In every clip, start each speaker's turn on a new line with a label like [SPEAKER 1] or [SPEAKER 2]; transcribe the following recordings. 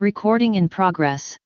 [SPEAKER 1] Recording in progress.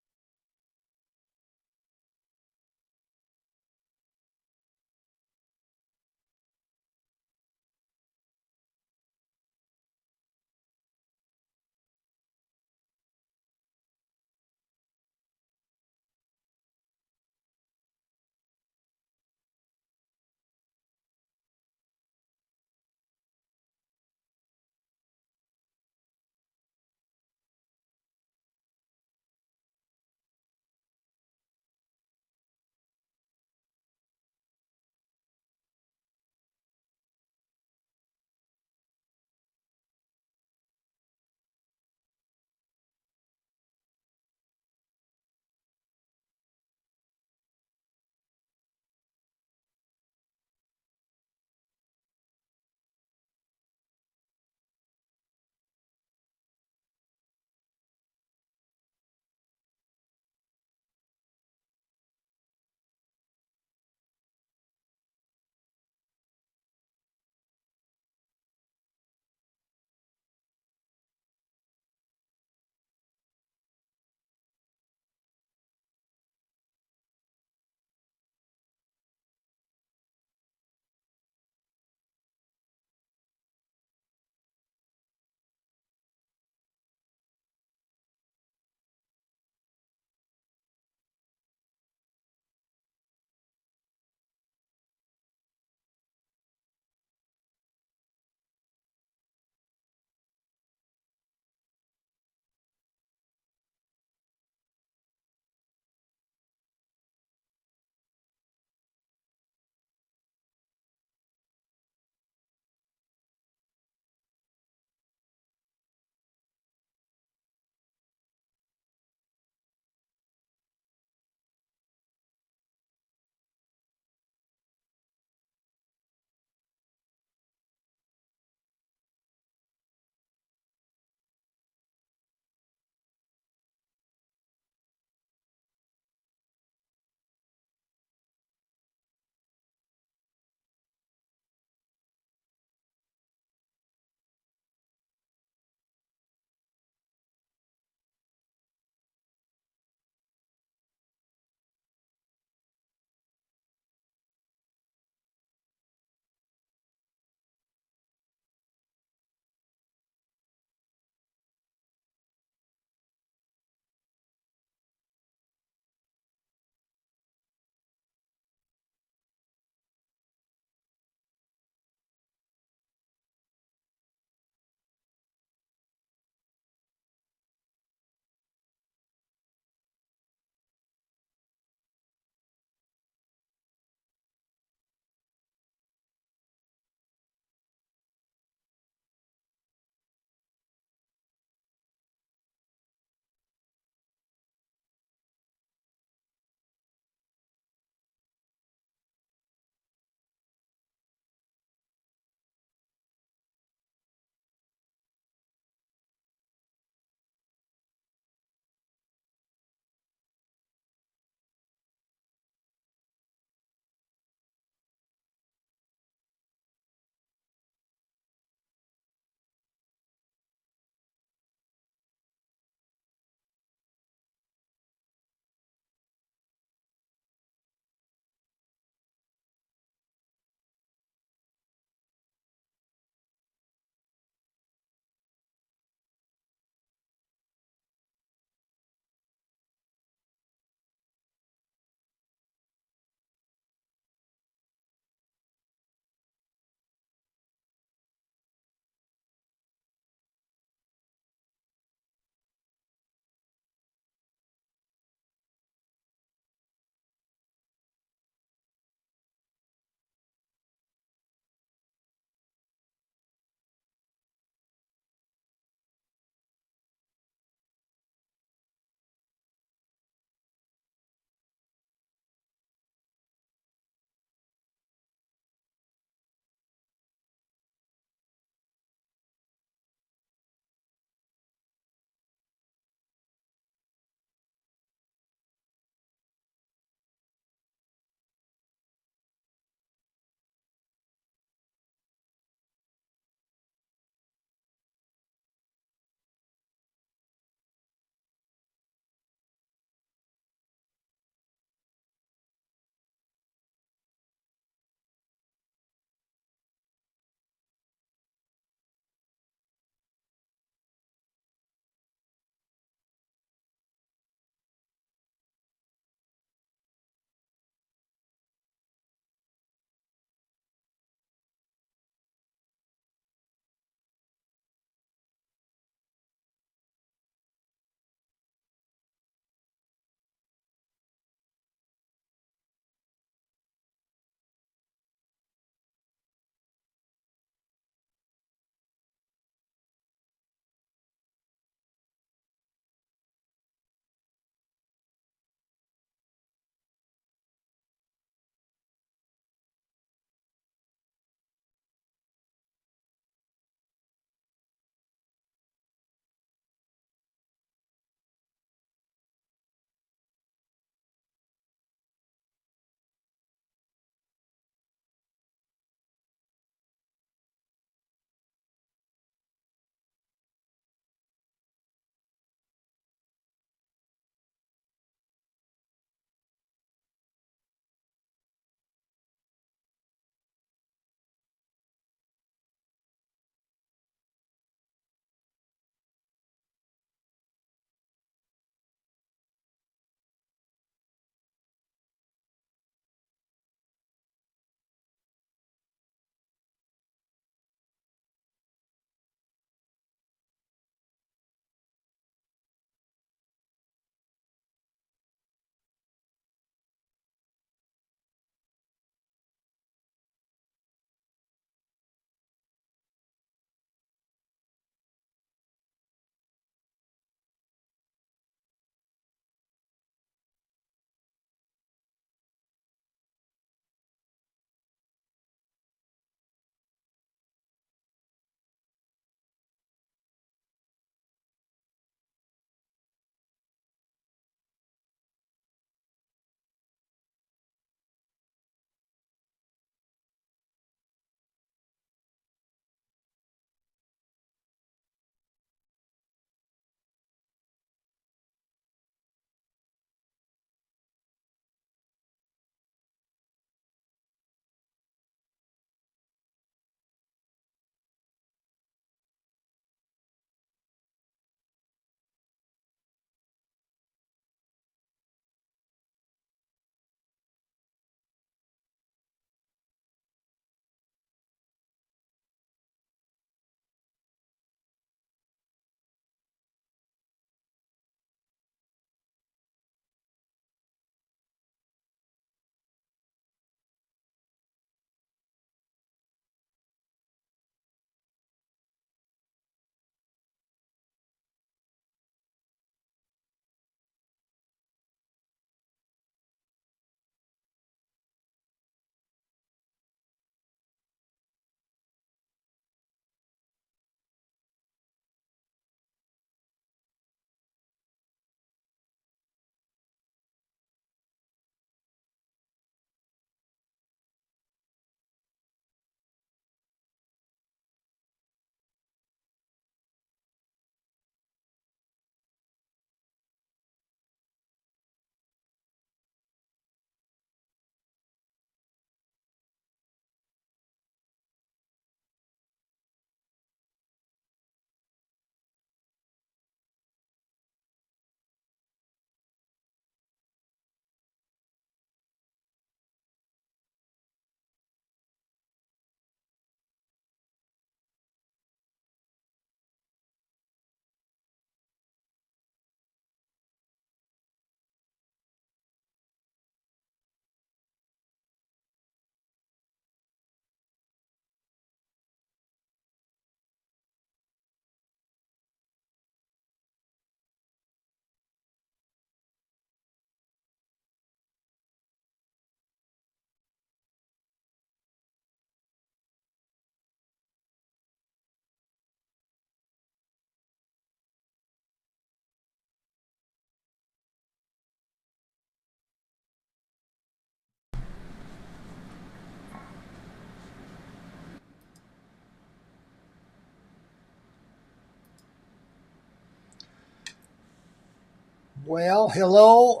[SPEAKER 1] Well, hello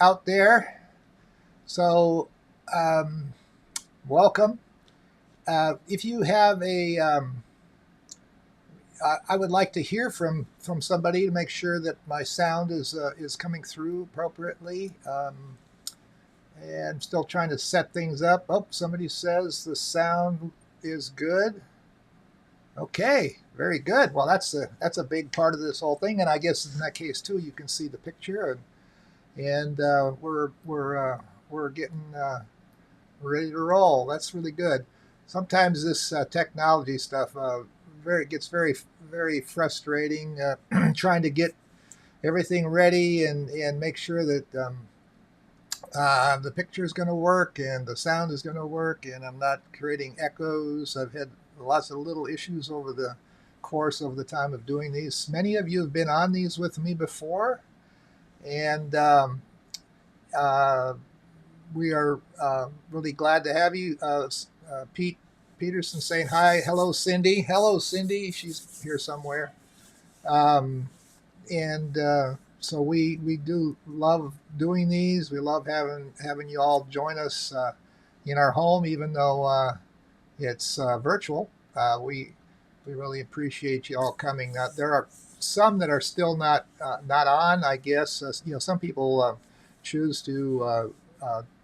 [SPEAKER 1] out there. So, um, welcome. If you have I would like to hear from somebody to make sure that my sound is coming through appropriately. And I'm still trying to set things up. Oh, somebody says the sound is good. Okay, very good. Well, that's a big part of this whole thing, and I guess in that case too, you can see the picture, and we're getting ready to roll. That's really good. Sometimes this technology stuff gets very frustrating. Trying to get everything ready and make sure that the picture is going to work and the sound is going to work, and I'm not creating echoes. I've had lots of little issues over the course of the time of doing these. Many of you have been on these with me before, and uh, we are really glad to have you. Pete Peterson saying hi. Hello, Cindy. Hello, Cindy. She's here somewhere. Um, and so we do love doing these. We love having you all join us in our home, even though it's virtual. We really appreciate you all coming. There are some that are still not on. I guess some people choose to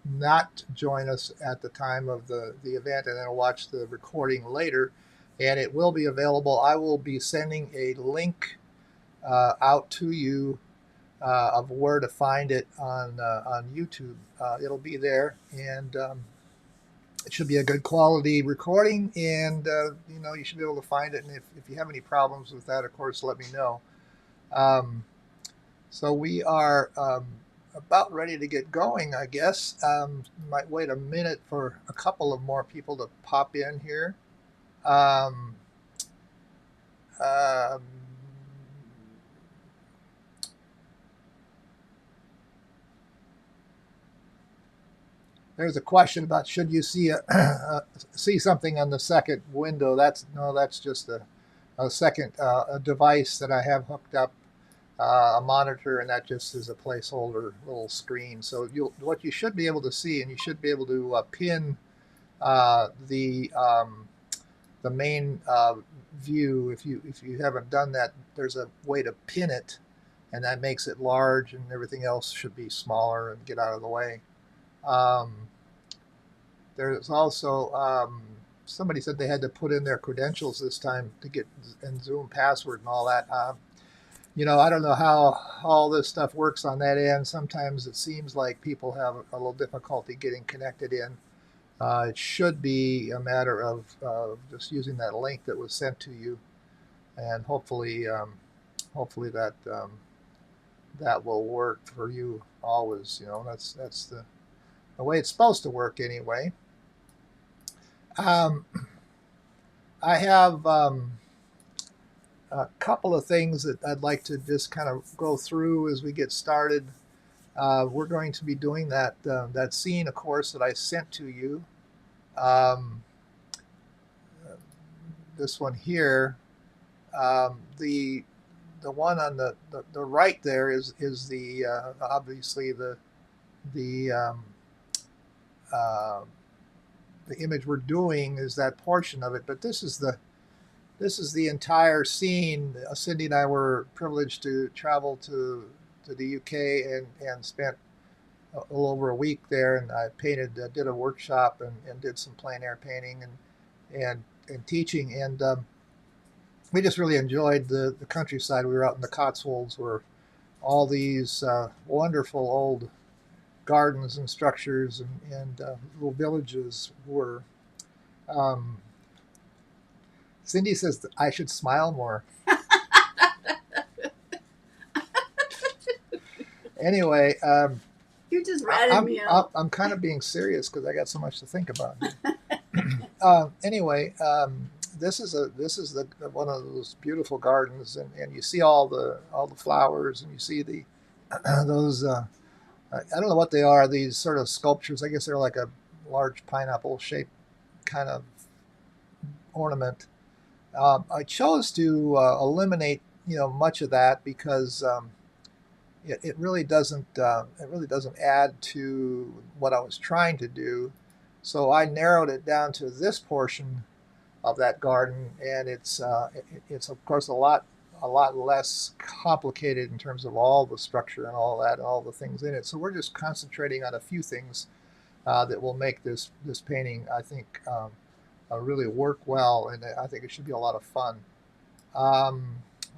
[SPEAKER 1] not join us at the time of the event and then watch the recording later. And it will be available. I will be sending a link out to you of where to find it on YouTube. It'll be there, and it should be a good quality recording. And you should be able to find it. And if you have any problems with that, of course, let me know. Um, so we are about ready to get going, I guess. Might wait a minute for a couple of more people to pop in here. Um, um, there's a question about should you see see something on the second window. That's just a second a device that I have hooked up, a monitor, and that just is a placeholder little screen. So what you should be able to see, and you should be able to pin uh, the um, the main view. If you haven't done that, there's a way to pin it, and that makes it large, and everything else should be smaller and get out of the way. Um, there's also somebody said they had to put in their credentials this time to get and Zoom password and all that. I don't know how all this stuff works on that end. Sometimes it seems like people have a little difficulty getting connected in. It should be a matter of just using that link that was sent to you, and hopefully that will work for you always. That's the way it's supposed to work anyway. Um, I have a couple of things that I'd like to just kind of go through as we get started. We're going to be doing that scene, of course, that I sent to you. Um, this one here, the one on the right there is the obviously the uh, the image we're doing is that portion of it, but this is the entire scene. Cindy and I were privileged to travel to the UK and spent a little over a week there, and I did a workshop and did some plein air painting and teaching, and we just really enjoyed the countryside. We were out in the Cotswolds, where all these wonderful old gardens and structures and little villages were. Um, Cindy says that I should smile more. Anyway,
[SPEAKER 2] You just ratted me out.
[SPEAKER 1] I'm kind of being serious because I got so much to think about. Anyway, this is the one of those beautiful gardens, and you see all the flowers, and you see the those I don't know what they are. These sort of sculptures. I guess they're like a large pineapple shaped kind of ornament. I chose to eliminate much of that because it really doesn't add to what I was trying to do. So I narrowed it down to this portion of that garden, and it's of course a lot less complicated in terms of all the structure and all that, all the things in it. So we're just concentrating on a few things that will make this painting, I think, really work well, and I think it should be a lot of fun.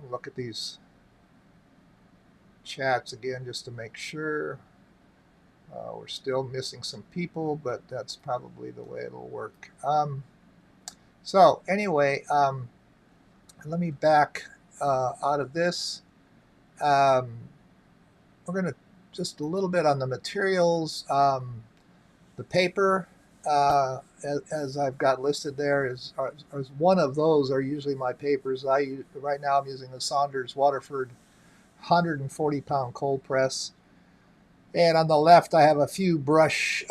[SPEAKER 1] Look at these chats again just to make sure. We're still missing some people, but that's probably the way it'll work. So anyway, let me back out of this. We're going to just a little bit on the materials. The paper, as I've got listed there, is one of those are usually my papers. Right now I'm using the Saunders Waterford 140-pound cold press. And on the left, I have a few brushes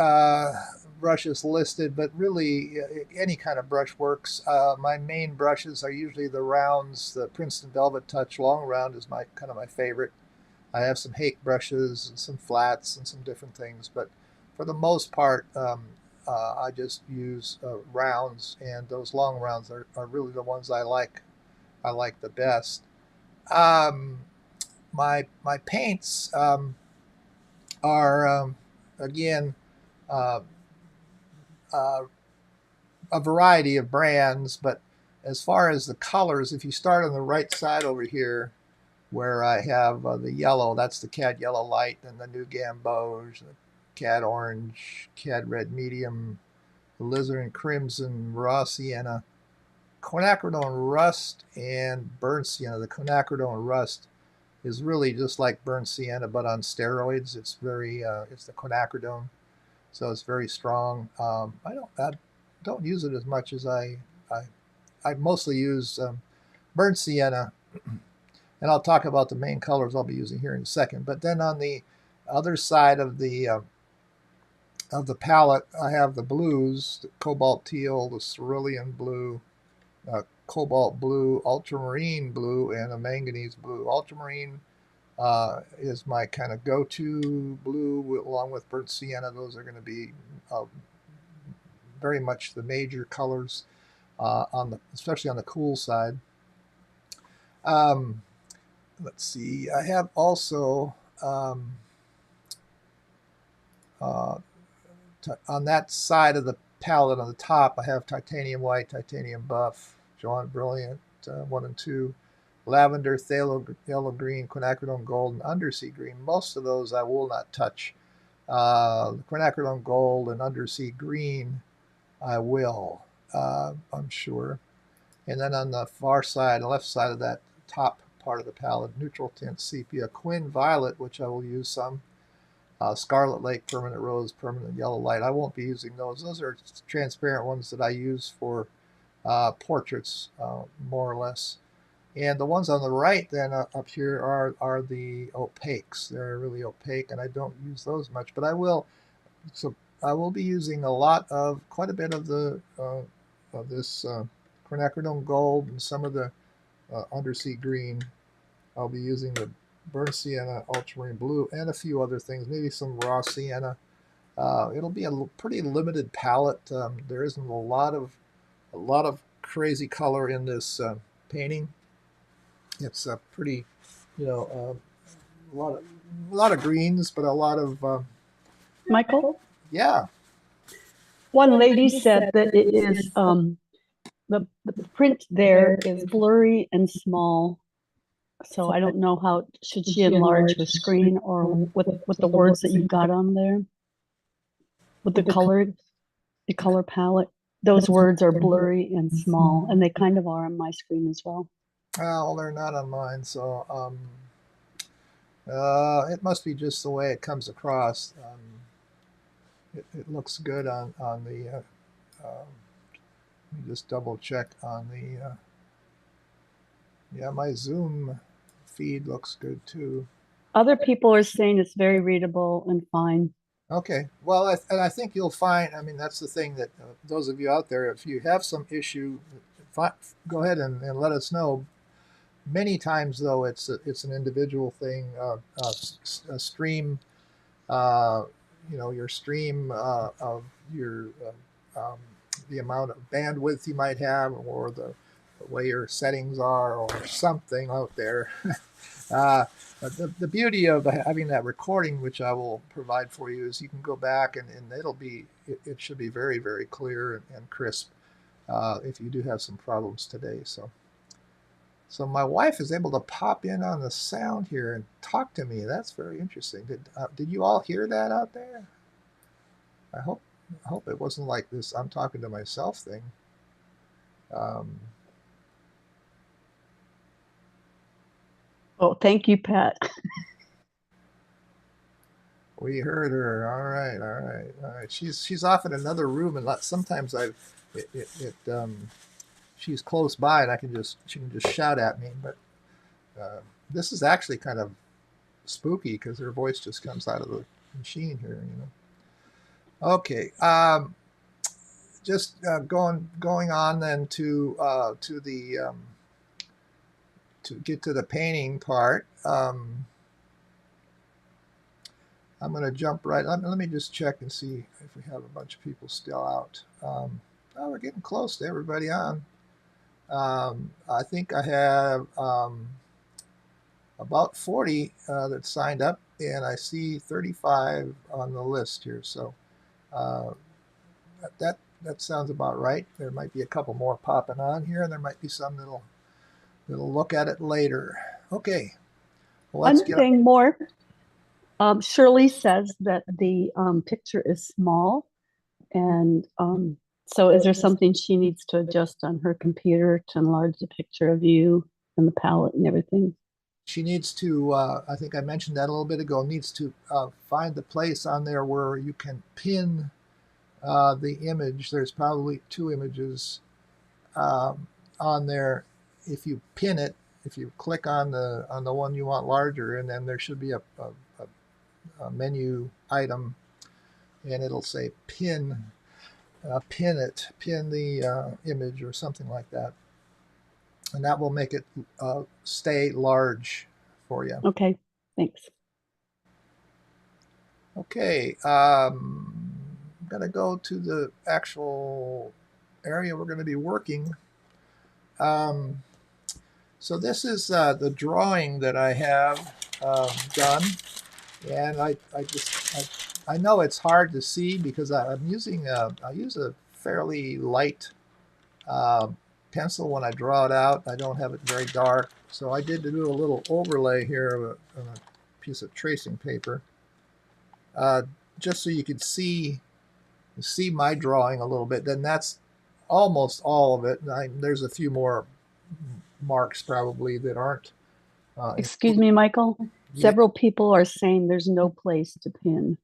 [SPEAKER 1] listed, but really any kind of brush works. My main brushes are usually the rounds. The Princeton Velvet Touch long round is my favorite. I have some Hake brushes and some flats and some different things, but for the most part, I just use rounds, and those long rounds are really the ones I like. I like the best. My paints. Are again uh, uh, a variety of brands, but as far as the colors, if you start on the right side over here, where I have the yellow, that's the Cad Yellow Light, and the New Gamboge, the Cad Orange, Cad Red Medium, the Alizarin Crimson, Raw Sienna, Quinacridone Rust, and Burnt Sienna. The Quinacridone Rust is really just like burnt sienna, but on steroids. It's it's the quinacridone, so it's very strong. I don't use it as much as I mostly use burnt sienna, and I'll talk about the main colors I'll be using here in a second. But then on the other side of the palette, I have the blues, the cobalt teal, the cerulean blue, cobalt blue, ultramarine blue, and a manganese blue. Ultramarine is my kind of go-to blue, along with burnt sienna. Those are going to be very much the major colors especially on the cool side. Let's see. I have also on that side of the palette on the top, I have titanium white, titanium buff, Jaune Brilliant 1 and 2, lavender, phthalo yellow green, quinacridone gold, and undersea green. Most of those I will not touch. Quinacridone gold and undersea green I will, I'm sure. And then on the far side, the left side of that top part of the palette, neutral tint sepia, Quin Violet, which I will use some, Scarlet Lake, Permanent Rose, Permanent Yellow Light. I won't be using those. Those are transparent ones that I use for portraits, more or less. And the ones on the right then up here are the opaques. They're really opaque, and I don't use those much, but I will. So I will be using quite a bit of this quinacridone gold and some of the undersea green. I'll be using the burnt sienna, ultramarine blue, and a few other things, maybe some raw sienna. It'll be a pretty limited palette. There isn't a lot of crazy color in this painting. It's a pretty, a lot of greens, but a lot of
[SPEAKER 3] Michael,
[SPEAKER 1] yeah.
[SPEAKER 3] one lady said that it is the print there is blurry and small. So I don't know how should she enlarge her screen or with the words that you've got on there with the color palette. Those words are blurry and small, and they kind of are on my screen as well.
[SPEAKER 1] Well, they're not on mine, so it must be just the way it comes across. It looks good on the. Let me just double check on the. Yeah, my Zoom feed looks good too.
[SPEAKER 3] Other people are saying it's very readable and fine.
[SPEAKER 1] Okay, well, I think you'll find. I mean, that's the thing that those of you out there, if you have some issue, go ahead and let us know. Many times though, it's an individual thing. A stream, uh, your stream of your the amount of bandwidth you might have, or the way your settings are, or something out there. But the beauty of having that recording, which I will provide for you, is you can go back and it should be very, very clear and crisp if you do have some problems today. So my wife is able to pop in on the sound here and talk to me. That's very interesting. Did you all hear that out there? I hope it wasn't like this I'm talking to myself thing. Um,
[SPEAKER 3] Oh, thank you, Pat.
[SPEAKER 1] we heard her. All right. She's off in another room, and sometimes she's close by, and she can just shout at me. But this is actually kind of spooky because her voice just comes out of the machine here. Okay. Just going on then to the to get to the painting part. I'm going to jump right. Let me just check and see if we have a bunch of people still out. Oh, we're getting close to everybody on. I think I have about 40 that signed up, and I see 35 on the list here. So uh, that sounds about right. There might be a couple more popping on here, and there might be some that'll look at it later. Okay. Well, let's
[SPEAKER 3] One thing more. Shirley says that the picture is small, and so is there something she needs to adjust on her computer to enlarge the picture of you and the palette and everything?
[SPEAKER 1] She needs to, I think I mentioned that a little bit ago, needs to find the place on there where you can pin the image. There's probably 2 images on there. If you pin it, if you click on the one you want larger, and then there should be a menu item, and it'll say pin the image or something like that, and that will make it stay large for you.
[SPEAKER 3] Okay, thanks.
[SPEAKER 1] Okay, I'm gonna go to the actual area we're going to be working. So this is the drawing that I have done, and I know it's hard to see because I use a fairly light pencil when I draw it out. I don't have it very dark, so I did do a little overlay here on a piece of tracing paper, just so you could see my drawing a little bit. Then that's almost all of it. There's a few more marks probably that aren't.
[SPEAKER 3] Excuse me, Michael.
[SPEAKER 1] Yeah.
[SPEAKER 3] Several people are saying there's no place to pin.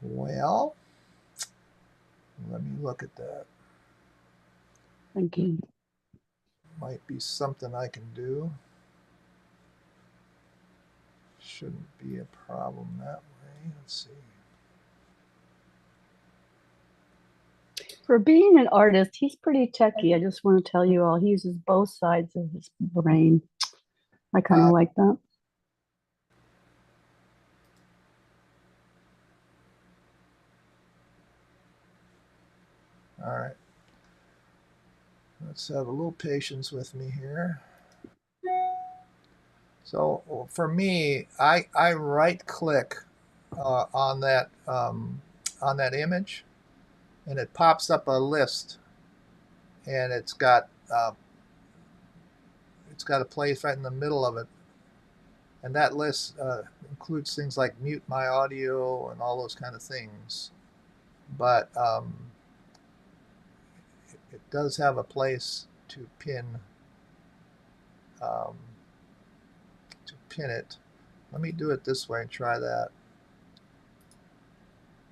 [SPEAKER 1] Well, let me look at that.
[SPEAKER 3] Thank you.
[SPEAKER 1] Might be something I can do. Shouldn't be a problem that way. Let's see.
[SPEAKER 3] For being an artist, he's pretty techy. I just want to tell you all, he uses both sides of his brain. I kind of like that.
[SPEAKER 1] All right. Let's have a little patience with me here. So for me, I right click on that image, and it pops up a list, and it's got a place right in the middle of it, and that list includes things like mute my audio and all those kind of things, but it does have a place to pin it. Let me do it this way and try that.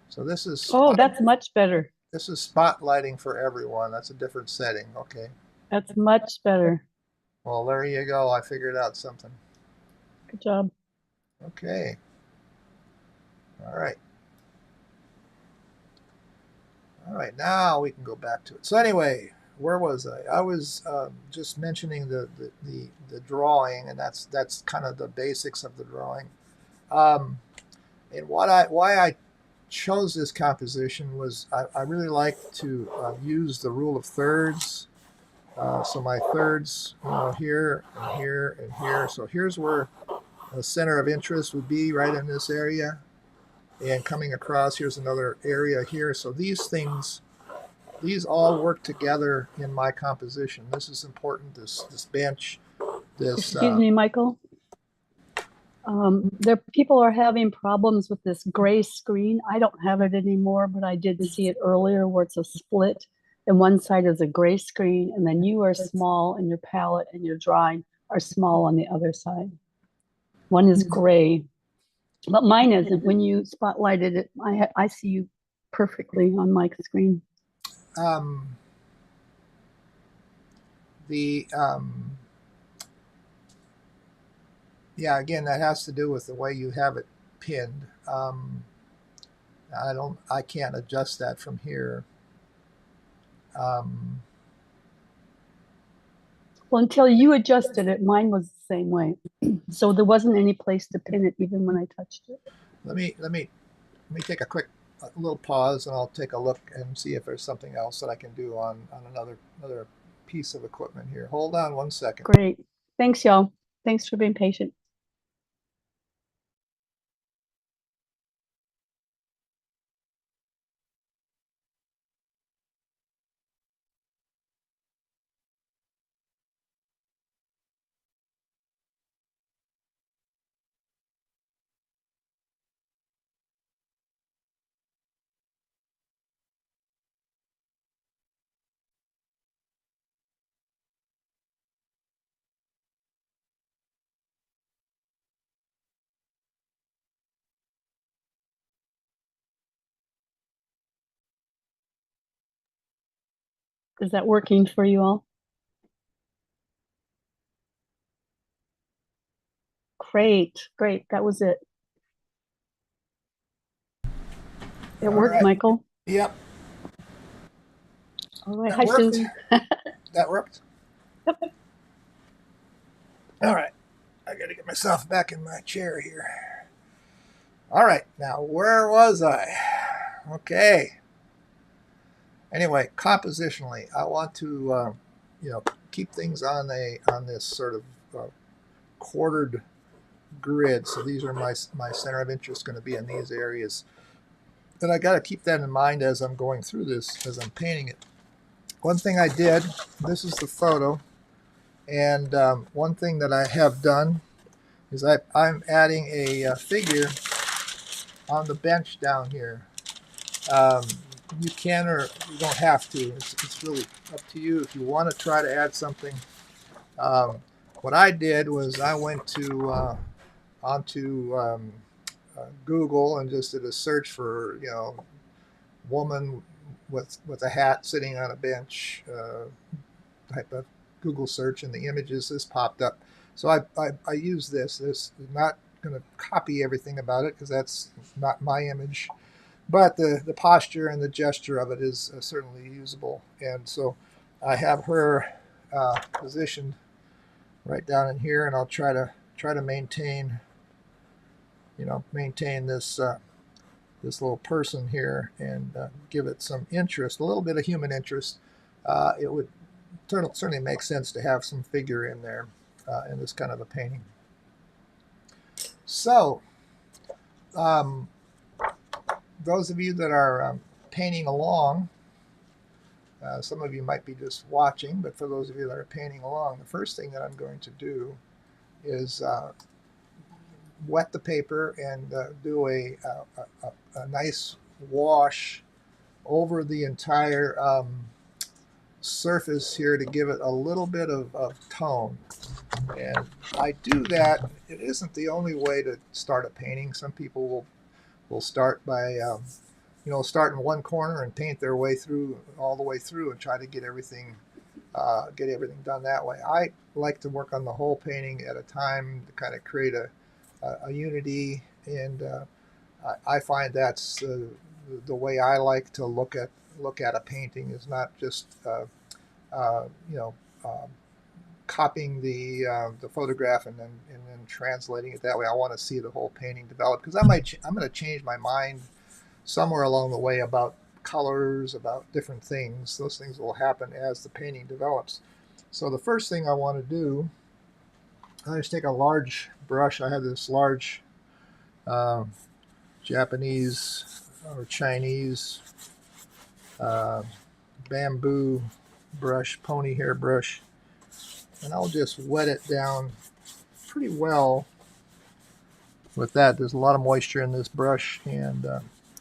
[SPEAKER 1] So this is
[SPEAKER 3] that's much better.
[SPEAKER 1] This is spotlighting for everyone. That's a different setting. Okay.
[SPEAKER 3] That's much better.
[SPEAKER 1] Well, there you go. I figured out something.
[SPEAKER 3] Good job.
[SPEAKER 1] Okay. All right. All right. Now we can go back to it. So anyway, where was I? I was just mentioning the drawing, and that's kind of the basics of the drawing. Um, and why I chose this composition was I really like to use the rule of thirds. So my thirds, here and here and here. So here's where the center of interest would be, right in this area. And coming across, here's another area here. So these all work together in my composition. This is important. This bench, this.
[SPEAKER 3] Excuse me, Michael. People are having problems with this gray screen. I don't have it anymore, but I did see it earlier where it's a split, and one side is a gray screen, and then you are small, and your palette and your drawing are small on the other side. One is gray, but mine isn't. When you spotlighted it, I see you perfectly on my screen.
[SPEAKER 1] Yeah, again, that has to do with the way you have it pinned. I can't adjust that from here.
[SPEAKER 3] Well, until you adjusted it, mine was the same way. So there wasn't any place to pin it even when I touched it.
[SPEAKER 1] Let me take a little pause, and I'll take a look and see if there's something else that I can do on another piece of equipment here. Hold on one second.
[SPEAKER 3] Great. Thanks, y'all. Thanks for being patient. Is that working for you all? Great, great. That was it. It worked,
[SPEAKER 1] right.
[SPEAKER 3] Michael.
[SPEAKER 1] Yep.
[SPEAKER 3] All right. Hi, Sue.
[SPEAKER 1] That worked?
[SPEAKER 3] Yep.
[SPEAKER 1] All right. I got to get myself back in my chair here. All right. Now, where was I? Okay. Anyway, compositionally, I want to, keep things on this sort of quartered grid. So these are my center of interest going to be in these areas. And I got to keep that in mind as I'm going through this, as I'm painting it. One thing I did, this is the photo, and one thing that I have done is I'm adding a figure on the bench down here. You can or you don't have to. It's really up to you if you want to try to add something. What I did was I went to onto Google and just did a search for woman with a hat sitting on a bench type of Google search, and the images this popped up. So I use this. This is not going to copy everything about it because that's not my image. But the posture and the gesture of it is certainly usable. And so I have her positioned right down in here, and I'll try to maintain this this little person here and give it some interest, a little bit of human interest. It would certainly make sense to have some figure in there in this kind of a painting. So those of you that are painting along, some of you might be just watching, but for those of you that are painting along, the first thing that I'm going to do is wet the paper and do a nice wash over the entire surface here to give it a little bit of tone. And I do that. It isn't the only way to start a painting. Some people will start by start in one corner and paint their way through all the way through and try to get everything done that way. I like to work on the whole painting at a time to kind of create a unity, and I find that's the way I like to look at a painting, is not just you know, copying the photograph and then translating it that way. I want to see the whole painting develop because I'm going to change my mind somewhere along the way about colors, about different things. Those things will happen as the painting develops. So the first thing I want to do, I just take a large brush. I have this large uh, Japanese or Chinese uh, bamboo brush, pony hair brush, and I'll just wet it down pretty well with that. There's a lot of moisture in this brush, and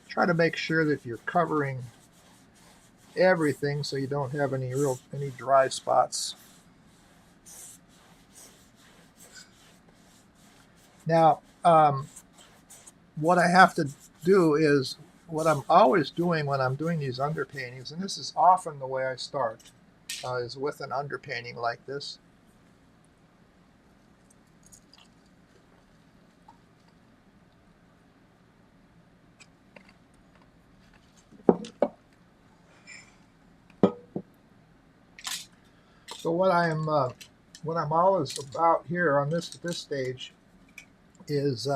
[SPEAKER 1] try to make sure that you're covering everything so you don't have any dry spots. Now, what I have to do is what I'm always doing when I'm doing these underpaintings, and this is often the way I start, is with an underpainting like this. So what I'm always about here on this stage is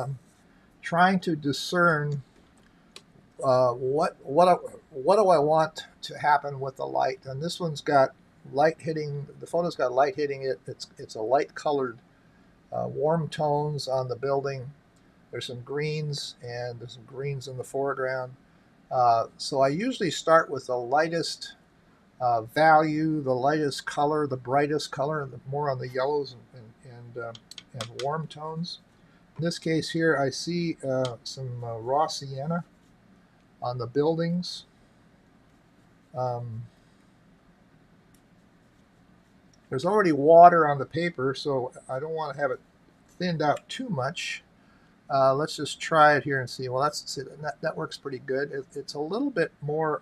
[SPEAKER 1] trying to discern what do I want to happen with the light. And this one's got light hitting, the photo's got light hitting it. It's a light colored, warm tones on the building. There's some greens, and there's some greens in the foreground. So I usually start with the lightest value, the lightest color, the brightest color, more on the yellows and warm tones. In this case here, I see some raw sienna on the buildings. There's already water on the paper, so I don't want to have it thinned out too much. Let's just try it here and see. Well, that works pretty good. It's a little bit more,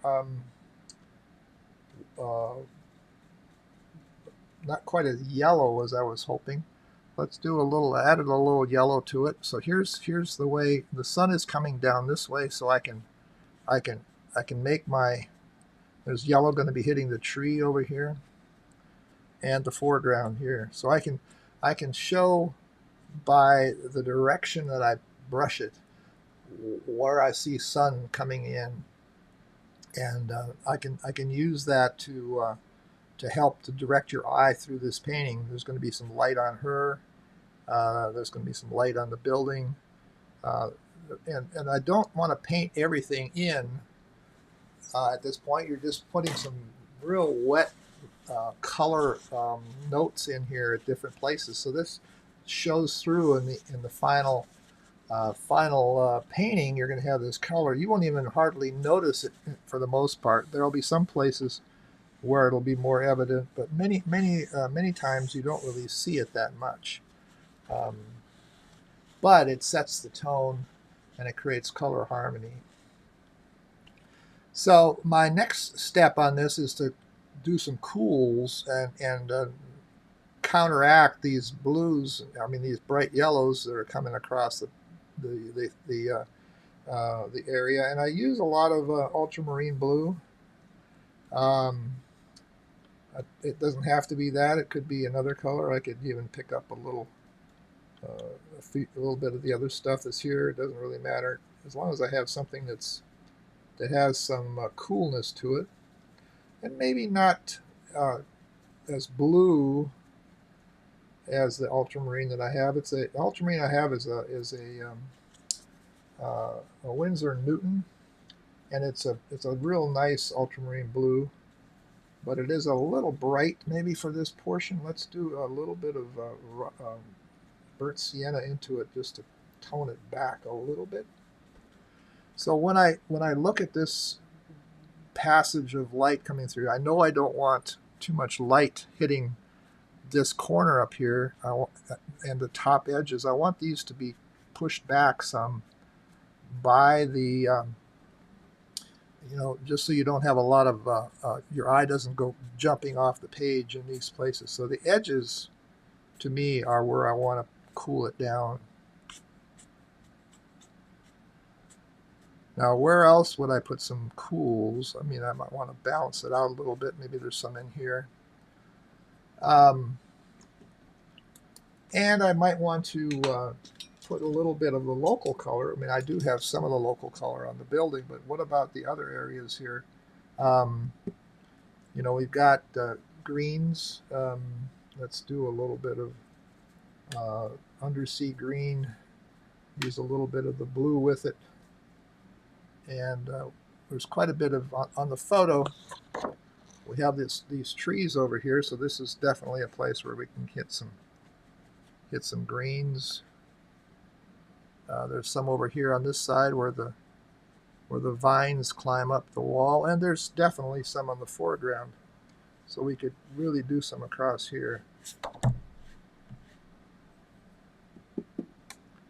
[SPEAKER 1] not quite as yellow as I was hoping. Let's do added a little yellow to it. So here's the way the sun is coming down this way, so I can make there's yellow going to be hitting the tree over here and the foreground here. So I can show by the direction that I brush it where I see sun coming in, and I can use that to help to direct your eye through this painting. There's going to be some light on her. There's going to be some light on the building, and I don't want to paint everything in at this point. You're just putting some real wet color notes in here at different places. So this shows through in the final painting. You're going to have this color. You won't even hardly notice it for the most part. There'll be some places where it'll be more evident, but many times you don't really see it that much. But it sets the tone and it creates color harmony. So my next step on this is to do some cools and counteract these blues. I mean, these bright yellows that are coming across the area, and I use a lot of ultramarine blue. It doesn't have to be that. It could be another color. I could even pick up a little bit of the other stuff that's here. It doesn't really matter as long as I have something that has some coolness to it, and maybe not as blue as the ultramarine that I have. The ultramarine I have is a Winsor Newton, and it's a real nice ultramarine blue, but it is a little bright maybe for this portion. Let's do a little bit of burnt sienna into it just to tone it back a little bit. So when I look at this passage of light coming through, I know I don't want too much light hitting this corner up here and the top edges. I want these to be pushed back some by the just so you don't have a lot of your eye doesn't go jumping off the page in these places. So the edges to me are where I want to cool it down. Now, where else would I put some cools? I mean, I might want to balance it out a little bit. Maybe there's some in here. And I might want to put a little bit of the local color. I mean, I do have some of the local color on the building, but what about the other areas here? Um, we've got greens. Let's do a little bit of undersea green. Use a little bit of the blue with it. And there's quite a bit of, on the photo, we have these trees over here, so this is definitely a place where we can hit some greens. There's some over here on this side where the vines climb up the wall, and there's definitely some on the foreground. So we could really do some across here.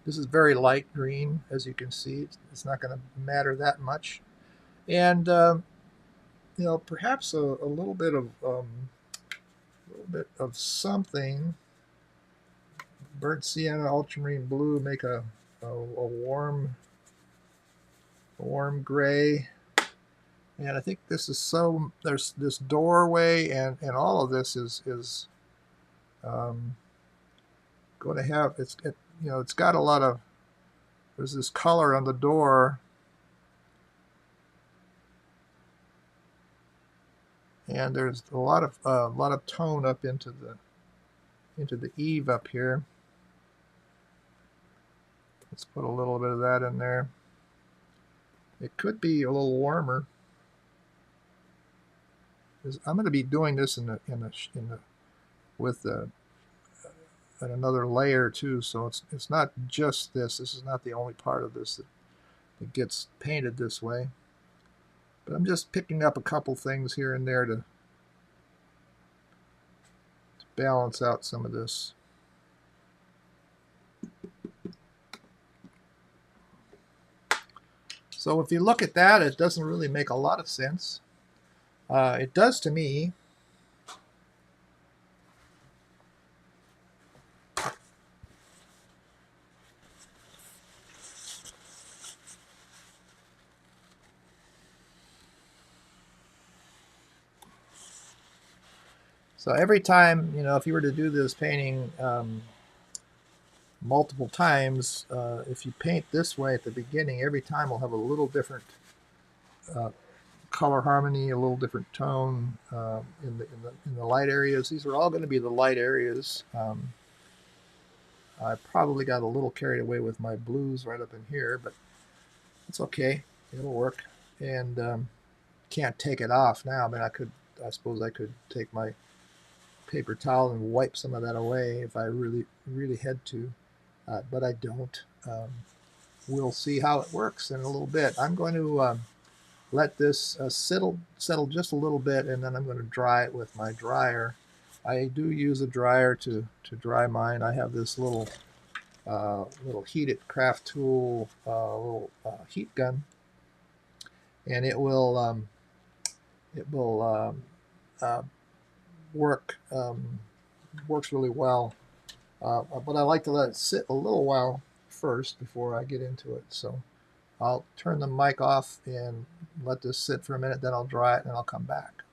[SPEAKER 1] This is very light green, as you can see. It's not going to matter that much. And perhaps a little bit of something. Burnt sienna, ultramarine blue make a warm gray. And I think this is there's this doorway and all of this is going to have, it's got a lot of, there's this color on the door. And there's a lot of tone up into the eave up here. Let's put a little bit of that in there. It could be a little warmer. I'm going to be doing this with another layer too, so it's not just this. This is not the only part of this that gets painted this way. But I'm just picking up a couple things here and there to balance out some of this. So if you look at that, it doesn't really make a lot of sense. It does to me. So every time, if you were to do this painting multiple times, if you paint this way at the beginning, every time we'll have a little different color harmony, a little different tone in the light areas. These are all going to be the light areas. I probably got a little carried away with my blues right up in here, but it's okay. It'll work. And can't take it off now. I mean, I suppose I could take my paper towel and wipe some of that away if I really, really had to, but I don't. We'll see how it works in a little bit. I'm going to let this settle just a little bit, and then I'm going to dry it with my dryer. I do use a dryer to dry mine. I have this little heated craft tool, little heat gun, and it will works really well. But I like to let it sit a little while first before I get into it. So I'll turn the mic off and let this sit for a minute, then I'll dry it and I'll come back.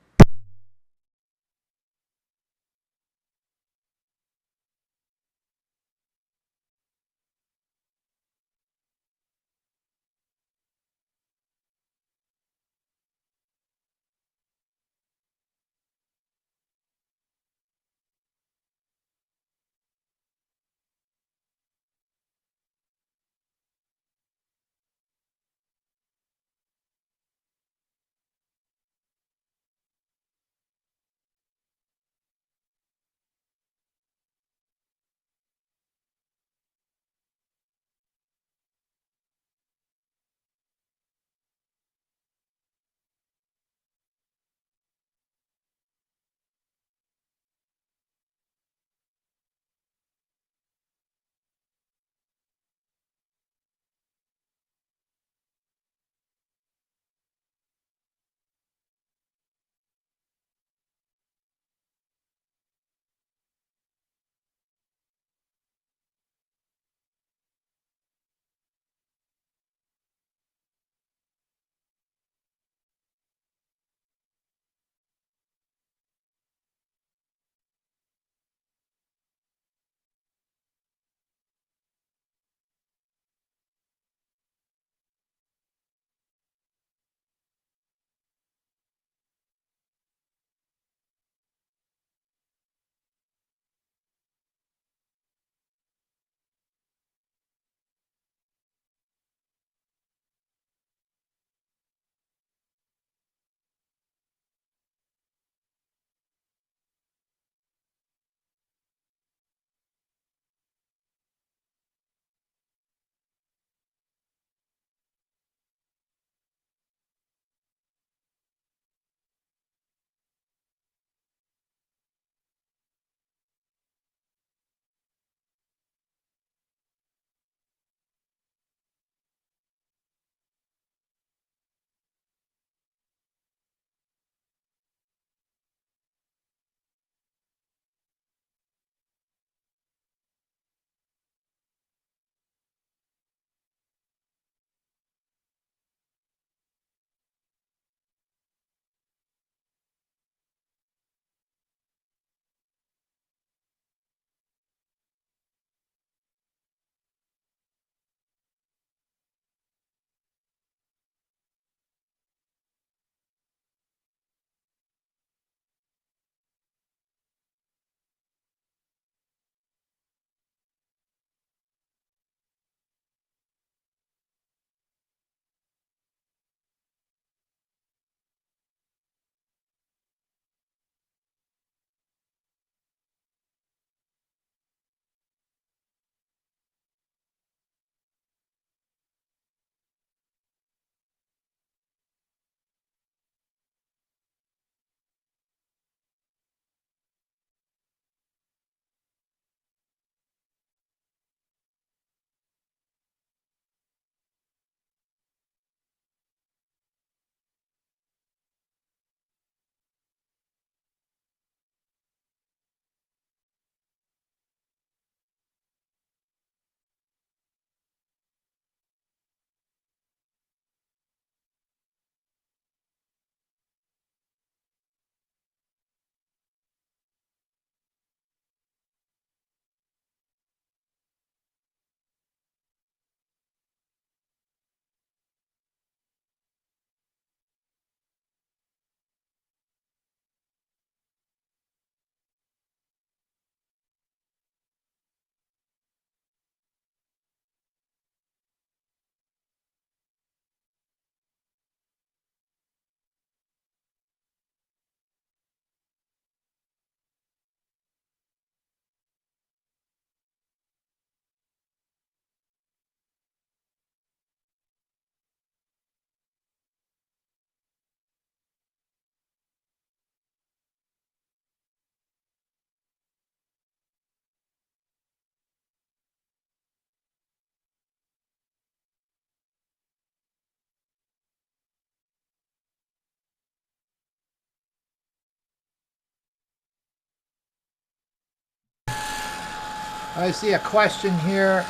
[SPEAKER 1] I see a question here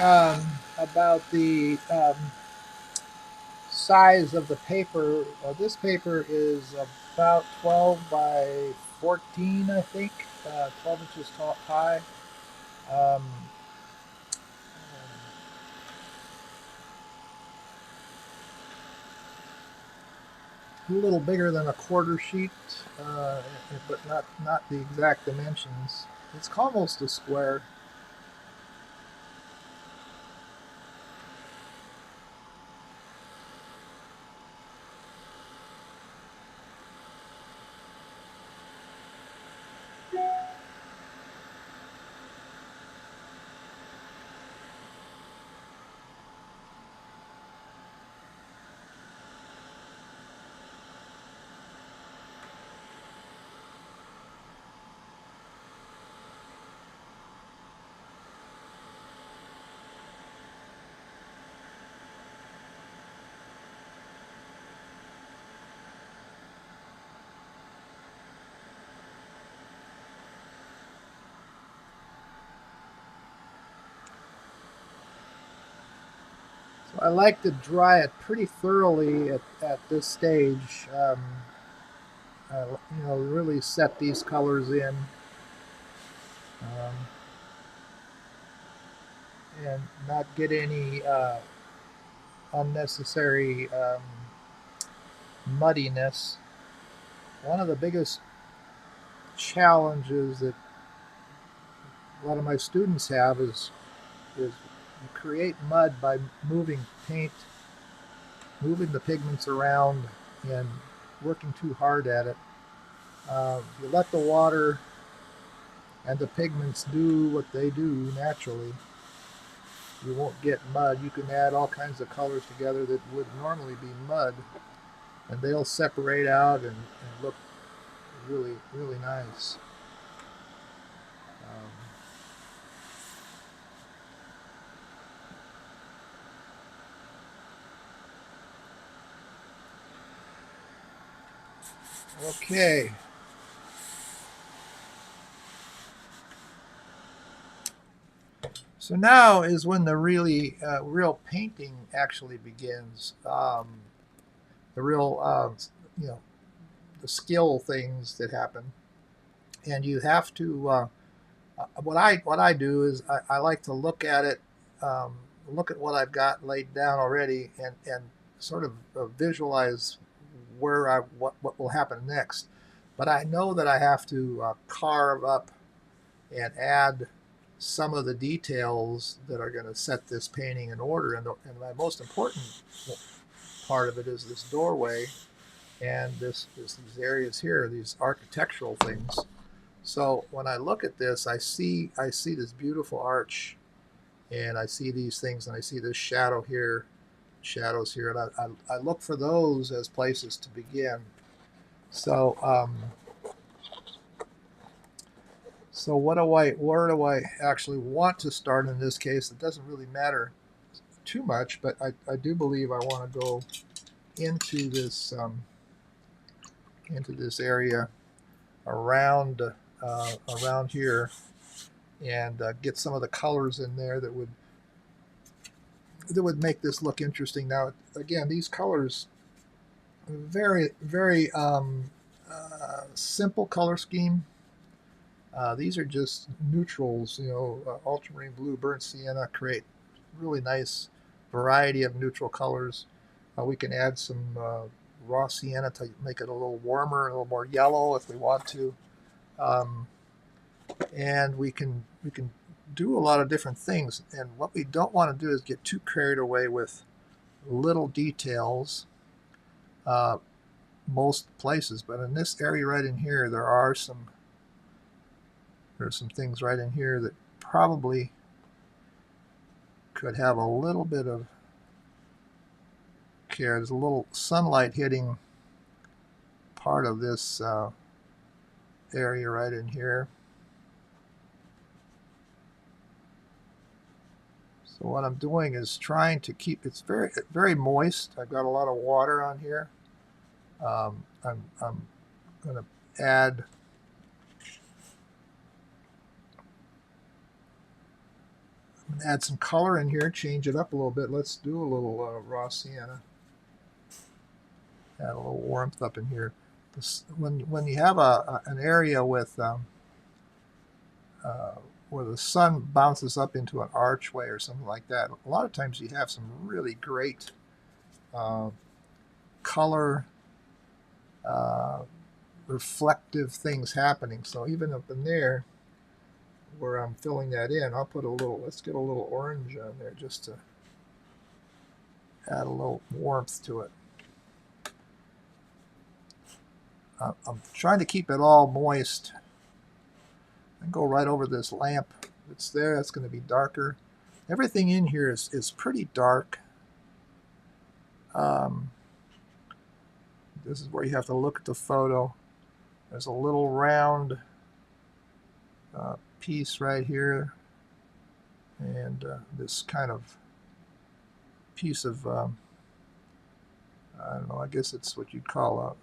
[SPEAKER 1] about the size of the paper. This paper is about 12 by 14, I think, 12 inches tall, high. Um, a little bigger than a quarter sheet, but not the exact dimensions. It's almost a square. So I like to dry it pretty thoroughly at this stage. Really set these colors in, um, and not get any unnecessary muddiness. One of the biggest challenges that a lot of my students have is you create mud by moving paint, moving the pigments around, and working too hard at it. You let the water and the pigments do what they do naturally. You won't get mud. You can add all kinds of colors together that would normally be mud, and they'll separate out and look really, really nice. Um, okay. So now is when the really real painting actually begins. The real, you know, the skill things that happen, and you have to. What I do is I like to look at it, look at what I've got laid down already, and sort of visualize where what will happen next. But I know that I have to carve up and add some of the details that are going to set this painting in order. And my most important part of it is this doorway and these areas here, these architectural things. So when I look at this, I see this beautiful arch, and I see these things, and I see this shadow here, shadows here, and I look for those as places to begin. So so where do I actually want to start in this case? It doesn't really matter too much, but I do believe I want to go into this area around around here and get some of the colors in there that would make this look interesting. Now, again, these colors, very very simple color scheme. These are just neutrals, ultramarine blue, burnt sienna create really nice variety of neutral colors. We can add some raw sienna to make it a little warmer, a little more yellow if we want to. Um, and we can do a lot of different things. And what we don't want to do is get too carried away with little details. Uh, most places, but in this area right in here, there's some things right in here that probably could have a little bit of care. There's a little sunlight hitting part of this area right in here. So what I'm doing is trying to keep it's very very moist. I've got a lot of water on here. I'm going to add Add some color in here, change it up a little bit. Let's do a little raw sienna. Add a little warmth up in here. When you have an area with where the sun bounces up into an archway or something like that, a lot of times you have some really great color reflective things happening. So even up in there where I'm filling that in, I'll put a little, let's get a little orange on there just to add a little warmth to it. I'm trying to keep it all moist. And go right over this lamp that's there. That's going to be darker. Everything in here is pretty dark. This is where you have to look at the photo. There's a little round piece right here, and this kind of piece of I don't know, I guess it's what you'd call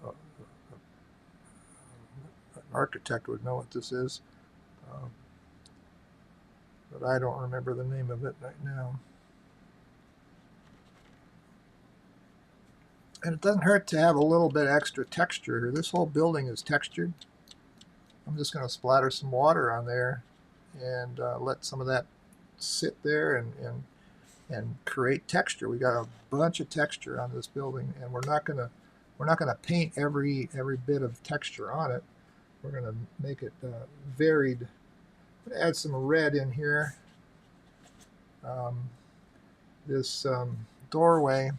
[SPEAKER 1] an architect would know what this is, but I don't remember the name of it right now. And it doesn't hurt to have a little bit extra texture here. This whole building is textured. I'm just going to splatter some water on there and let some of that sit there and create texture. We got a bunch of texture on this building, and we're not going to paint every bit of texture on it. We're going to make it varied. I'm going to add some red in here. This doorway,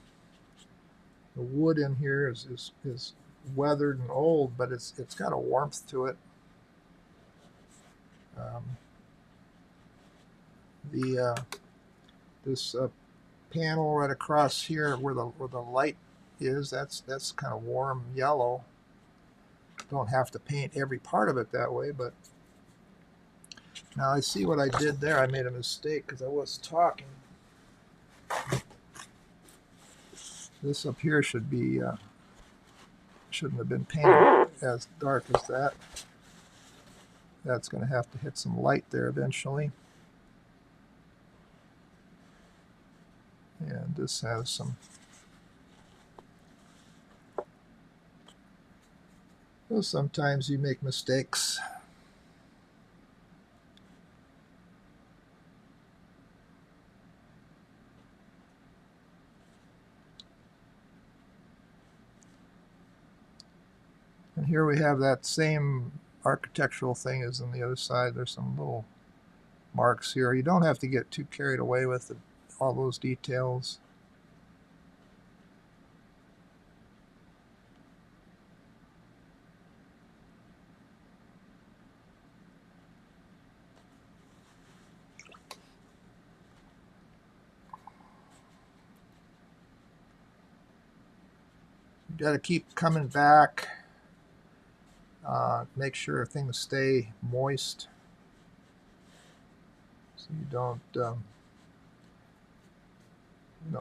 [SPEAKER 1] the wood in here is weathered and old, but it's got a warmth to it. This panel right across here where the light is, that's kind of warm yellow. Don't have to paint every part of it that way, but now I see what I did there. I made a mistake because I was talking. This up here should be shouldn't have been painted as dark as that. That's going to have to hit some light there eventually. And this has some. Well, sometimes you make mistakes. And here we have that same architectural thing as on the other side. There's some little marks here. You don't have to get too carried away with all those details. You got to keep coming back. Make sure things stay moist, so you don't,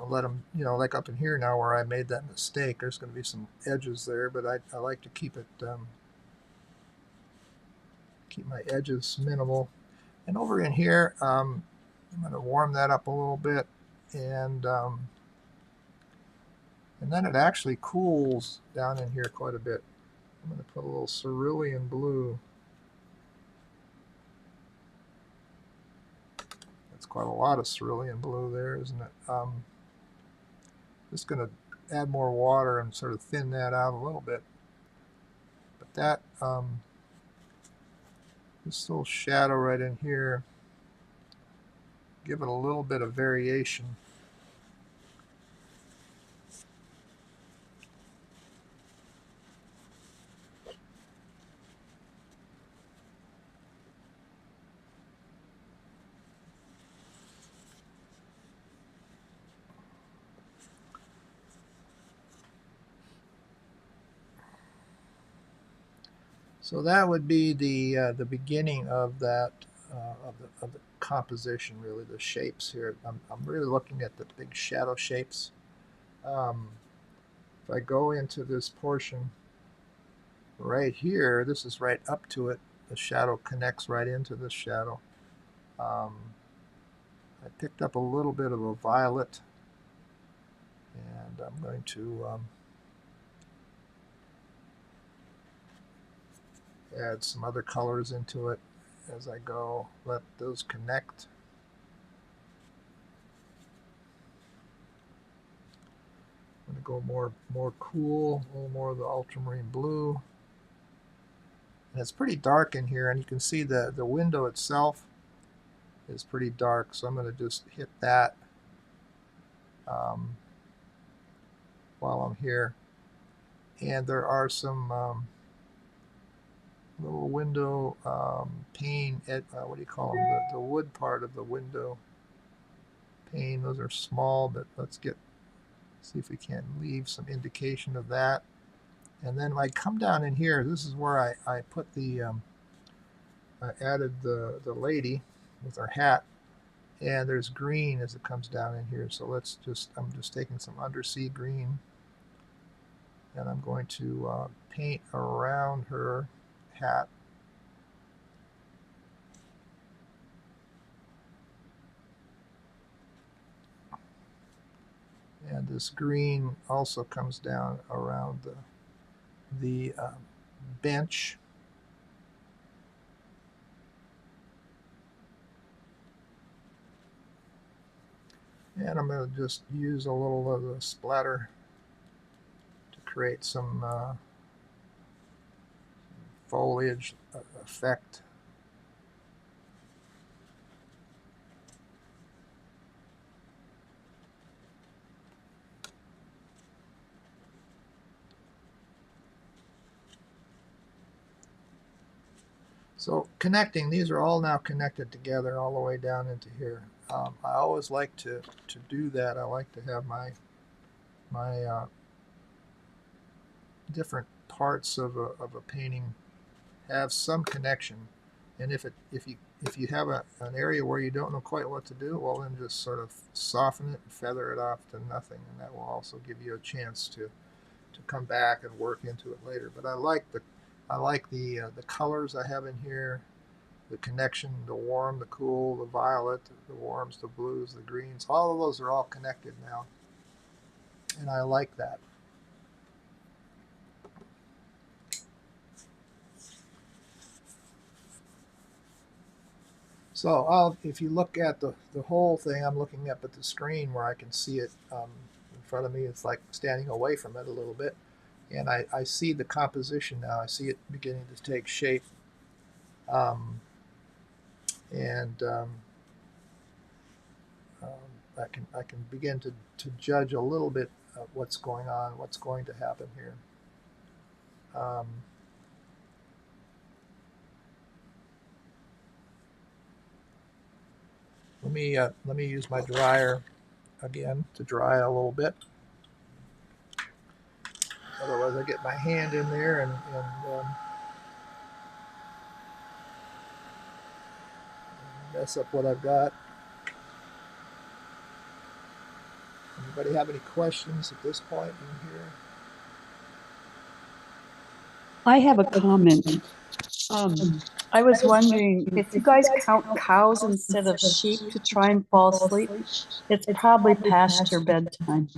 [SPEAKER 1] let them, like up in here now where I made that mistake. There's going to be some edges there, but I like to keep it, keep my edges minimal. And over in here, I'm going to warm that up a little bit, and then it actually cools down in here quite a bit. I'm going to put a little cerulean blue. That's quite a lot of cerulean blue there, isn't it? Just going to add more water and sort of thin that out a little bit. But that, this little shadow right in here, give it a little bit of variation. So that would be the beginning of that of the composition, really, the shapes here. I'm really looking at the big shadow shapes. If I go into this portion right here, this is right up to it. The shadow connects right into this shadow. I picked up a little bit of a violet, and I'm going to add some other colors into it as I go. Let those connect. I'm going to go more cool, a little more of the ultramarine blue. And it's pretty dark in here, and you can see the window itself is pretty dark, so I'm going to just hit that while I'm here. And there are some little window pane, what do you call them? The wood part of the window pane. Those are small, but let's see if we can leave some indication of that. And then when I come down in here, this is where I put I added the lady with her hat, and there's green as it comes down in here. So I'm just taking some undersea green, and I'm going to paint around her hat. And this green also comes down around the bench. And I'm going to just use a little of the splatter to create some foliage effect. So connecting, these are all now connected together all the way down into here. I always like to do that. I like to have my different parts of a painting have some connection. And if you have an area where you don't know quite what to do, well, then just sort of soften it and feather it off to nothing, and that will also give you a chance to come back and work into it later. But I like the colors I have in here, the connection, the warm, the cool, the violet, the warms, the blues, the greens. All of those are all connected now, and I like that. So if you look at the whole thing, I'm looking up at the screen where I can see it in front of me. It's like standing away from it a little bit. And I see the composition now. I see it beginning to take shape. I can begin to judge a little bit of what's going on, what's going to happen here. Let me use my dryer again to dry a little bit. Otherwise, I get my hand in there and mess up what I've got. Anybody have any questions at this point in here?
[SPEAKER 3] I have a comment. I was wondering if you guys count cows instead of sheep to try and fall asleep, it's probably past your bedtime.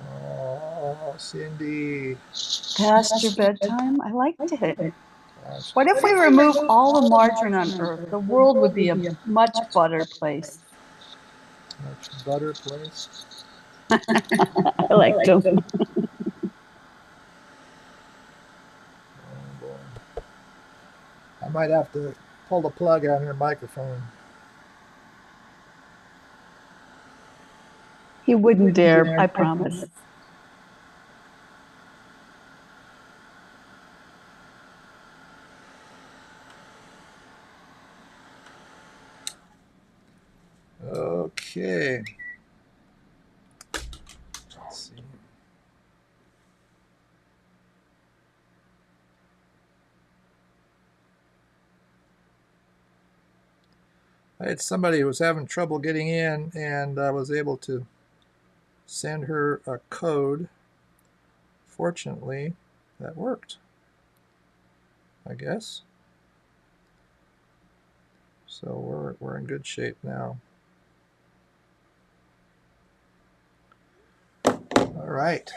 [SPEAKER 1] Oh, Cindy.
[SPEAKER 3] Past your bedtime? I liked it. What if we remove all the margarine on Earth? The world would be a much better place.
[SPEAKER 1] Much better place.
[SPEAKER 3] I liked them.
[SPEAKER 1] Oh boy. I might have to pull the plug on your microphone.
[SPEAKER 3] He wouldn't dare, I promise.
[SPEAKER 1] Okay. Let's see. I had somebody who was having trouble getting in, and I was able to send her a code. Fortunately, that worked, I guess. So we're in good shape now. All right.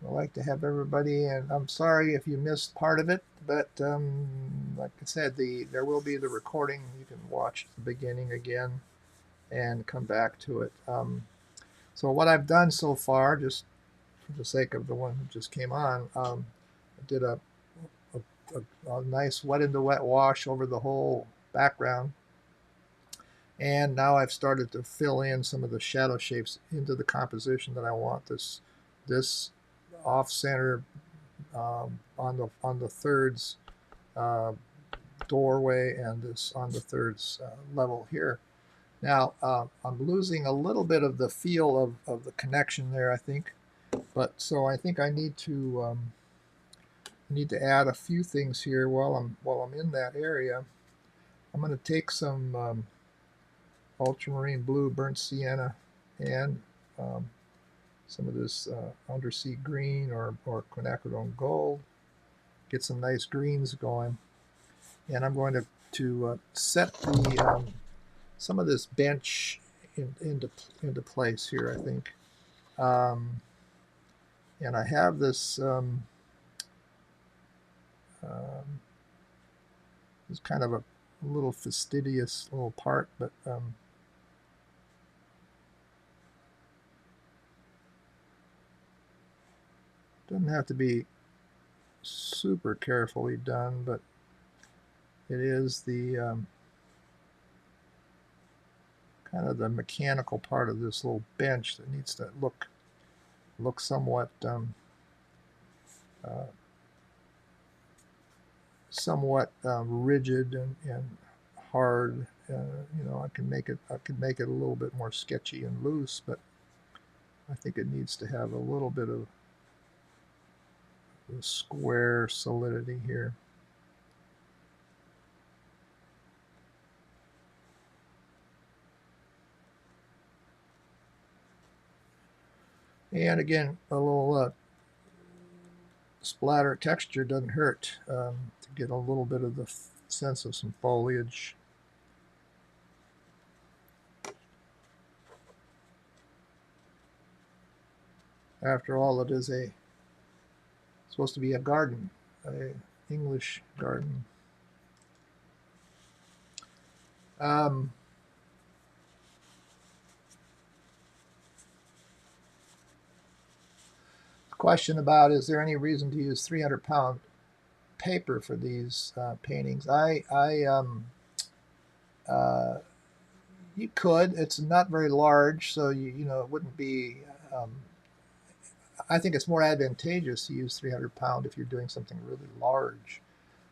[SPEAKER 1] I'd like to have everybody, and I'm sorry if you missed part of it, but like I said, there will be the recording. You can watch the beginning again and come back to it. So what I've done so far, just for the sake of the one who just came on, I did a nice wet into wet wash over the whole background. And now I've started to fill in some of the shadow shapes into the composition that I want. This off center on the thirds doorway, and this on the thirds level here. Now I'm losing a little bit of the feel of the connection there, I think. But so I think I need to add a few things here while I'm in that area. I'm going to take some ultramarine blue, burnt sienna, and some of this undersea green or quinacridone gold. Get some nice greens going, and I'm going to set the some of this bench into place here, I think. And I have this it's kind of a little fastidious little part, but doesn't have to be super carefully done, but it is the kind of the mechanical part of this little bench that needs to look somewhat rigid and hard. You know, I could make it a little bit more sketchy and loose, but I think it needs to have a little bit of the square solidity here. And again, a little splatter texture doesn't hurt to get a little bit of the sense of some foliage. After all, it is supposed to be a garden, an English garden. Question about, is there any reason to use 300-pound paper for these paintings? You could. It's not very large, so you know it wouldn't be. I think it's more advantageous to use 300-pound if you're doing something really large,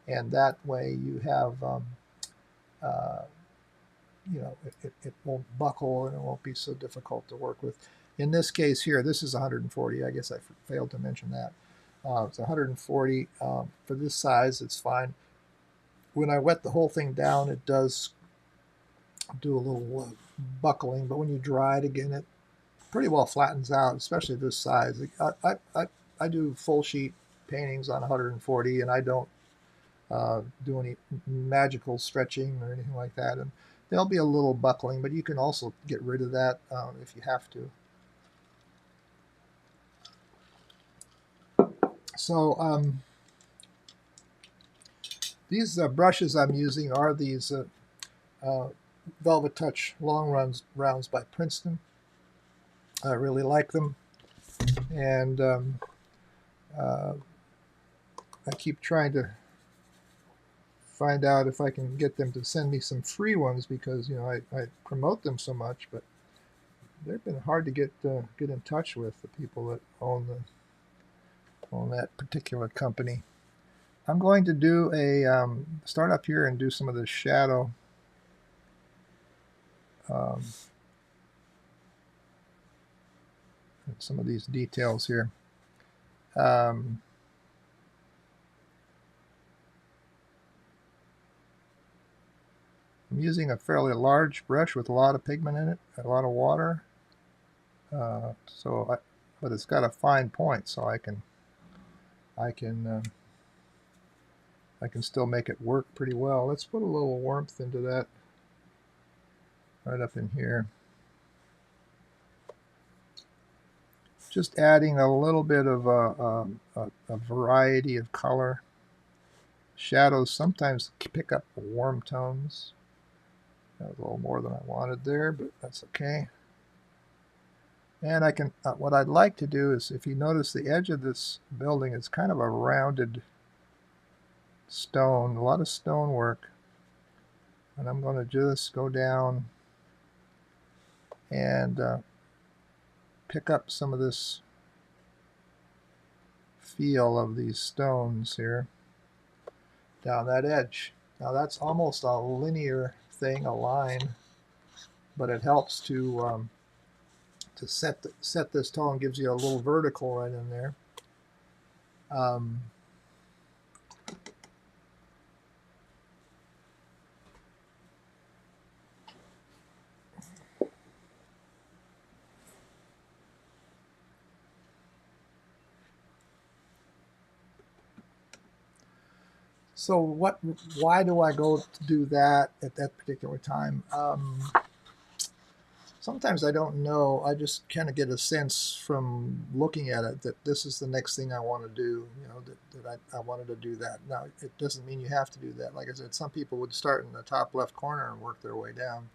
[SPEAKER 1] and that way you have you know, it won't buckle and it won't be so difficult to work with. In this case here, this is 140. I guess I failed to mention that. It's 140 for this size. It's fine. When I wet the whole thing down, it does do a little buckling, but when you dry it again, it pretty well flattens out, especially this size. I do full sheet paintings on 140, and I don't do any magical stretching or anything like that. And there'll be a little buckling, but you can also get rid of that if you have to. So these brushes I'm using are these Velvet Touch Long Rounds by Princeton. I really like them, and I keep trying to find out if I can get them to send me some free ones, because you know I promote them so much, but they've been hard to get in touch with, the people that own that particular company. I'm going to do a start up here and do some of the shadow. Some of these details here. I'm using a fairly large brush with a lot of pigment in it, a lot of water. But it's got a fine point, so I can I can still make it work pretty well. Let's put a little warmth into that right up in here. Just adding a little bit of a variety of color. Shadows sometimes pick up warm tones. That was a little more than I wanted there, but that's okay. And I can, what I'd like to do is, if you notice the edge of this building is kind of a rounded stone, a lot of stone work. And I'm going to just go down and pick up some of this feel of these stones here down that edge. Now that's almost a linear thing, a line, but it helps to set this tone, gives you a little vertical right in there. So why do I go to do that at that particular time? Sometimes I don't know. I just kind of get a sense from looking at it that this is the next thing I want to do, you know, that I wanted to do that. Now, it doesn't mean you have to do that. Like I said, some people would start in the top left corner and work their way down.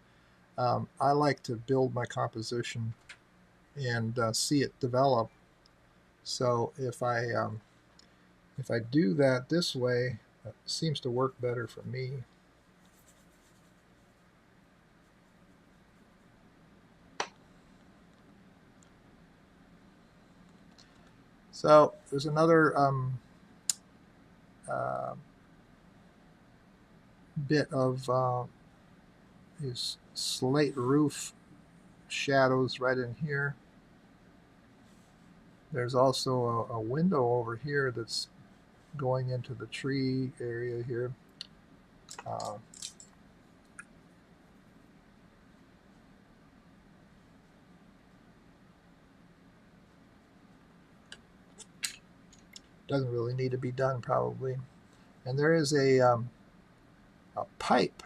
[SPEAKER 1] I like to build my composition and see it develop. So if I do that this way, it seems to work better for me. So there's another bit of these slate roof shadows right in here. There's also a window over here that's going into the tree area here. Doesn't really need to be done probably. And there is a pipe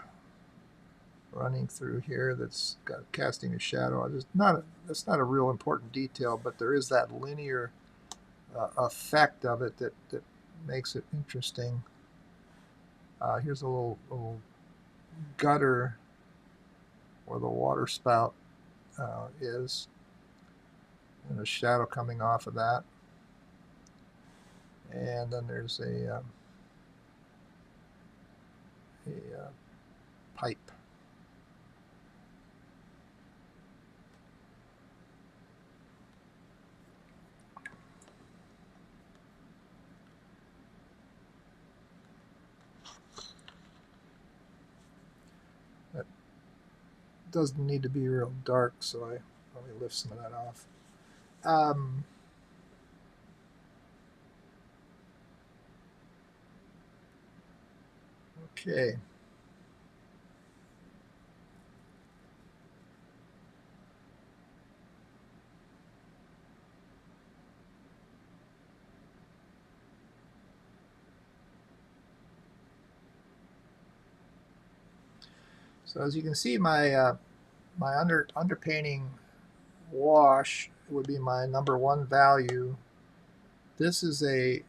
[SPEAKER 1] running through here that's casting a shadow. That's not a real important detail, but there is that linear effect of it that makes it interesting. Here's a little gutter where the water spout is, and a shadow coming off of that. And then there's a pipe. That doesn't need to be real dark, so I probably lift some of that off. Okay. So as you can see, my my underpainting wash would be my number one value. This is a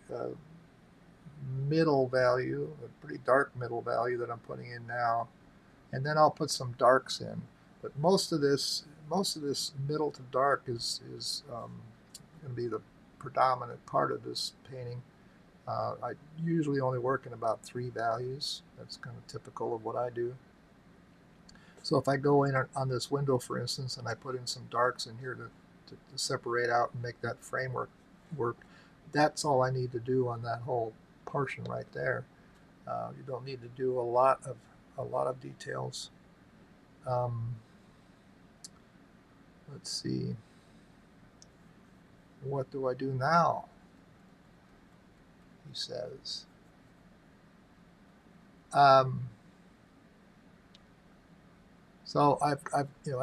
[SPEAKER 1] middle value, a pretty dark middle value that I'm putting in now, and then I'll put some darks in. But most of this middle to dark is going to be the predominant part of this painting. I usually only work in about 3 values. That's kind of typical of what I do. So if I go in on this window, for instance, and I put in some darks in here to separate out and make that framework work, that's all I need to do on that whole portion right there. You don't need to do a lot of details. Let's see. What do I do now? He says. So I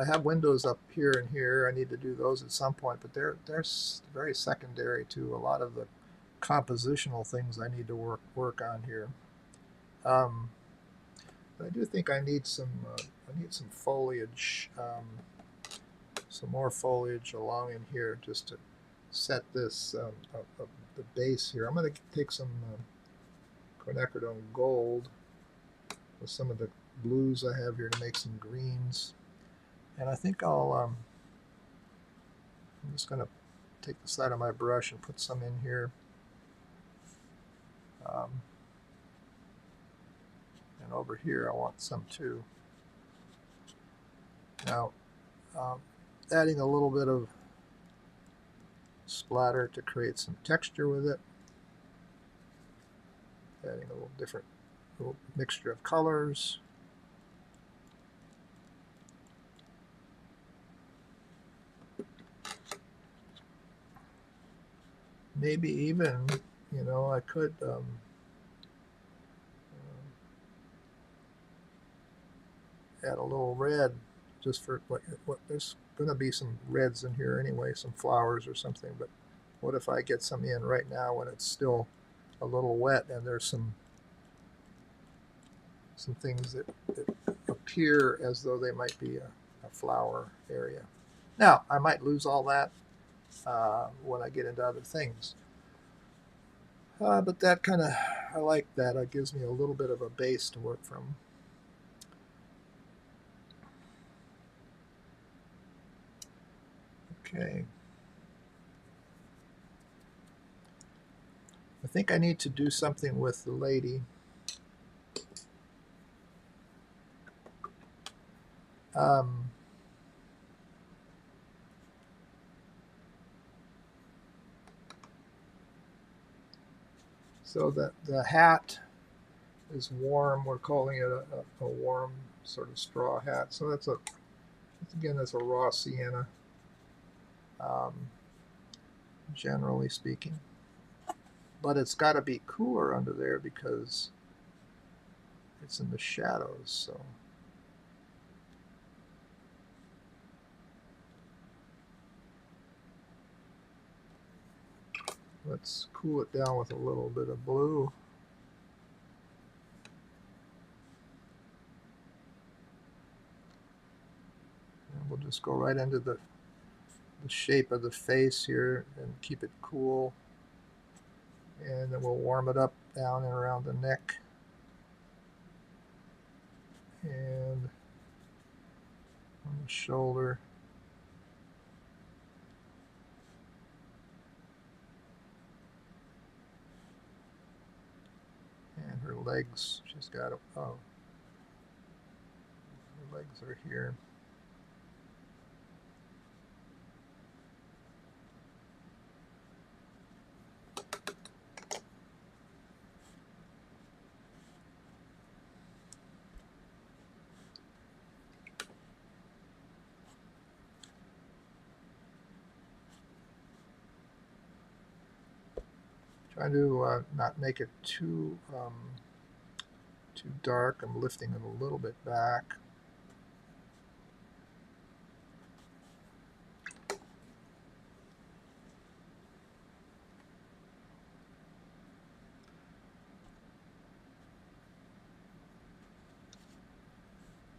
[SPEAKER 1] have windows up here and here. I need to do those at some point, but they're very secondary to a lot of the compositional things I need to work on here. But I do think I need some foliage, some more foliage along in here just to set this the base here. I'm going to take some quinacridone gold with some of the blues I have here to make some greens, and I think I'm just going to take the side of my brush and put some in here. And over here I want some too. Now, adding a little bit of splatter to create some texture with it. Adding a little mixture of colors. Maybe even, I could add a little red just for what there's going to be some reds in here anyway, some flowers or something, but what if I get some in right now when it's still a little wet and there's some things that appear as though they might be a flower area. Now, I might lose all that when I get into other things. But that kind of, I like that. It gives me a little bit of a base to work from. Okay. I think I need to do something with the lady. So that the hat is warm. We're calling it a warm sort of straw hat. So that's that's a raw sienna, generally speaking. But it's got to be cooler under there because it's in the shadows. So let's cool it down with a little bit of blue. And we'll just go right into the shape of the face here and keep it cool. And then we'll warm it up down and around the neck. And on the shoulder. And her legs, she's got her legs are here. Trying to not make it too dark. I'm lifting it a little bit back.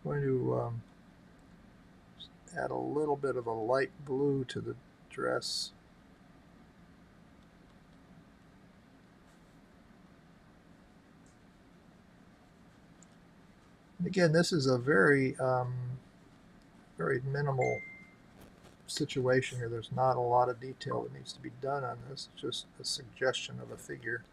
[SPEAKER 1] I'm going to add a little bit of a light blue to the dress. And again, this is a very minimal situation here. There's not a lot of detail that needs to be done on this. It's just a suggestion of a figure.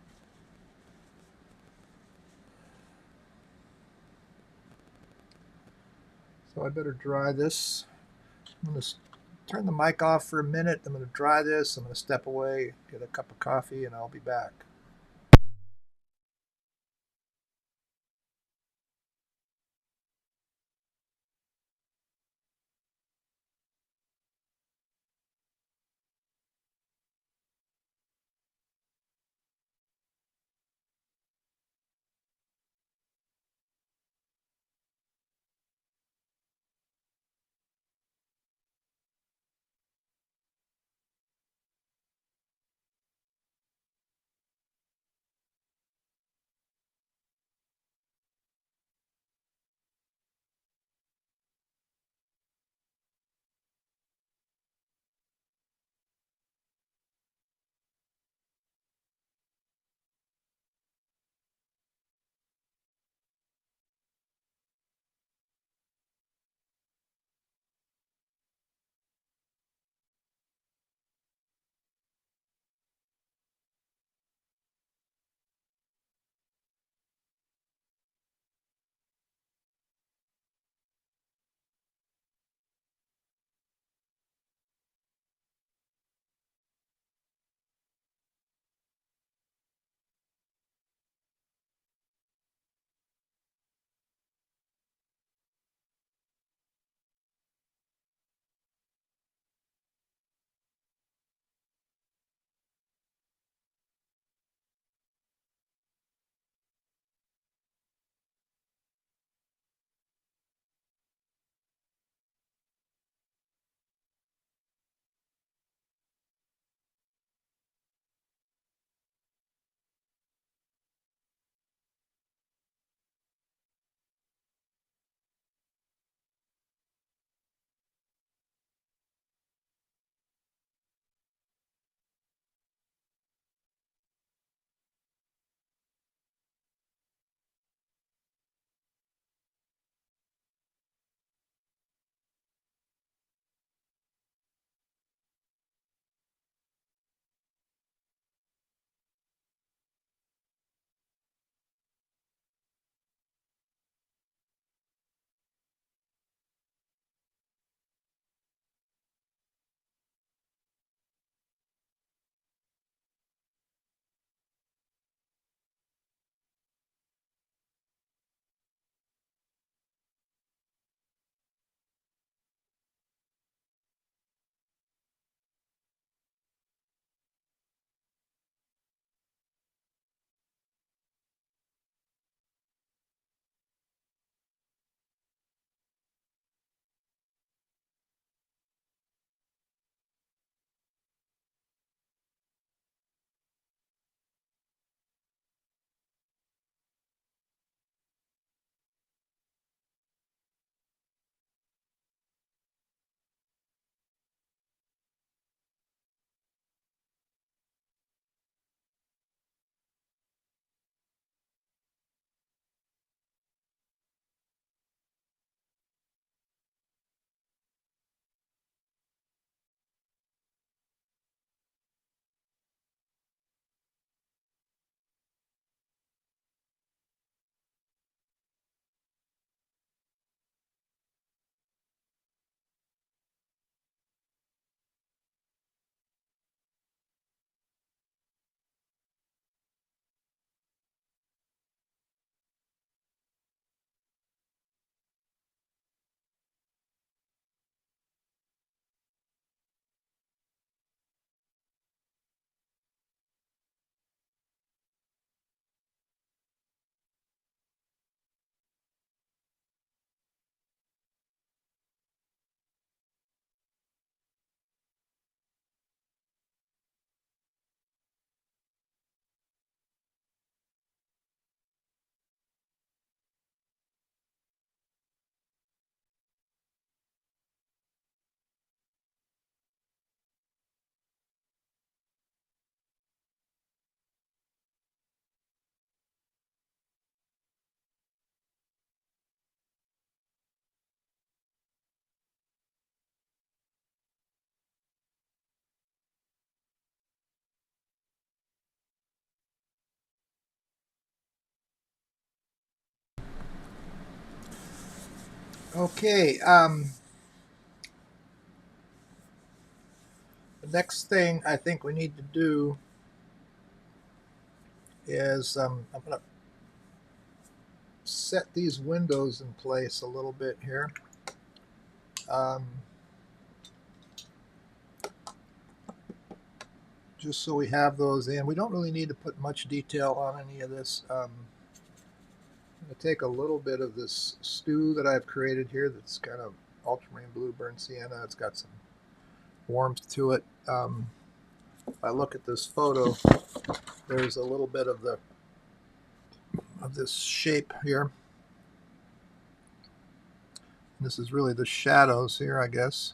[SPEAKER 1] So I better dry this. I'm going to turn the mic off for a minute. I'm going to dry this. I'm going to step away, get a cup of coffee, and I'll be back. Okay, the next thing I think we need to do is I'm going to set these windows in place a little bit here. Um, just so we have those in. We don't really need to put much detail on any of this. I'm going to take a little bit of this stew that I've created here that's kind of ultramarine blue burnt sienna. It's got some warmth to it. If I look at this photo, there's a little bit of this shape here. This is really the shadows here, I guess.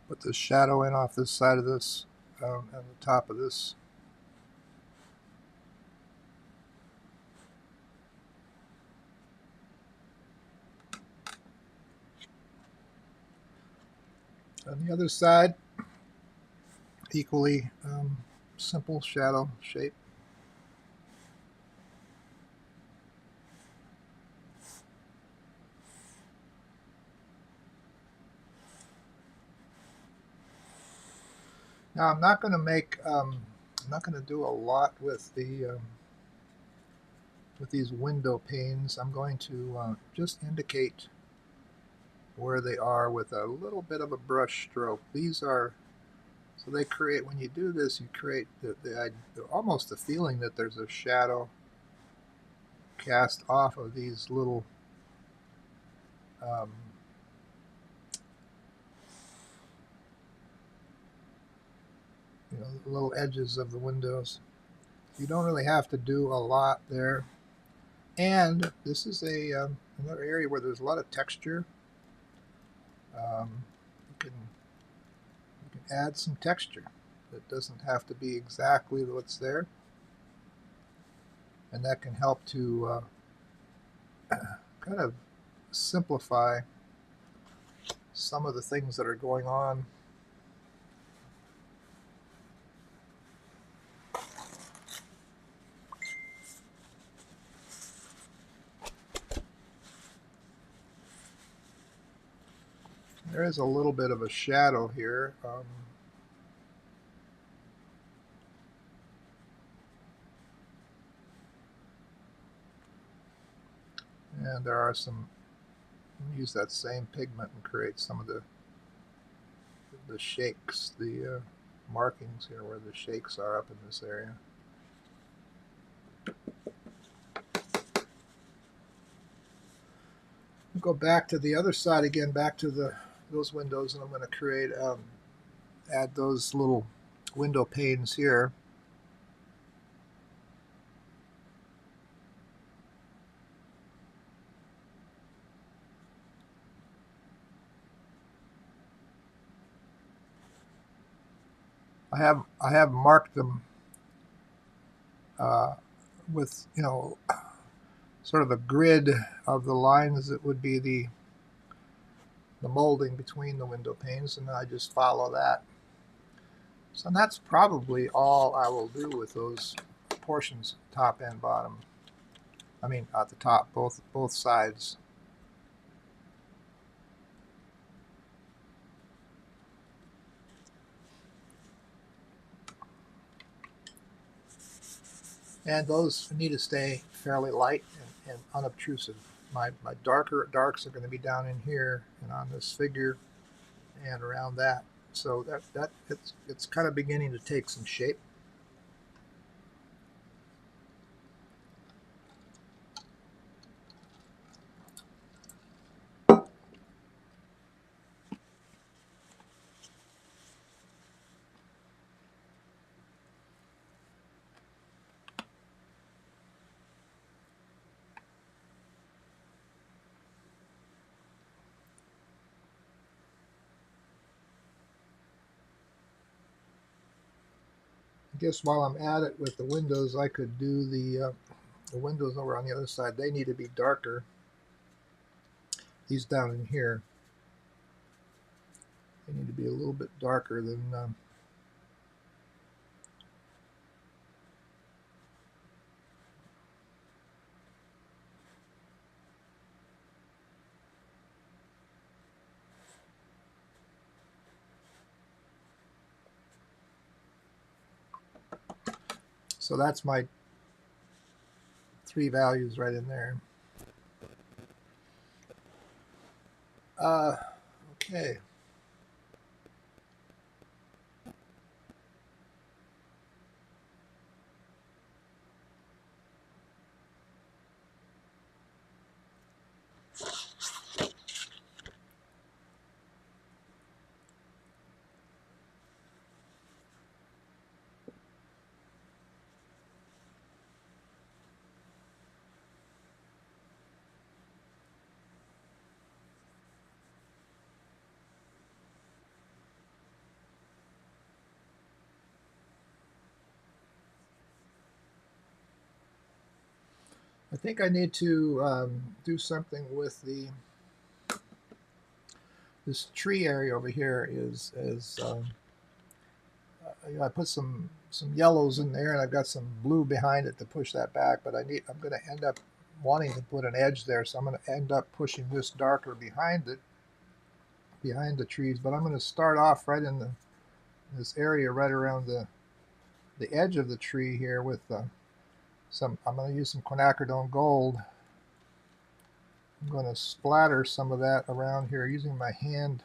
[SPEAKER 1] Put the shadow in off this side of this and the top of this. On the other side, equally simple shadow shape. Now I'm not going to I'm not going to do a lot with with these window panes. I'm going to just indicate where they are with a little bit of a brush stroke. These are, so they create, when you do this, you create almost the feeling that there's a shadow cast off of these little um, the little edges of the windows. You don't really have to do a lot there. And this is another area where there's a lot of texture. You can add some texture. It doesn't have to be exactly what's there. And that can help to kind of simplify some of the things that are going on. There is a little bit of a shadow here. And there are some, use that same pigment and create some of the shakes, the markings here where the shakes are up in this area. We'll go back to the other side again, back to those windows, and I'm going to create, add those little window panes here. I have marked them with sort of a grid of the lines that would be the molding between the window panes, and then I just follow that. So that's probably all I will do with those portions, top and bottom. I mean, at the top, both sides. And those need to stay fairly light and unobtrusive. My darker darks are going to be down in here and on this figure and around that. So that it's kind of beginning to take some shape. guess while I'm at it with the windows, I could do the windows over on the other side. They need to be darker. These down in here, they need to be a little bit darker than so that's my 3 values right in there. Okay. I think I need to do something with this tree area over here. I put some yellows in there, and I've got some blue behind it to push that back. But I'm going to end up wanting to put an edge there, so I'm going to end up pushing this darker behind the trees. But I'm going to start off right in this area right around the edge of the tree here with I'm going to use some quinacridone gold. I'm going to splatter some of that around here using my hand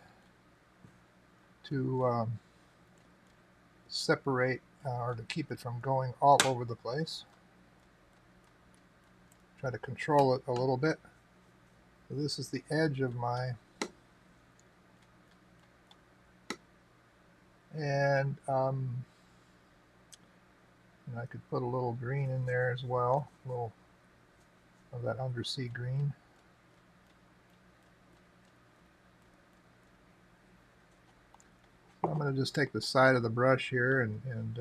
[SPEAKER 1] to separate or to keep it from going all over the place. Try to control it a little bit. So this is the edge of my, and I could put a little green in there as well, a little of that undersea green. I'm going to just take the side of the brush here and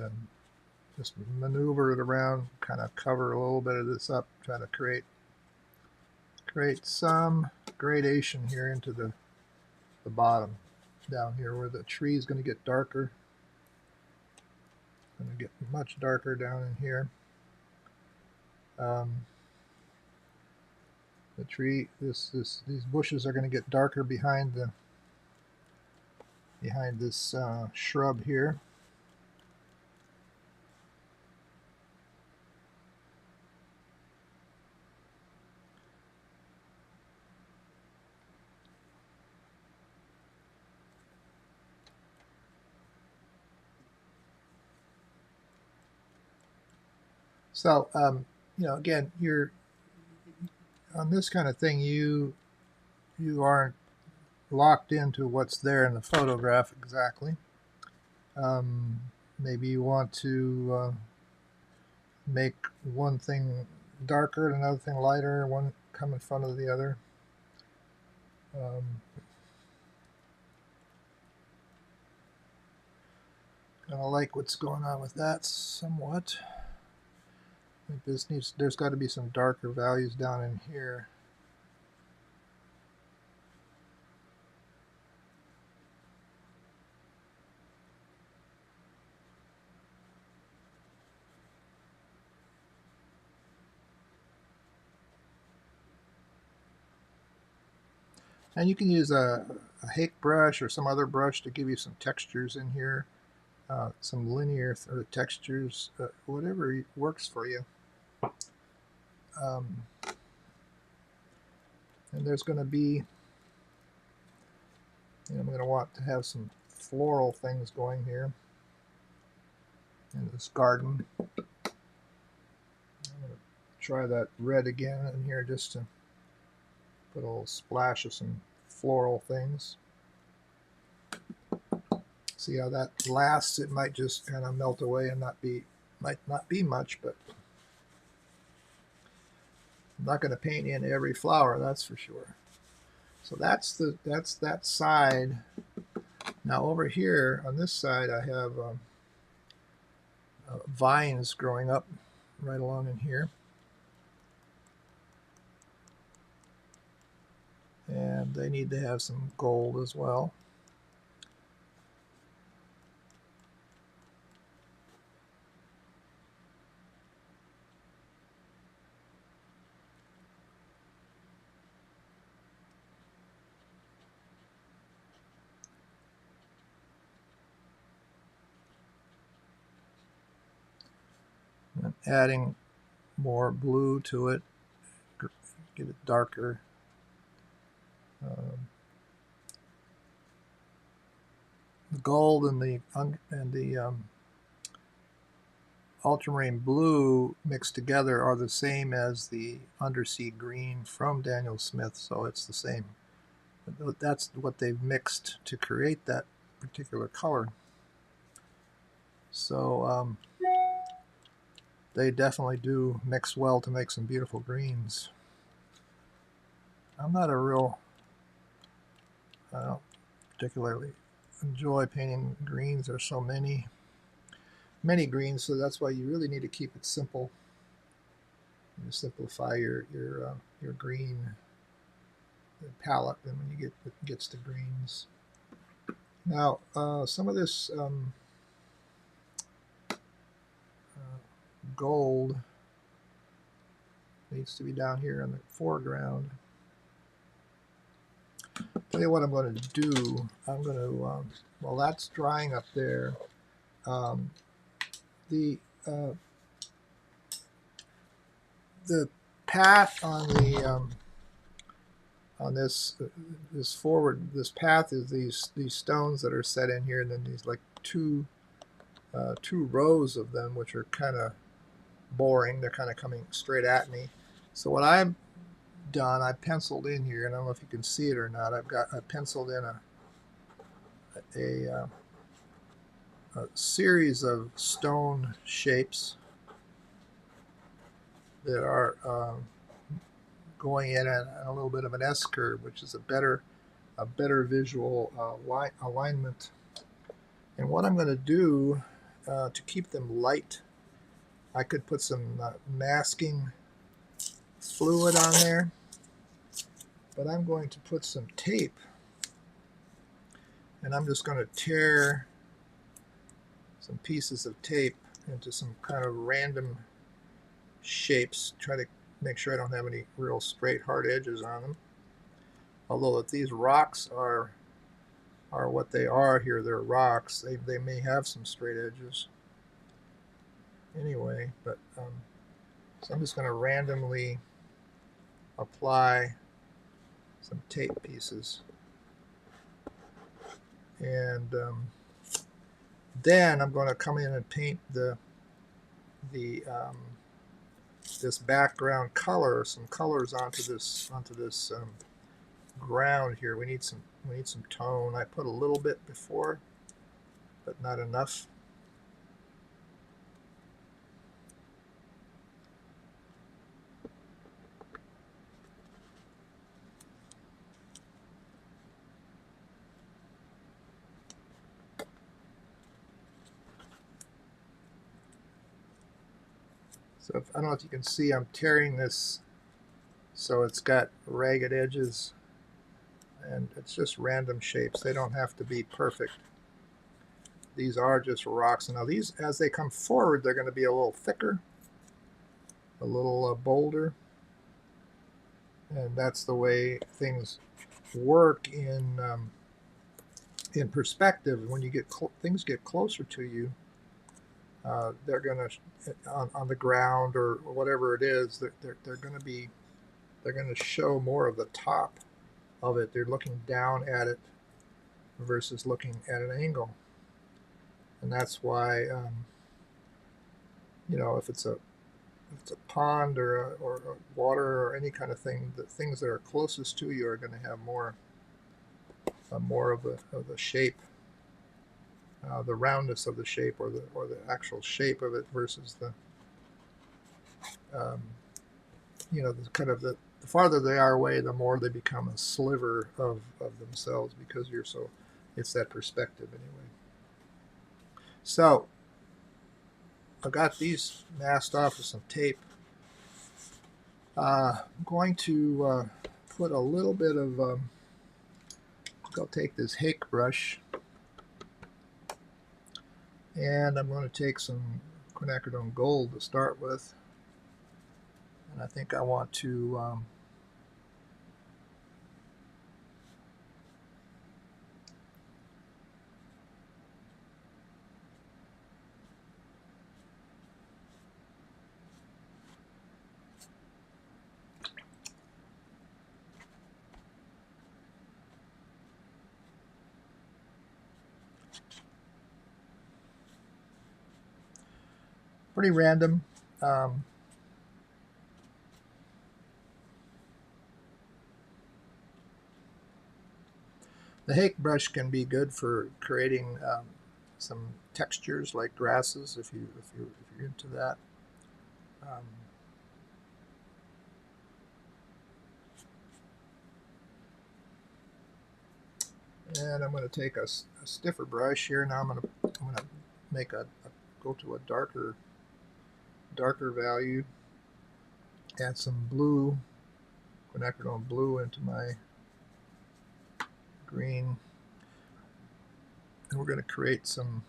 [SPEAKER 1] just maneuver it around, kind of cover a little bit of this up, try to create some gradation here into the bottom down here where the tree is going to get darker. Going to get much darker down in here. The tree, these bushes are going to get darker behind this shrub here. So, again, you're on this kind of thing, you aren't locked into what's there in the photograph exactly. Maybe you want to make one thing darker and another thing lighter, one come in front of the other. Kind of like what's going on with that somewhat. I think there's got to be some darker values down in here. And you can use a Hake brush or some other brush to give you some textures in here, some linear textures, whatever works for you. And there's going to be, I'm going to want to have some floral things going here in this garden. I'm going to try that red again in here just to put a little splash of some floral things. See how that lasts? It might just kind of melt away and might not be much, but I'm not going to paint in every flower, that's for sure. So that's that side. Now over here on this side, I have vines growing up right along in here. And they need to have some gold as well. And adding more blue to it, get it darker. The gold and the ultramarine blue mixed together are the same as the undersea green from Daniel Smith, so it's the same. That's what they've mixed to create that particular color. So they definitely do mix well to make some beautiful greens. I'm not a real, I don't particularly enjoy painting greens. There's so many greens, so that's why you really need to keep it simple. You simplify your green palette, and when you gets to greens. Now, some of this gold needs to be down here in the foreground. Tell you what I'm going to do. I'm going to, while that's drying up there, the path on the on this path is these stones that are set in here, and then these like two rows of them, which are kind of boring. They're kind of coming straight at me. So what I've done, I penciled in here, and I don't know if you can see it or not. I penciled in a series of stone shapes that are going in a little bit of an S curve, which is a better visual alignment. And what I'm going to do to keep them light, I could put some masking fluid on there, but I'm going to put some tape, and I'm just going to tear some pieces of tape into some kind of random shapes, try to make sure I don't have any real straight hard edges on them. Although if these rocks are what they are here, they're rocks, they may have some straight edges anyway, but so I'm just going to randomly apply some tape pieces, and then I'm going to come in and paint this background color, some colors onto this ground here. We need some tone. I put a little bit before, but not enough. So I don't know if you can see, I'm tearing this so it's got ragged edges, and it's just random shapes. They don't have to be perfect. These are just rocks. Now these, as they come forward, they're going to be a little thicker, a little bolder, and that's the way things work in perspective. When you get things get closer to you, they're going to on the ground or whatever it is, they're going to show more of the top of it. They're looking down at it versus looking at an angle, and that's why if it's a pond or water or any kind of thing, the things that are closest to you are going to have more of the shape, the roundness of the shape, or the actual shape of it, versus the the kind of the farther they are away, the more they become a sliver of themselves, because it's that perspective anyway. So I got these masked off with some tape. I'm going to put a little bit of, I'll take this Hake brush, and I'm going to take some quinacridone gold to start with. And I think I want to pretty random. The Hake brush can be good for creating some textures like grasses if you're into that. Um, and I'm going to take a stiffer brush here. Now I'm going to make go to a darker value. Add some blue, quinacridone blue into my green, and we're going to create some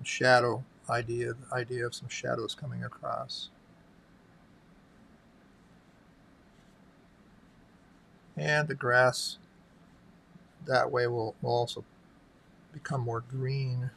[SPEAKER 1] shadow idea of some shadows coming across. And the grass that way will also become more green.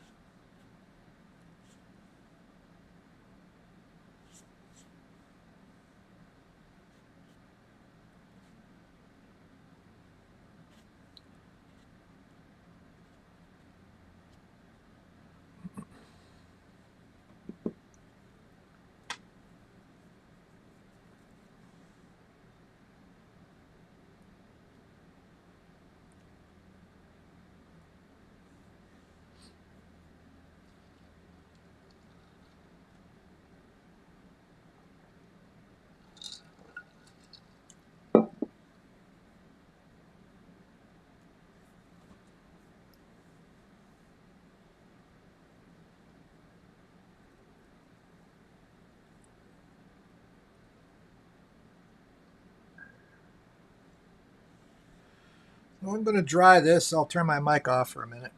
[SPEAKER 1] I'm going to dry this. I'll turn my mic off for a minute.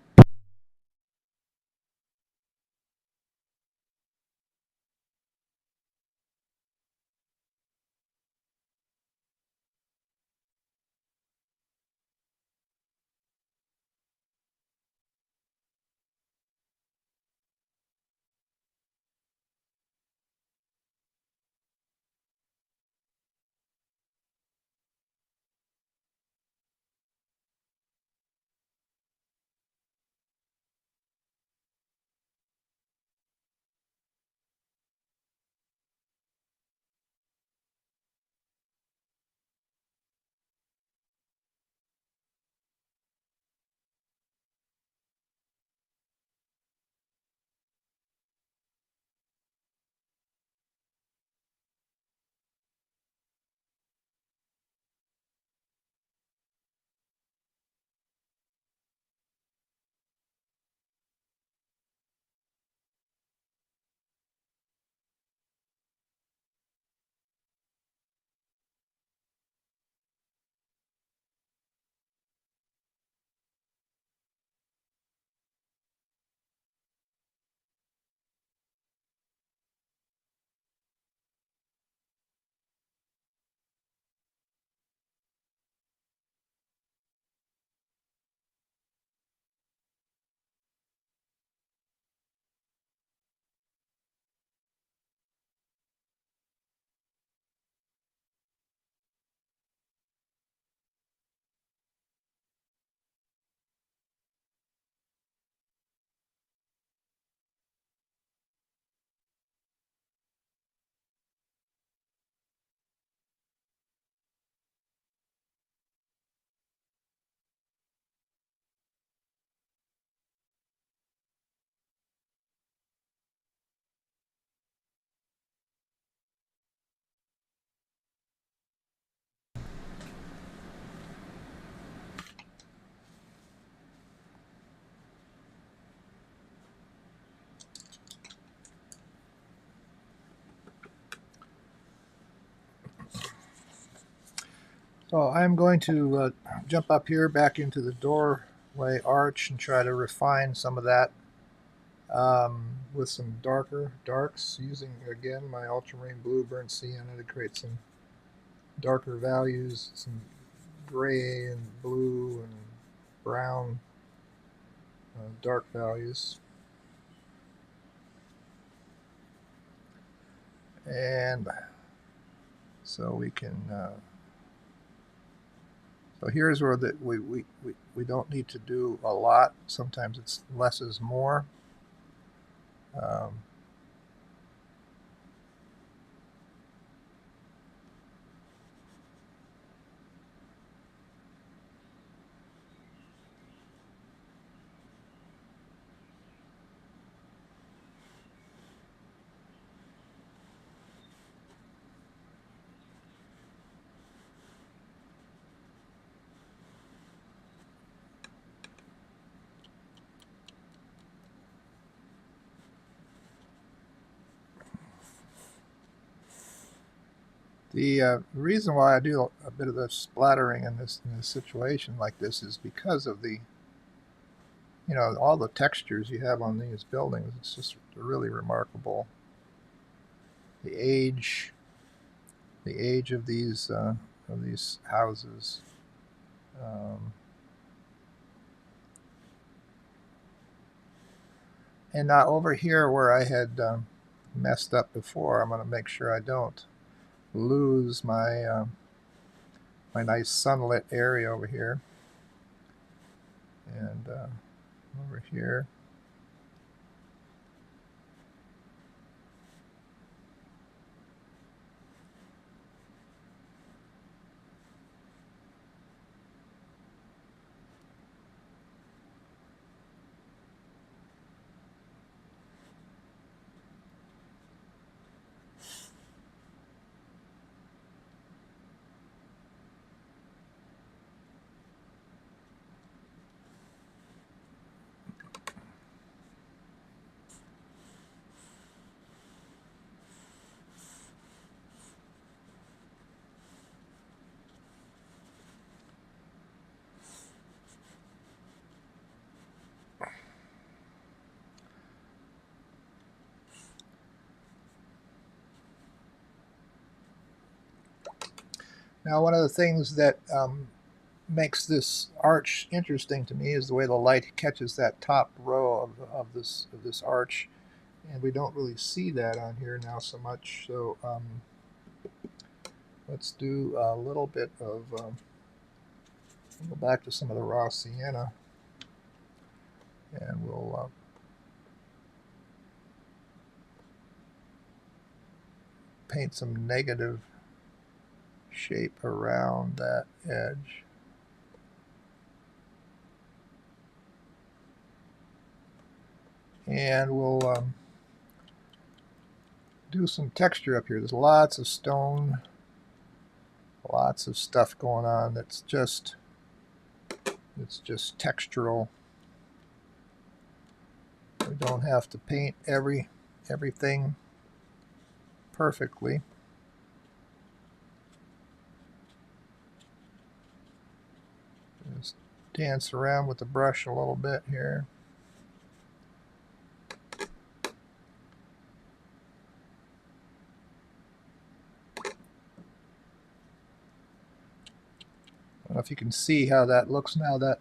[SPEAKER 1] So I'm going to jump up here back into the doorway arch and try to refine some of that with some darks, using again my ultramarine blue burnt sienna to create some darker values, some gray and blue and brown dark values. And so we can so here's where we don't need to do a lot. Sometimes it's less is more. um, The reason why I do a bit of the splattering in this situation like this is because of the, all the textures you have on these buildings. It's just really remarkable. The age of these houses. And now over here where I had messed up before, I'm going to make sure I don't lose my my nice sunlit area over here. And over here. Now, one of the things that makes this arch interesting to me is the way the light catches that top row of this arch, and we don't really see that on here now so much. So let's do a little bit of go back to some of the raw sienna, and we'll paint some negative shape around that edge. And we'll do some texture up here. There's lots of stone, lots of stuff going on that's just textural. We don't have to paint everything perfectly. Just dance around with the brush a little bit here. I don't know if you can see how that looks now that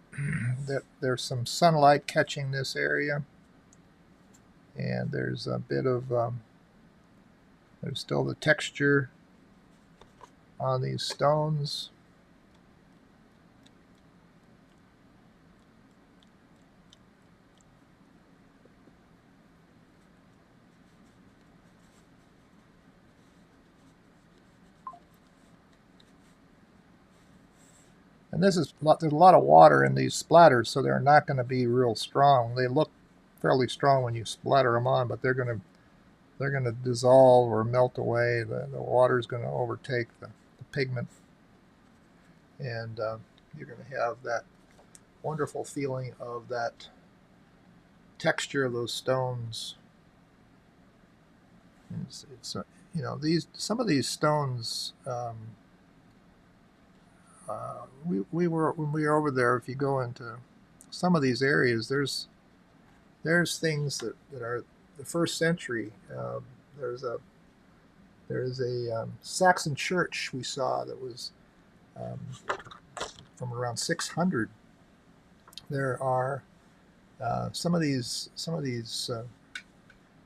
[SPEAKER 1] there's some sunlight catching this area, and there's a bit of there's still the texture on these stones. And this is there's a lot of water in these splatters, so they're not going to be real strong. They look fairly strong when you splatter them on, but they're going to dissolve or melt away. The water is going to overtake the pigment, and you're going to have that wonderful feeling of that texture of those stones. It's some of these stones we were when we were over there. If you go into some of these areas, there's things that are the first century. There's a Saxon church we saw that was um, from around 600. There are some of these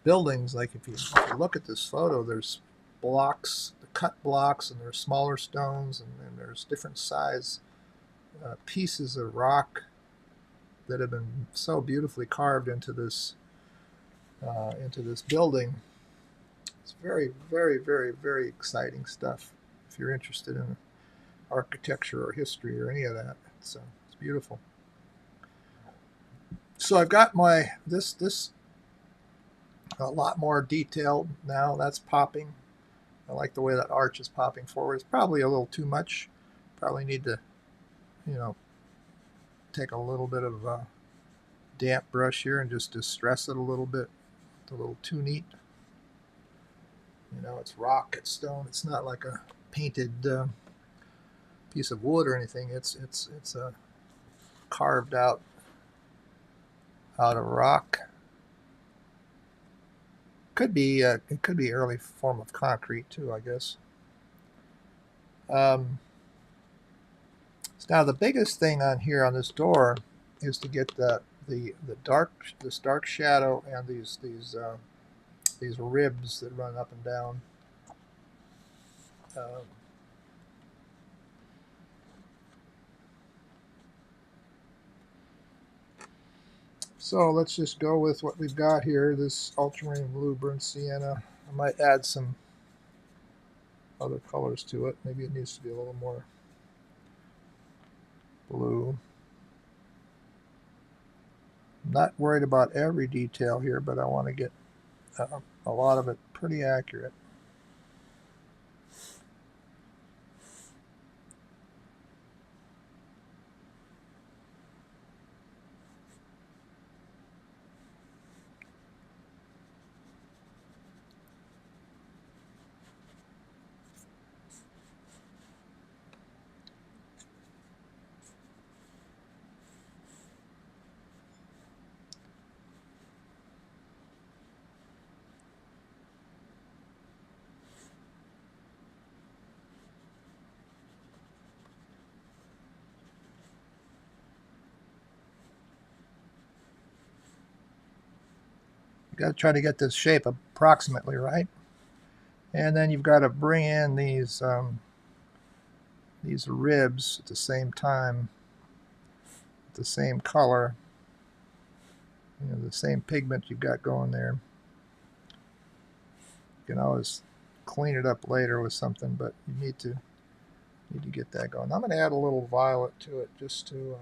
[SPEAKER 1] buildings. Like if you look at this photo, there's blocks, the cut blocks, and there's smaller stones, and there's different size pieces of rock that have been so beautifully carved into this building. It's very, very, very, very exciting stuff. If you're interested in architecture or history or any of that, it's beautiful. So I've got my this a lot more detailed now. That's popping. I like the way that arch is popping forward. It's probably a little too much. Probably need to, you know, take a little bit of a damp brush here and just distress it a little bit. It's a little too neat. You know, it's rock, it's stone. It's not like a painted piece of wood or anything. It's a carved out of rock. Could be it could be early form of concrete too, I guess. So now the biggest thing on here on this door is to get this dark shadow and these ribs that run up and down. So let's just go with what we've got here, this ultramarine blue burnt sienna. I might add some other colors to it. Maybe it needs to be a little more blue. I'm not worried about every detail here, but I want to get a lot of it pretty accurate. Got to try to get this shape approximately right, and then you've got to bring in these ribs at the same time, the same color, you know, the same pigment you've got going there. You can always clean it up later with something, but you need to get that going. I'm going to add a little violet to it just to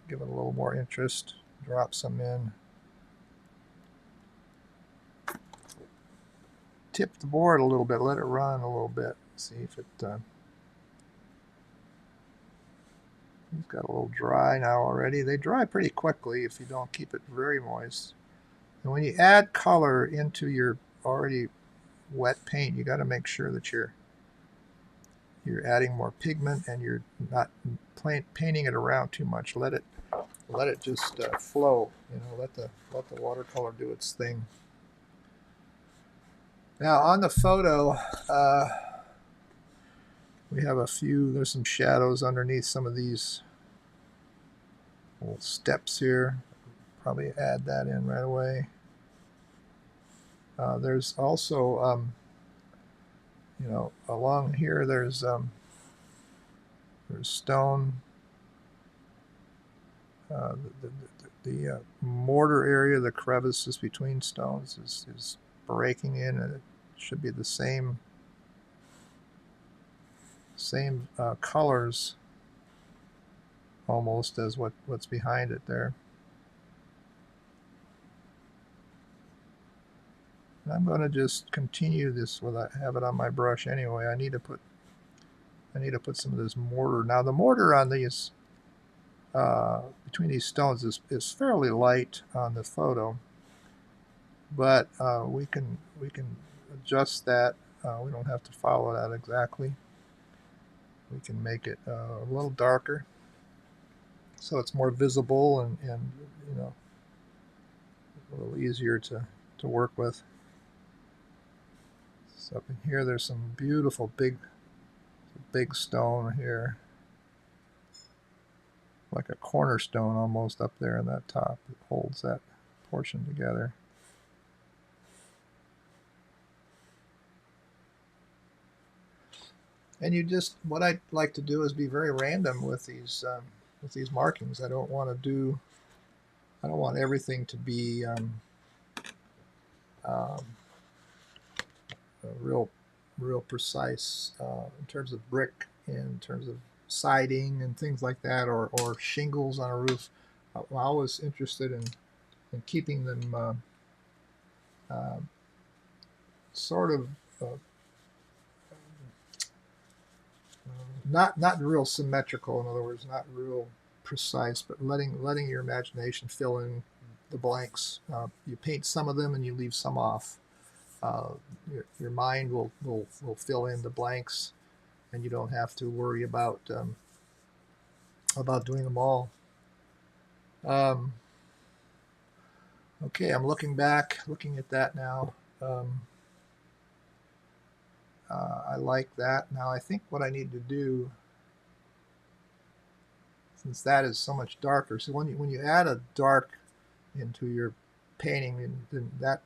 [SPEAKER 1] give it a little more interest. Drop some in. Tip the board a little bit. Let it run a little bit. See if it. It's got a little dry now already. They dry pretty quickly if you don't keep it very moist. And when you add color into your already wet paint, you got to make sure that you're adding more pigment and you're not painting it around too much. Let it just flow. You know, let the watercolor do its thing. Now on the photo, we have there's some shadows underneath some of these little steps here. Probably add that in right away. There's also, you know, along here there's stone. The mortar area, the crevices between stones is breaking in, and it should be the same colors almost as what's behind it there. And I'm going to just continue this I have it on my brush anyway. I need to put some of this mortar. Now the mortar on these between these stones is fairly light on the photo, but we can adjust that. We don't have to follow that exactly. we can make it a little darker so it's more visible and you know, a little easier to work with. So up in here, there's some beautiful big stone here, like a cornerstone almost up there in that top. It holds that portion together. And you just, what I like to do is be very random with these markings. I don't want everything to be real precise in terms of brick, in terms of siding and things like that, or shingles on a roof. I'm always interested in keeping them sort of not real symmetrical. In other words, not real precise, but letting your imagination fill in the blanks. You paint some of them and you leave some off. Your mind will fill in the blanks, and you don't have to worry about doing them all. Okay, I'm looking at that now. I like that. Now I think what I need to do, since that is so much darker, so when you add a dark into your painting, then that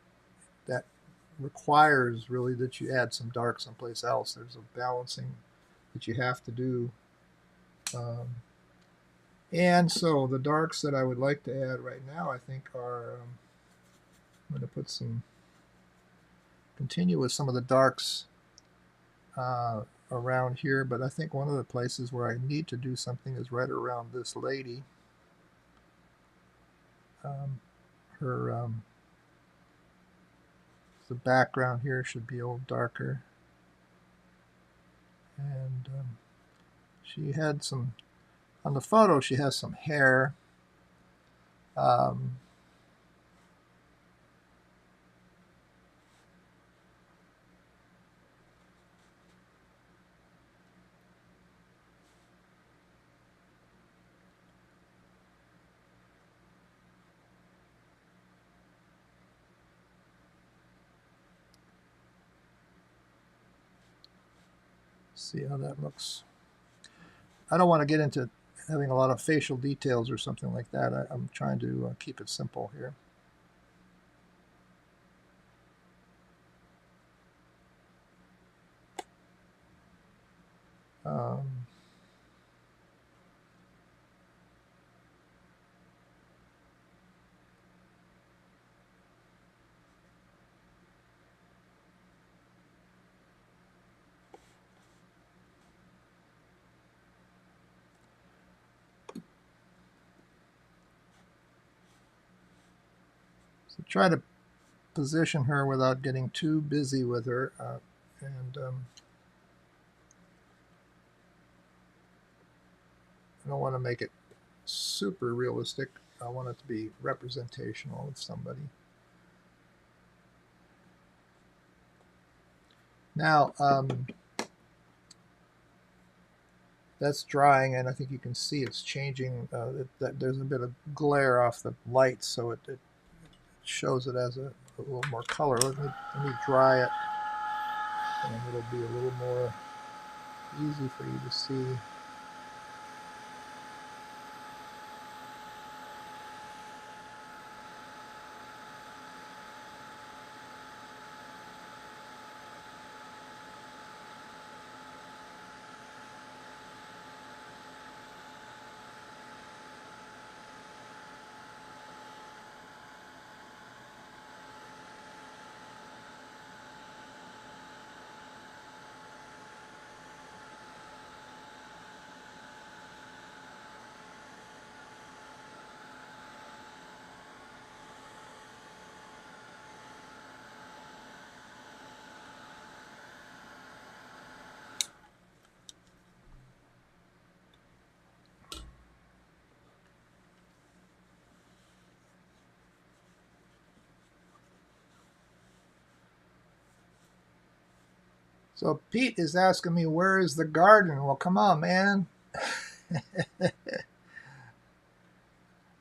[SPEAKER 1] requires really that you add some dark someplace else. There's a balancing that you have to do. And so the darks that I would like to add right now, I think, are I'm going to continue with some of the darks around here, but I think one of the places where I need to do something is right around this lady. The background here should be a little darker, and she had some, on the photo she has some hair. See how that looks. I don't want to get into having a lot of facial details or something like that. I'm trying to keep it simple here. So try to position her without getting too busy with her, and I don't want to make it super realistic. I want it to be representational of somebody. Now, that's drying, and I think you can see it's changing. There's a bit of glare off the light, so it shows it as a little more color. Let me dry it, and it'll be a little more easy for you to see. So Pete is asking me, where is the garden? Well, come on, man.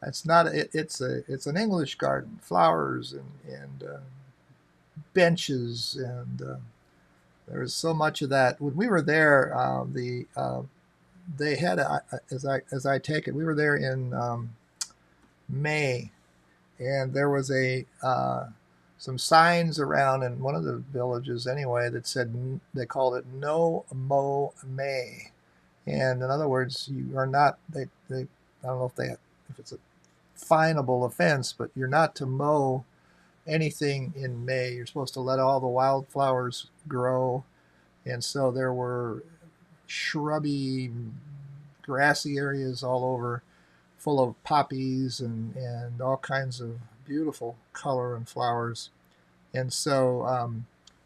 [SPEAKER 1] That's not it's an English garden, flowers and benches, and there was so much of that. When we were there, they had as I take it, we were there in May, and there was a some signs around in one of the villages anyway that said, they called it No Mow May, and in other words, you are not they I don't know if it's a finable offense, but you're not to mow anything in May. You're supposed to let all the wildflowers grow, and so there were shrubby, grassy areas all over, full of poppies and all kinds of beautiful color and flowers. And so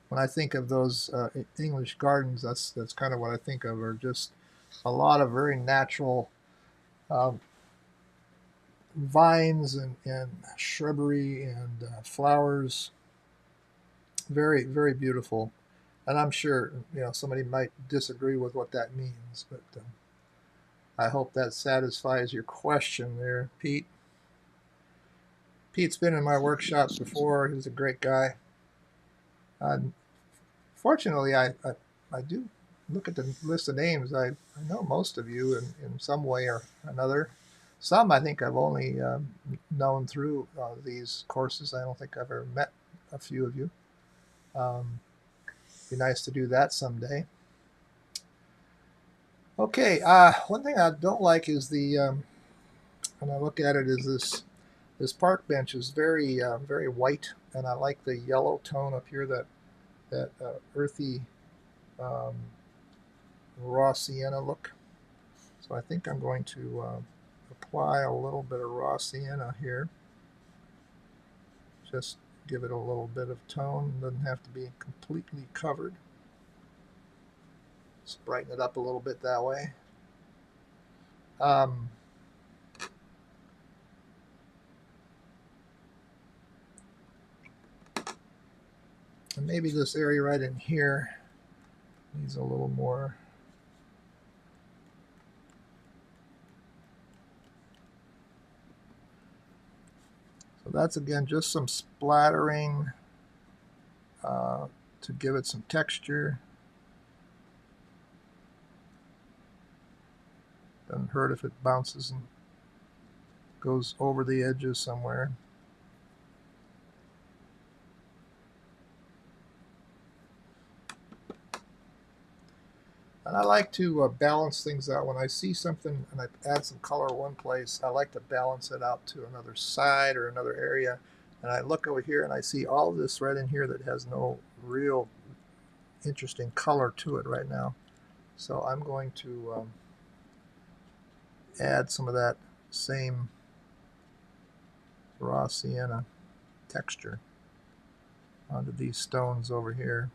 [SPEAKER 1] when I think of those English gardens, that's kind of what I think of, are just a lot of very natural uh, vines and shrubbery and flowers. Very, very beautiful. And I'm sure somebody might disagree with what that means, but I hope that satisfies your question there, Pete. Pete's been in my workshops before. He's a great guy. Fortunately, I do look at the list of names. I know most of you in some way or another. Some I think I've only known through these courses. I don't think I've ever met a few of you. Be nice to do that someday. Okay, one thing I don't like is when I look at it, is this park bench is very white, and I like the yellow tone up here, that earthy um, raw sienna look. So I think I'm going to apply a little bit of raw sienna here. Just give it a little bit of tone. Doesn't have to be completely covered. Just brighten it up a little bit that way. Um, and maybe this area right in here needs a little more. So that's, again, just some splattering to give it some texture. Doesn't hurt if it bounces and goes over the edges somewhere. And I like to balance things out. When I see something and I add some color one place, I like to balance it out to another side or another area. And I look over here and I see all this right in here that has no real interesting color to it right now. So I'm going to add some of that same raw sienna texture onto these stones over here.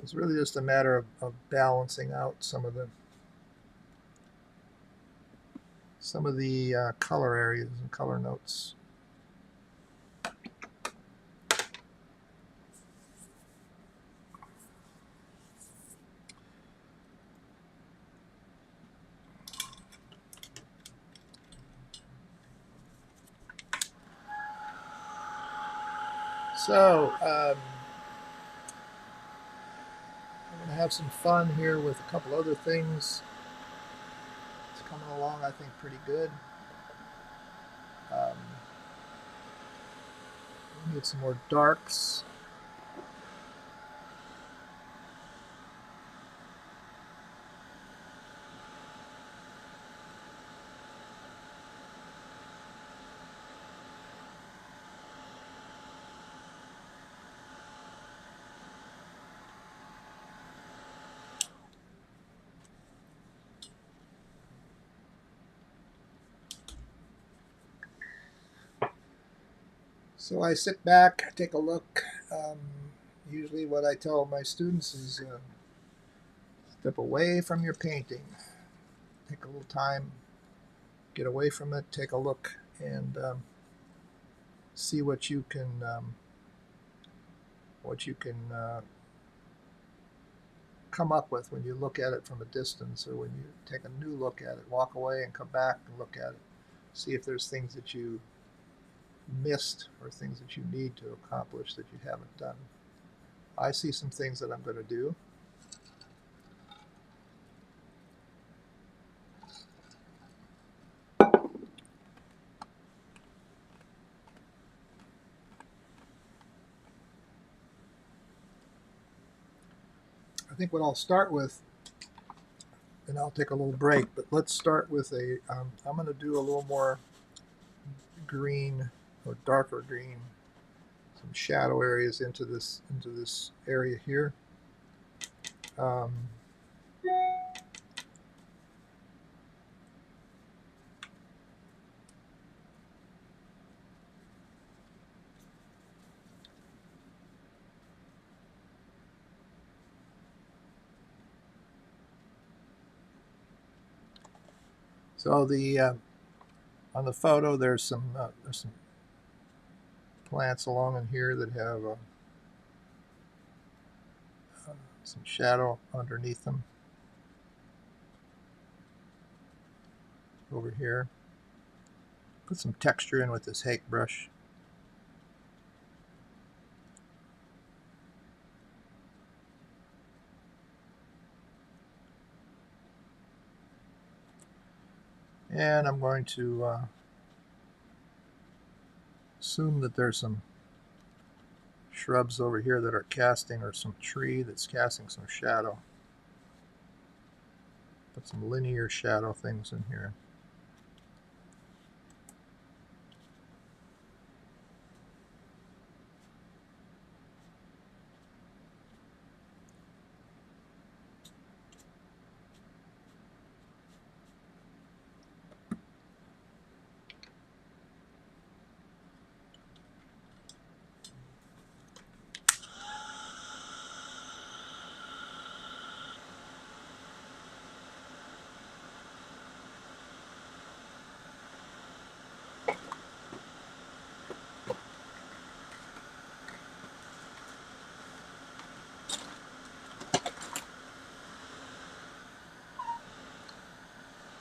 [SPEAKER 1] It's really just a matter of balancing out some of the color areas and color notes. So I'm going to have some fun here with a couple other things. It's coming along, I think, pretty good. We need some more darks. So I sit back, take a look. Usually what I tell my students is Step away from your painting. Take a little time, get away from it, take a look, and see what you can come up with when you look at it from a distance, or when you take a new look at it. Walk away and come back and look at it. See if there's things that you missed or things that you need to accomplish that you haven't done. I see some things that I'm going to do. I think what I'll start with, and I'll take a little break, but let's start with I'm going to do a little more green or darker green, some shadow areas into this area here. So on the photo, there's some plants along in here that have some shadow underneath them. Over here, put some texture in with this Hake brush. And I'm going to assume that there's some shrubs over here that are casting, or some tree that's casting some shadow. Put some linear shadow things in here.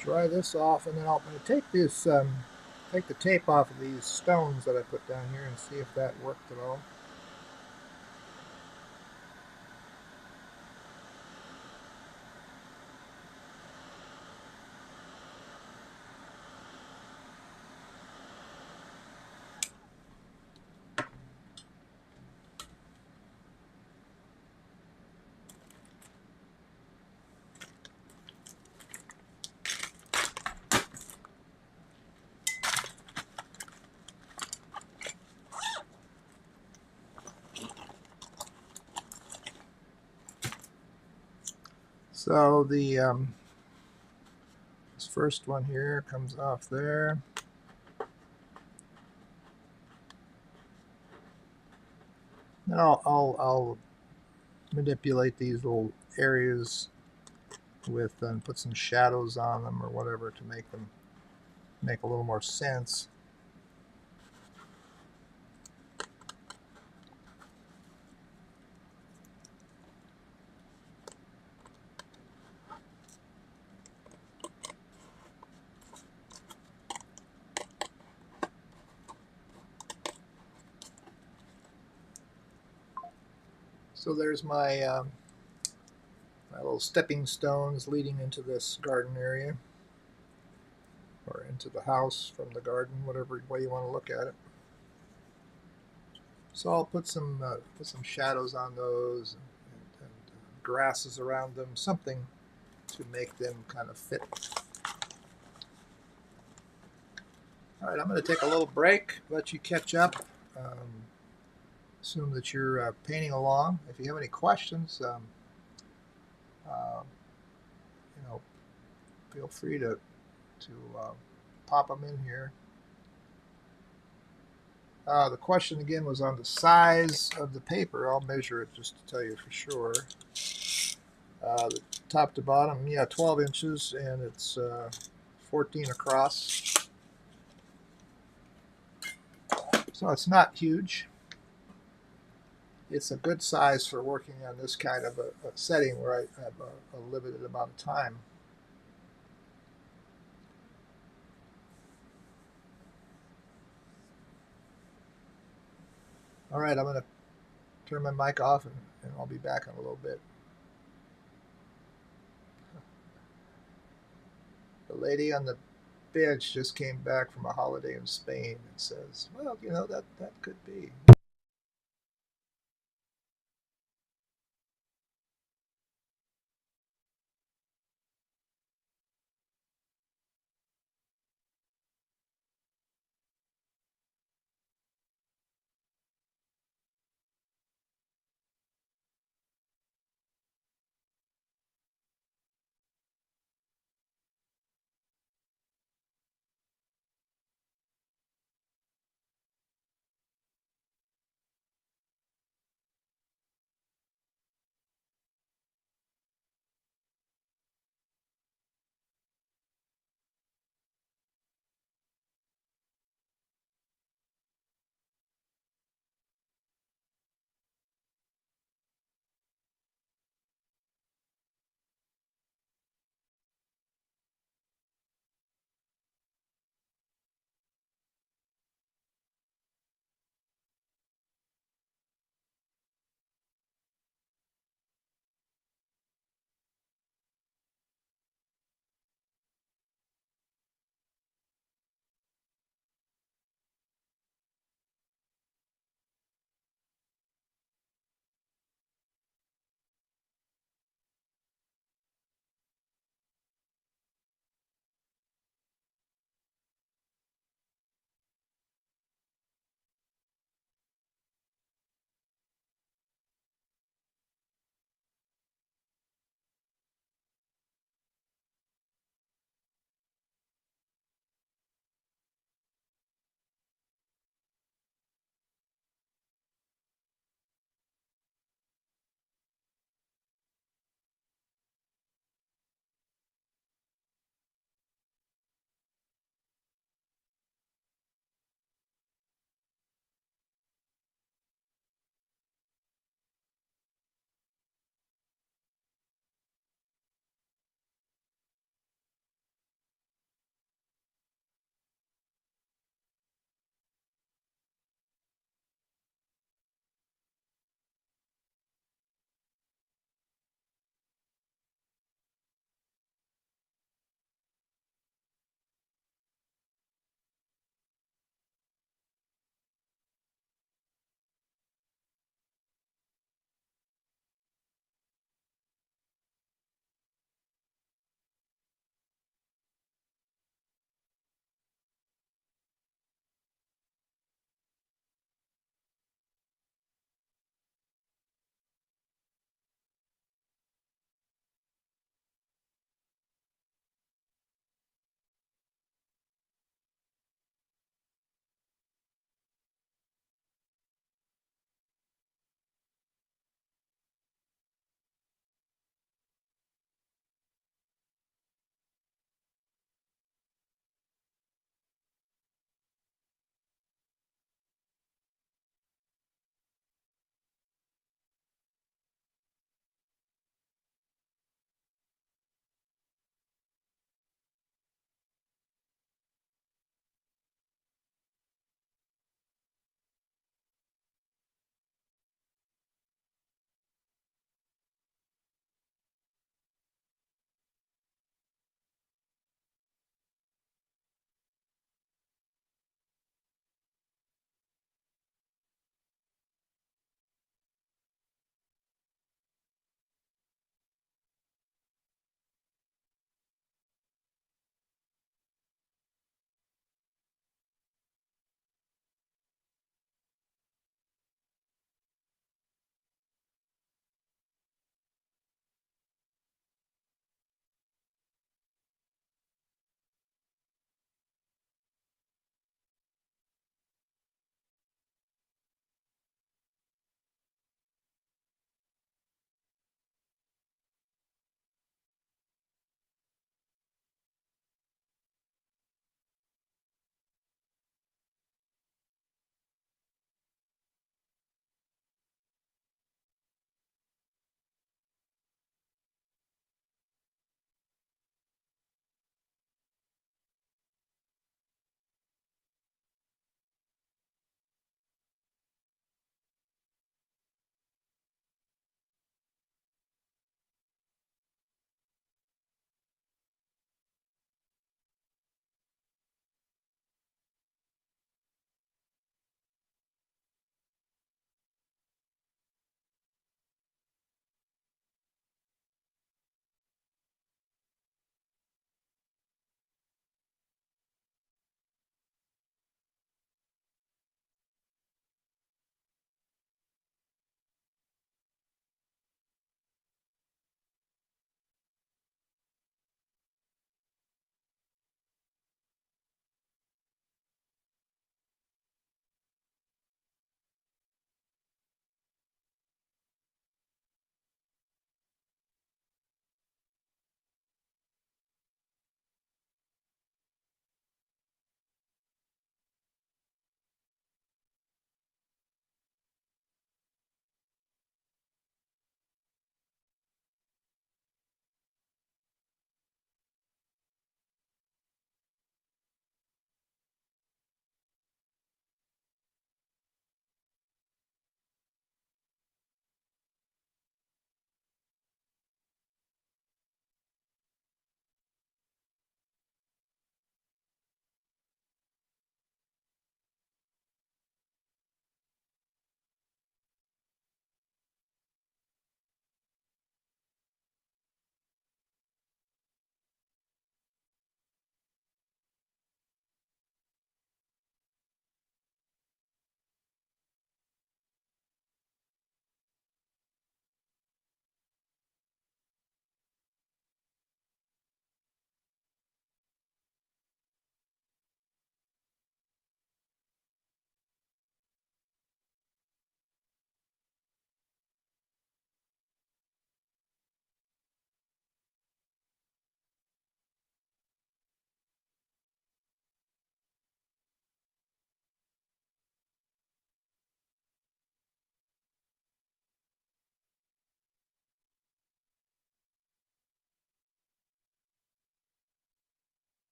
[SPEAKER 1] Dry this off, and then I'm going to take this, take the tape off of these stones that I put down here and see if that worked at all. So the this first one here comes off there. Then I'll manipulate these little areas with and put some shadows on them or whatever to make them make a little more sense. So there's my my little stepping stones leading into this garden area, or into the house from the garden, whatever way you want to look at it. So I'll put some shadows on those, and grasses around them, something to make them kind of fit. All right, I'm going to take a little break, let you catch up. Assume that you're painting along. If you have any questions, feel free to pop them in here. The question again was on the size of the paper. I'll measure it just to tell you for sure. top to bottom, yeah, 12 inches, and it's 14 across. So it's not huge. It's a good size for working on this kind of a setting where I have a limited amount of time. All right, I'm going to turn my mic off and I'll be back in a little bit. The lady on the bench just came back from a holiday in Spain and says, well, you know, that could be.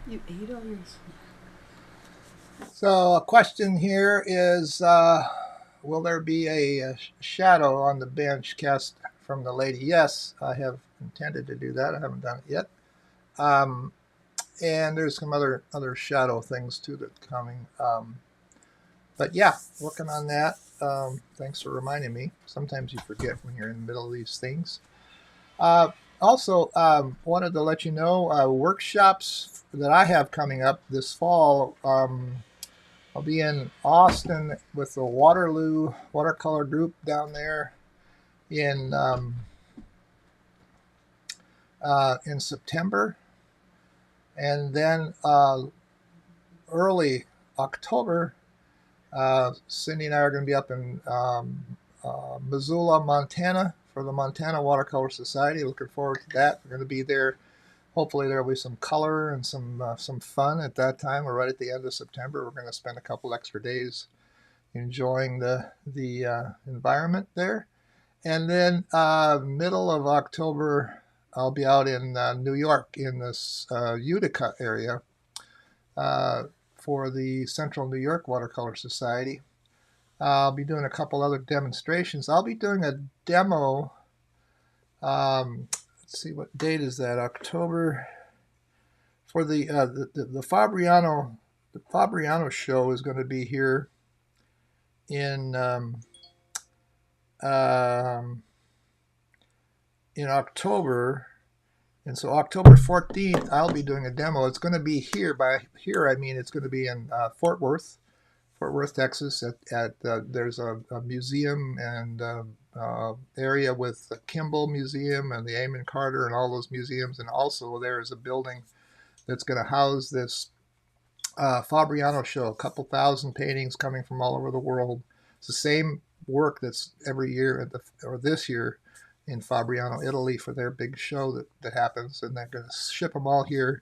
[SPEAKER 2] You ate all your.
[SPEAKER 1] So a question here is, will there be a shadow on the bench cast from the lady? Yes, I have intended to do that. I haven't done it yet. And there's some other shadow things too that's coming. But yeah, working on that. Thanks for reminding me. Sometimes you forget when you're in the middle of these things. Also, wanted to let you know workshops that I have coming up this fall. I'll be in Austin with the Waterloo watercolor group down there in September, and then early October, Cindy and I are going to be up in Missoula, Montana for the Montana Watercolor Society. Looking forward to that. We're going to be there. Hopefully there will be some color and some fun at that time. We're right at the end of September. We're going to spend a couple extra days enjoying the environment there. And then middle of October, I'll be out in New York in this Utica area for the Central New York Watercolor Society. I'll be doing a couple other demonstrations. I'll be doing a demo. Let's see, what date is that? October for the Fabriano. The Fabriano show is going to be here in October, and so October 14th I'll be doing a demo. It's going to be here. By here I mean it's going to be in Fort Worth, Texas. At there's a museum and area with the Kimball Museum and the Amon Carter and all those museums, and also there is a building that's going to house this Fabriano show. A couple thousand paintings coming from all over the world. It's the same work that's every year or this year in Fabriano, Italy, for their big show that happens, and they're going to ship them all here,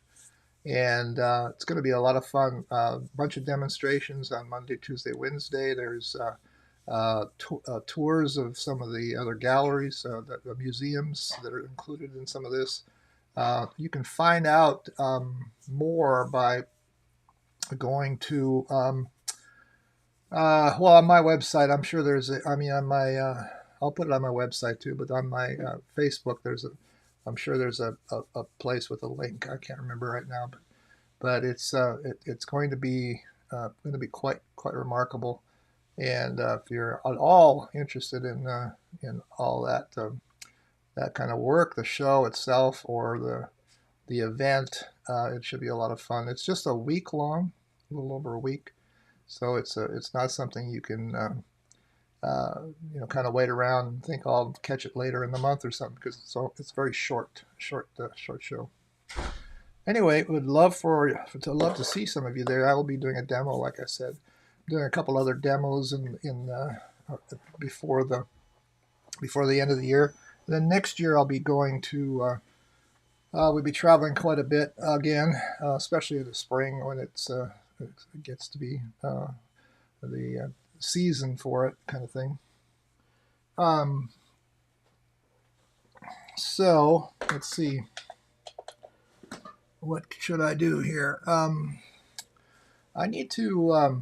[SPEAKER 1] and it's going to be a lot of fun. A bunch of demonstrations on Monday, Tuesday, Wednesday. There's tours of some of the other galleries, the museums that are included in some of this. You can find out more by going to on my website. I'm sure there's on my I'll put it on my website too, but on my Facebook I'm sure there's a place with a link. I can't remember right now, but it's going to be quite remarkable. And if you're at all interested in all that that kind of work, the show itself or the event, it should be a lot of fun. It's just a week long, a little over a week, so it's not something you can kind of wait around and think I'll catch it later in the month or something, because it's very short show. Anyway, would love to see some of you there. I will be doing a demo, like I said, doing a couple other demos before the end of the year. Then next year I'll be going to we'll be traveling quite a bit again, especially in the spring when it gets to be the season for it, kind of thing. So let's see. What should I do here? I need to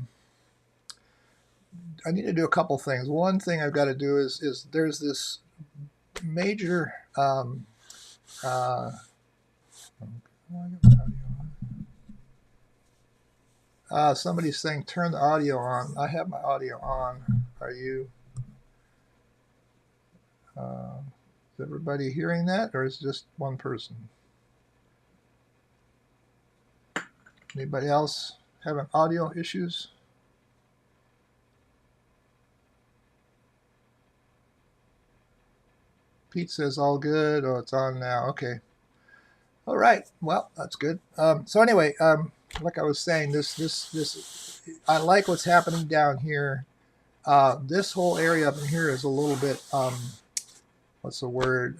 [SPEAKER 1] do a couple things. One thing I've got to do is there's this major somebody's saying turn the audio on. I have my audio on. Are you? Is everybody hearing that, or is it just one person? Anybody else having audio issues? Pete says all good. Oh, it's on now. Okay. All right. Well, that's good. So anyway, like I was saying, this I like what's happening down here. This whole area up in here is a little bit what's the word?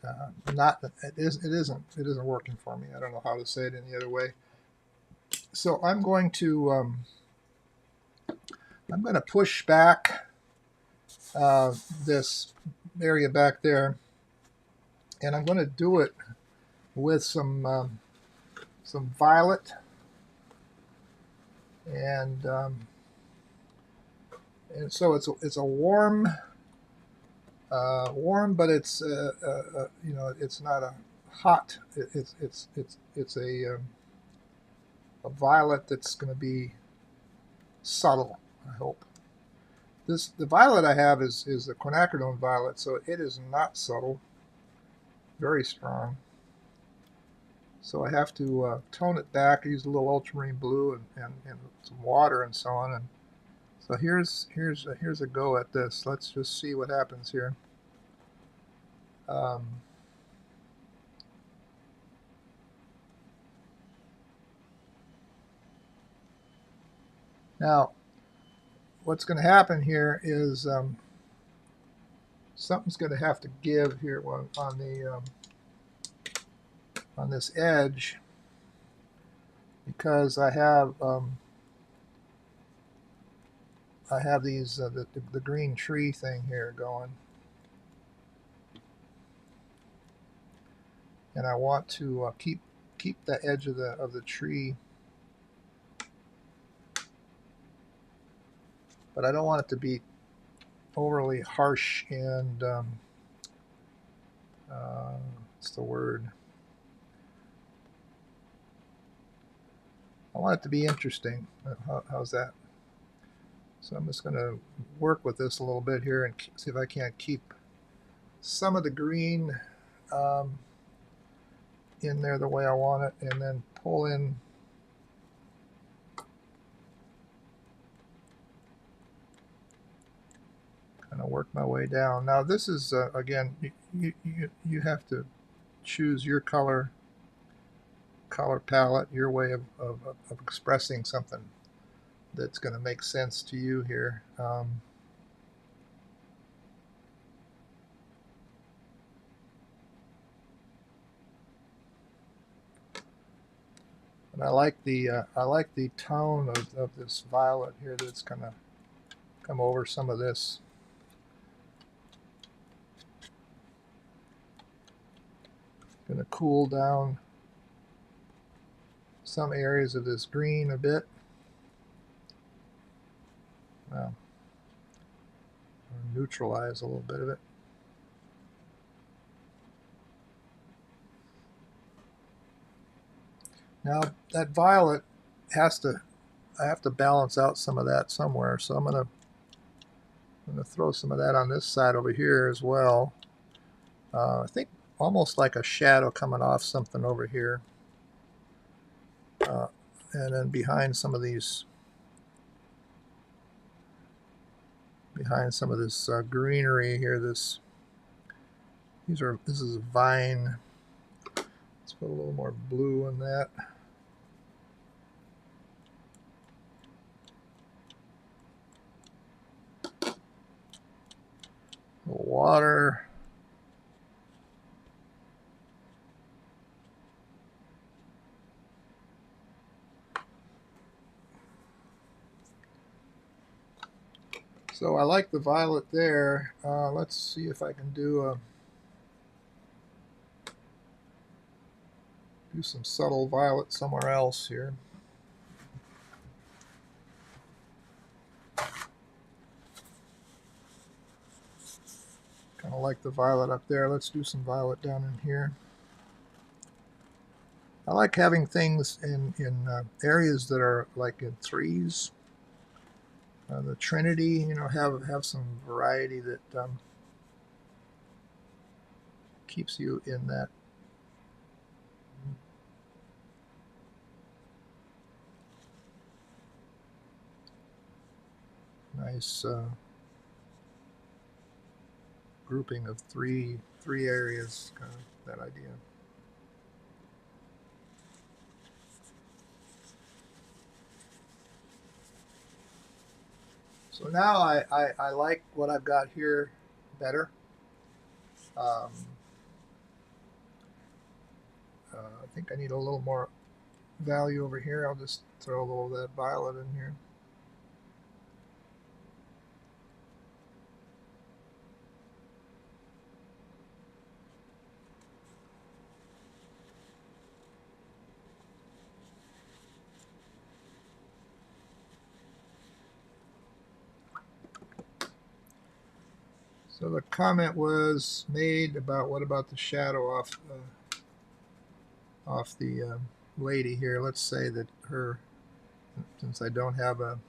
[SPEAKER 1] It isn't working for me. I don't know how to say it any other way. So I'm going to push back this area back there, and I'm going to do it with some some violet, and so it's a warm, but it's you know, it's not a hot. It's a violet that's going to be subtle, I hope. The violet I have is the quinacridone violet, so it is not subtle, very strong. So I have to tone it back. I use a little ultramarine blue and some water and so on. And so here's a go at this. Let's just see what happens here. Now, what's going to happen here is something's going to have to give here on this edge, because I have these the green tree thing here going, and I want to keep the edge of the tree, but I don't want it to be overly harsh and what's the word? I want it to be interesting. How's that? So I'm just going to work with this a little bit here and see if I can't keep some of the green in there the way I want it, and then pull in kind of work my way down. Now this is again, you have to choose your color palette, your way of expressing something that's going to make sense to you here. And I like the tone of this violet here that's going to come over some of this. Going to cool down some areas of this green a bit. Well, neutralize a little bit of it. Now that violet I have to balance out some of that somewhere, so I'm gonna throw some of that on this side over here as well. I think almost like a shadow coming off something over here, and then behind some of these, behind some of this greenery here. This is a vine. Let's put a little more blue in that. A little water. So I like the violet there. Let's see if I can do some subtle violet somewhere else here. Kind of like the violet up there. Let's do some violet down in here. I like having things in areas that are like in threes. The Trinity, you know, have some variety that keeps you in that nice grouping of three areas, kind of that idea. So now I like what I've got here better. I think I need a little more value over here. I'll just throw a little of that violet in here. So the comment was made about what about the shadow off the lady here. Let's say that her, since I don't have and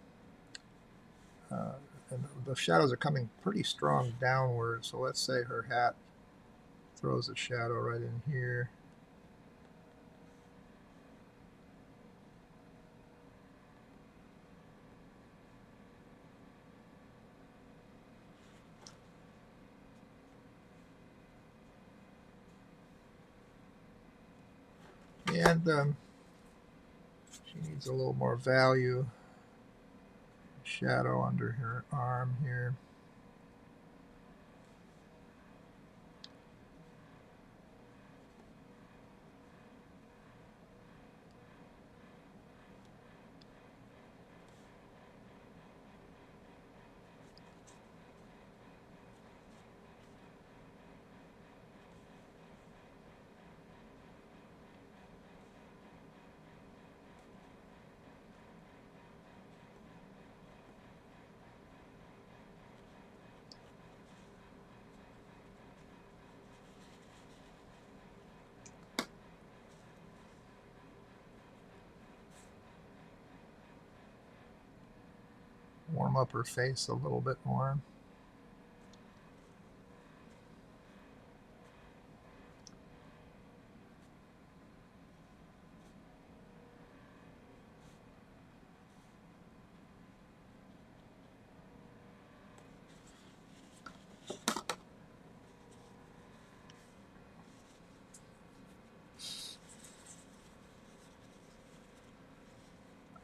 [SPEAKER 1] the shadows are coming pretty strong downward. So let's say her hat throws a shadow right in here. And she needs a little more value. Shadow under her arm here. Warm up her face a little bit more.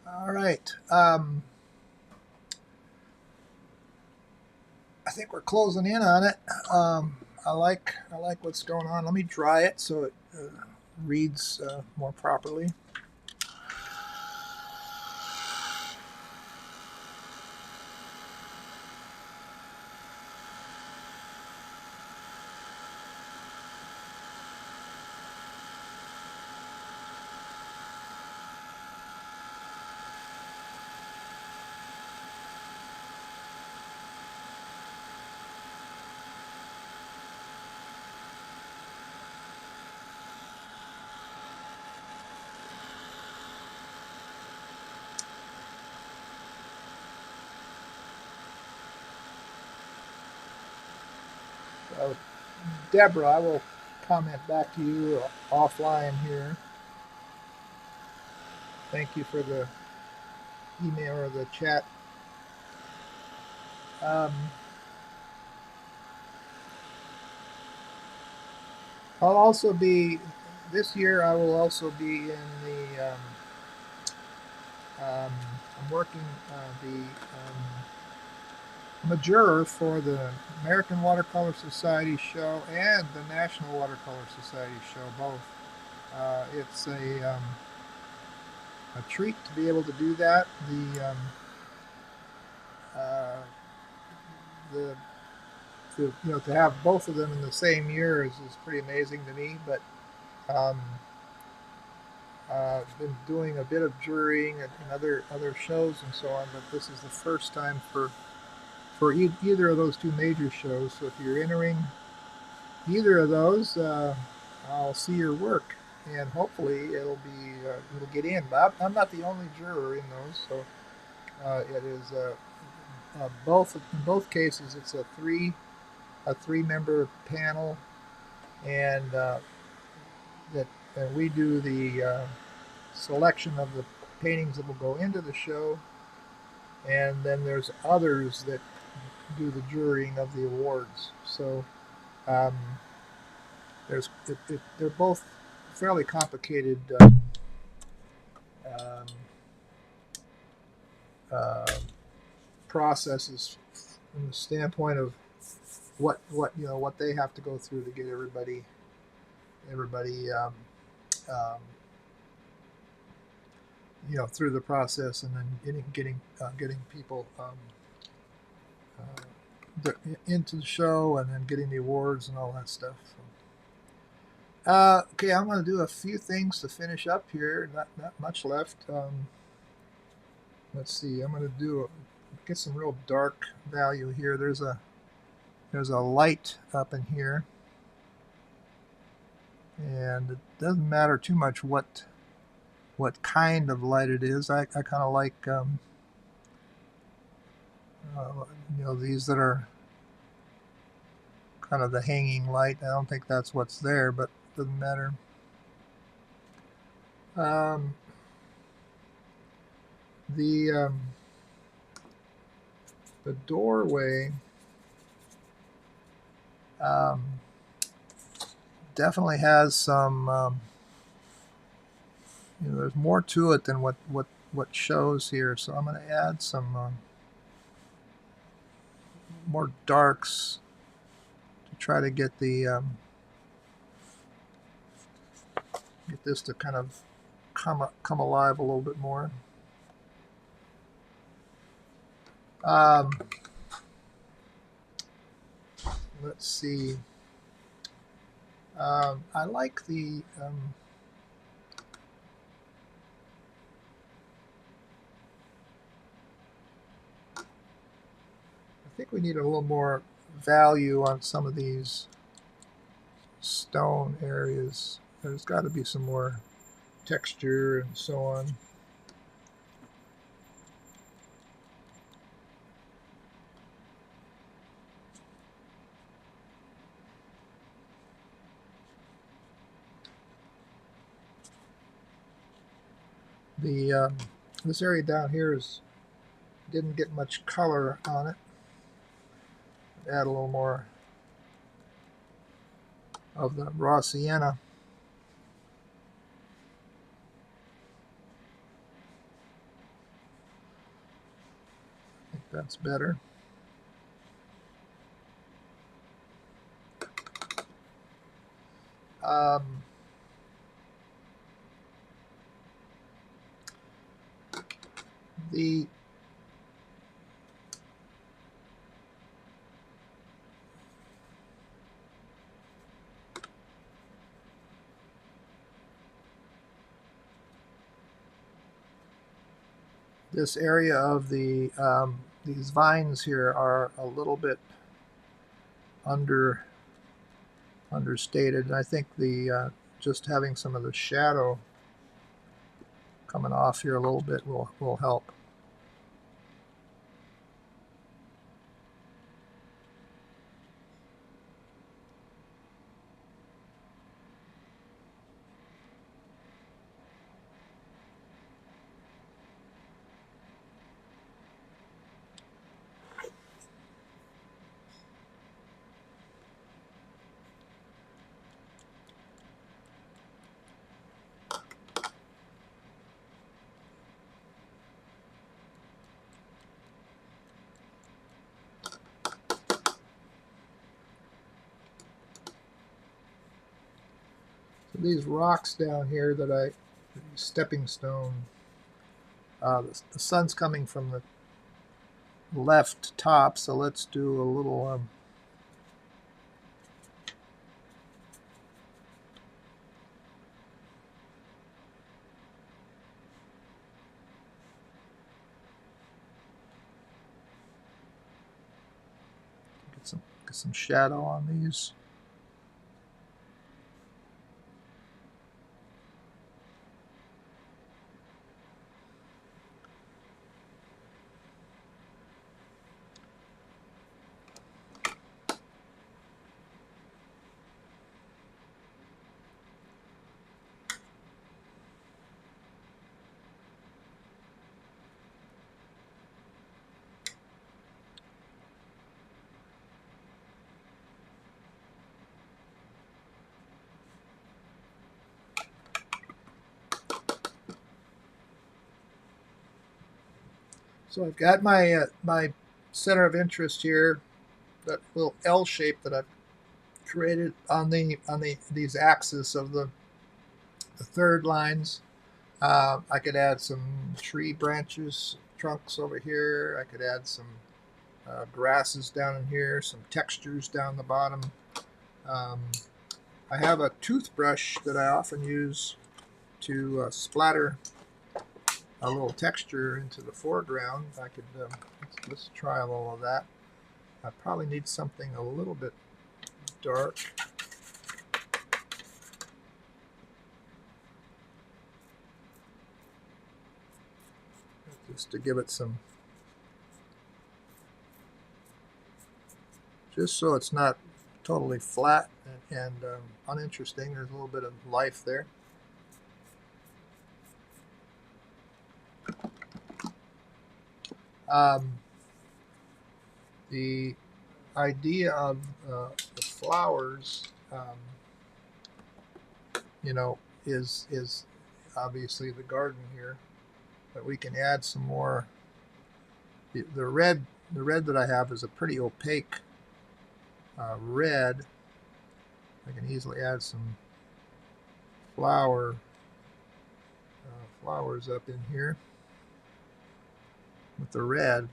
[SPEAKER 1] All right. I think we're closing in on it. I like what's going on. Let me dry it so it reads more properly. So, Deborah, I will comment back to you offline here. Thank you for the email or the chat. I'll also be this year. I will also be in the. I'm working I'm a juror for the American Watercolor Society show and the National Watercolor Society show. Both. It's a treat to be able to do that. To have both of them in the same year is pretty amazing to me. But I've been doing a bit of jurying and other shows and so on. But this is the first time for either of those two major shows. So if you're entering either of those, I'll see your work, and hopefully it'll get in. But I'm not the only juror in those, so it is both in both cases. It's a three-member panel, and we do the selection of the paintings that will go into the show, and then there's others that do the jurying of the awards. So they're both fairly complicated processes from the standpoint of what they have to go through to get everybody through the process, and then getting people into the show, and then getting the awards and all that stuff. Okay, I'm going to do a few things to finish up here. Not much left. Let's see. I'm going to get some real dark value here. There's there's a light up in here, and it doesn't matter too much what kind of light it is. I kind of like these that are kind of the hanging light. I don't think that's what's there, but it doesn't matter. The doorway definitely has some there's more to it than what shows here, so I'm going to add some more darks to try to get the get this to kind of come alive a little bit more. Let's see. I like the I think we need a little more value on some of these stone areas. There's got to be some more texture and so on. The this area down here didn't get much color on it. Add a little more of the raw sienna. I think that's better. This area of the these vines here are a little bit understated, and I think the just having some of the shadow coming off here a little bit will help. These rocks down here that stepping stone, the sun's coming from the left top, so let's do a little get some shadow on these. So I've got my my center of interest here, that little L shape that I've created on these axes of the third lines. I could add some tree branches, trunks over here. I could add some grasses down in here, some textures down the bottom. I have a toothbrush that I often use to splatter a little texture into the foreground. I could let's try a little of that. I probably need something a little bit dark. Just to give it some, just so it's not totally flat and uninteresting. There's a little bit of life there. The idea of the flowers, is obviously the garden here, but we can add some more. The red that I have is a pretty opaque red. I can easily add some flowers up in here with the red.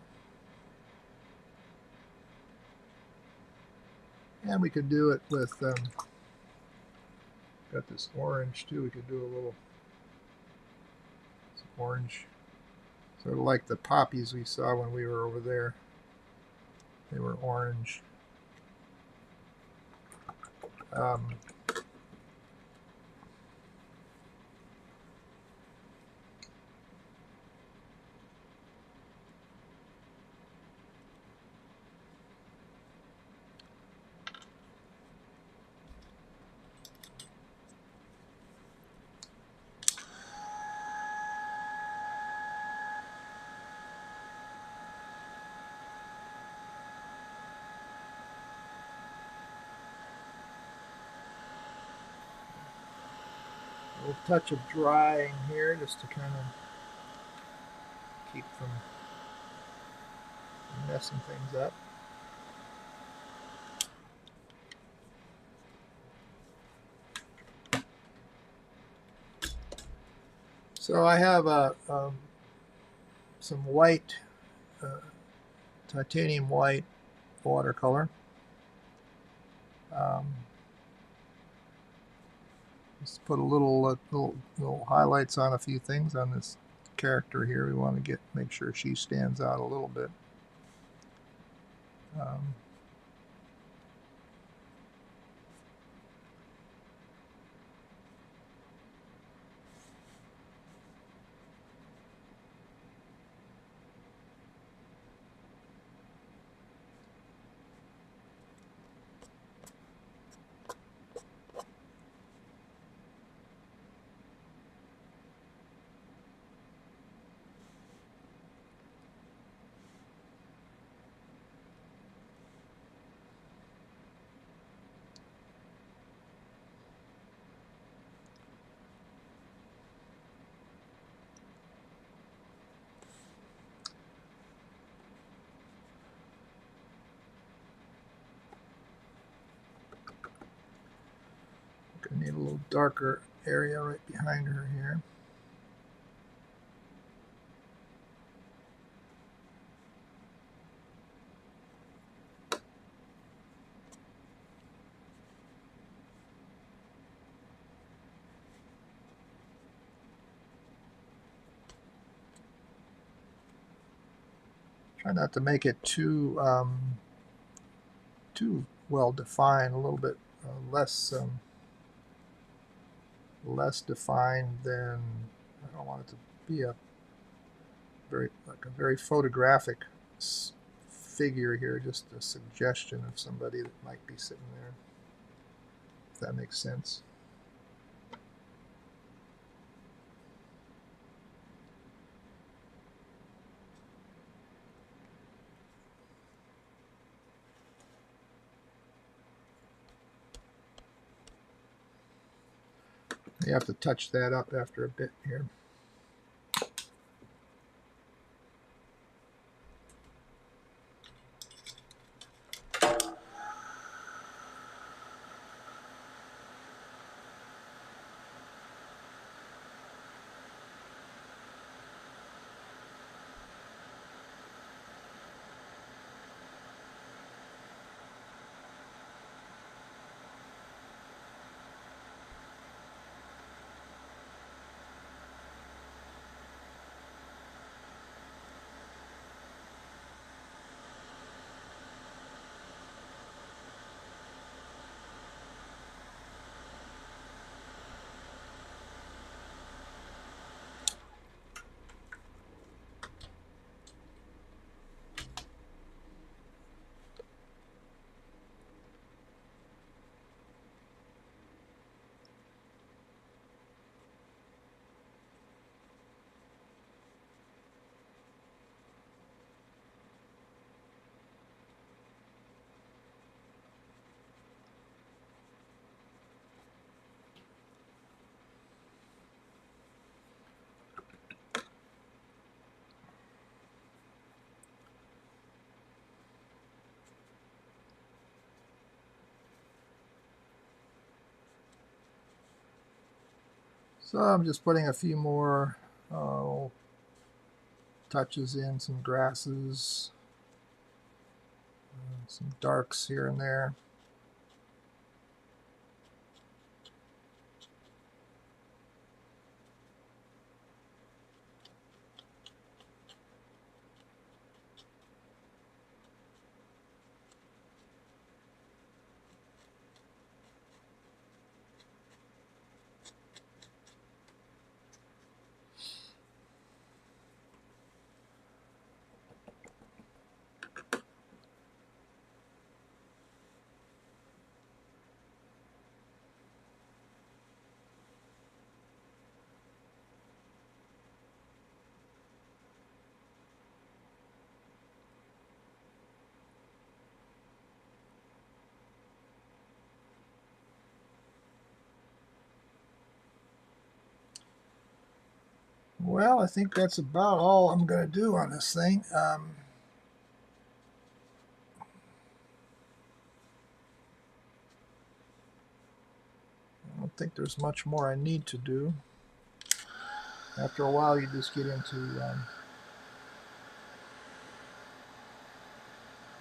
[SPEAKER 1] And we could do it with, got this orange too. We could do a little orange, sort of like the poppies we saw when we were over there. They were orange. A little touch of drying here just to kind of keep from messing things up. So I have some white, titanium white watercolor. Just put a little highlights on a few things on this character here. We want to make sure she stands out a little bit. Gonna need a little darker area right behind her here. Try not to make it too well defined. A little bit less defined than. I don't want it to be a very photographic figure here. Just a suggestion of somebody that might be sitting there. If that makes sense. You have to touch that up after a bit here. So I'm just putting a few more touches in, some grasses, some darks here and there. Well, I think that's about all I'm going to do on this thing. I don't think there's much more I need to do. After a while, you just get into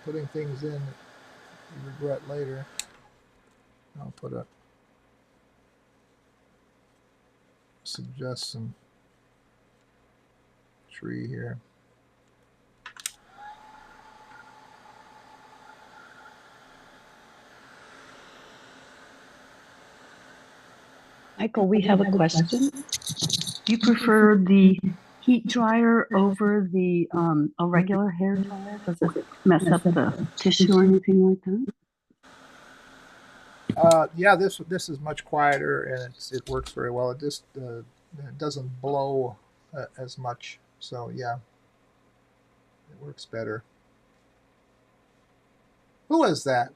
[SPEAKER 1] putting things in that you regret later. I'll suggest some tree here.
[SPEAKER 3] Michael, we have a question. Do you prefer the heat dryer over the a regular hair dryer? Does it mess up the tissue or anything like that?
[SPEAKER 1] Yeah, this is much quieter and it works very well. It just it doesn't blow as much. So yeah, it works better. Who is that?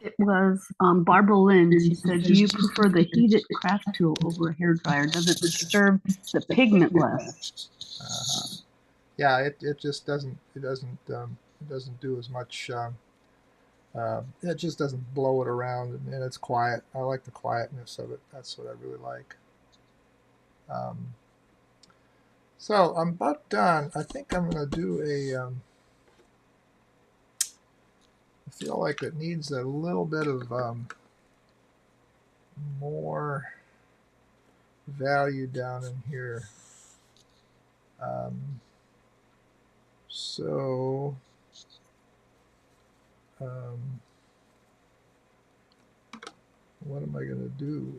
[SPEAKER 3] It was Barbara Lynn. She said, "Do you prefer the heated craft tool over a hair dryer? Does it disturb the pigment less?"
[SPEAKER 1] Yeah, it just doesn't it doesn't do as much. It just doesn't blow it around, and it's quiet. I like the quietness of it. That's what I really like. Um, so I'm about done. I think I'm going to do a. I feel like it needs a little bit of more value down in here. So what am I going to do?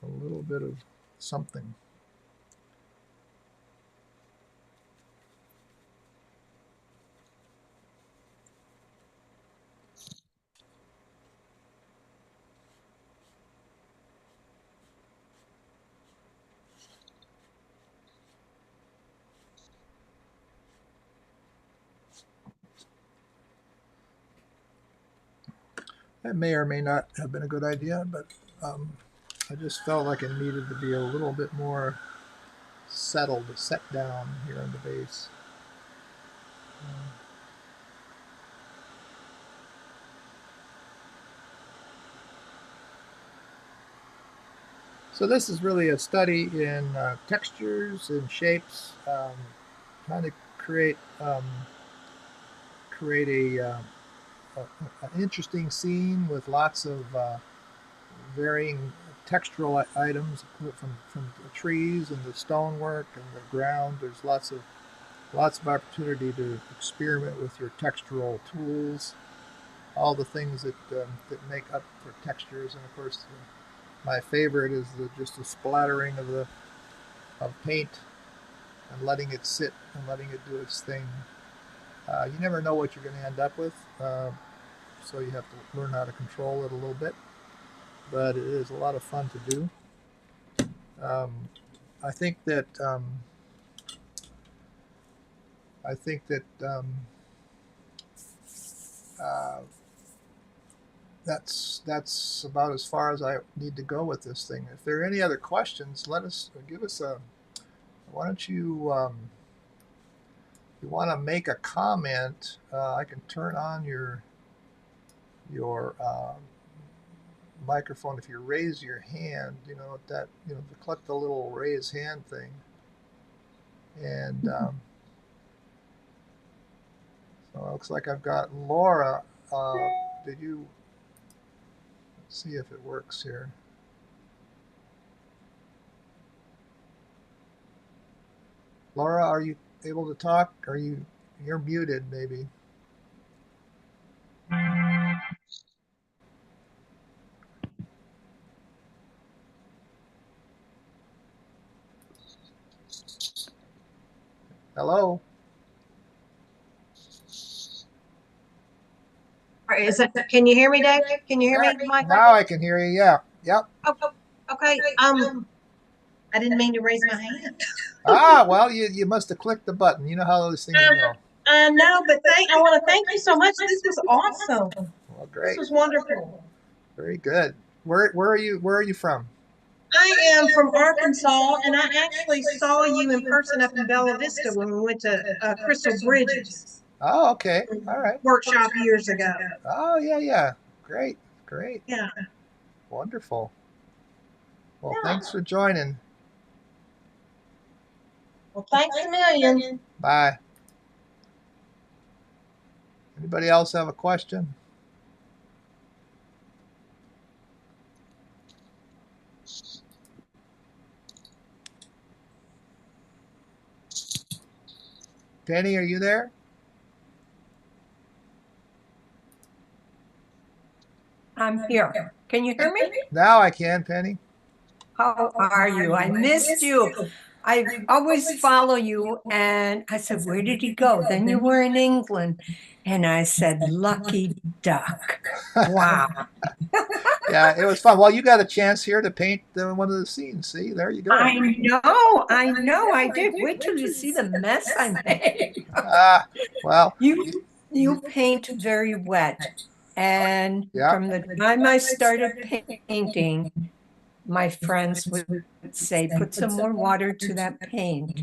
[SPEAKER 1] A little bit of something. That may or may not have been a good idea, but I just felt like it needed to be a little bit more settled, set down here on the base. So this is really a study in textures and shapes, trying to create an interesting scene with lots of varying textural items from the trees and the stonework and the ground. There's lots of opportunity to experiment with your textural tools, all the things that make up for textures, and of course my favorite is just the splattering of paint and letting it sit and letting it do its thing. You never know what you're going to end up with, so you have to learn how to control it a little bit. But it is a lot of fun to do. I think that uh, that's about as far as I need to go with this thing. If there are any other questions, give us a. Why don't you? If you want to make a comment, I can turn on your microphone if you raise your hand, that, click the little raise hand thing. And so it looks like I've got Laura. Let's see if it works here. Laura, are you able to talk? You're muted maybe. Hello?
[SPEAKER 4] Can you hear me, Dave? Can you hear me, Michael?
[SPEAKER 1] Now I can hear you, yeah. Yep.
[SPEAKER 4] Oh, okay. I didn't mean to raise my hand.
[SPEAKER 1] Well, you must have clicked the button. You know how those things go.
[SPEAKER 4] No, but I want to thank you so much. This was awesome.
[SPEAKER 1] Well, great.
[SPEAKER 4] This was wonderful.
[SPEAKER 1] Very good. Where are you from?
[SPEAKER 4] I am from Arkansas, and I actually saw you in person up in Bella Vista when we went to Crystal Bridges.
[SPEAKER 1] Oh, okay. All right.
[SPEAKER 4] Workshop years ago.
[SPEAKER 1] Oh, yeah. Great.
[SPEAKER 4] Yeah.
[SPEAKER 1] Wonderful. Well,
[SPEAKER 4] Yeah.
[SPEAKER 1] Thanks for joining.
[SPEAKER 4] Well, thanks a million.
[SPEAKER 1] Bye. Anybody else have a question? Penny, are you there?
[SPEAKER 5] I'm here. Can you hear me?
[SPEAKER 1] Now I can, Penny.
[SPEAKER 5] How are you? I missed you. I always follow you. And I said, where did he go? Then you were in England. And I said, lucky duck. Wow.
[SPEAKER 1] Yeah, it was fun. Well, you got a chance here to paint one of the scenes. See, there you go.
[SPEAKER 5] I know I did. Wait till you see the mess I made.
[SPEAKER 1] Well.
[SPEAKER 5] You paint very wet. And
[SPEAKER 1] Yeah.
[SPEAKER 5] from the time I started painting, my friends would say, put some more water to that paint.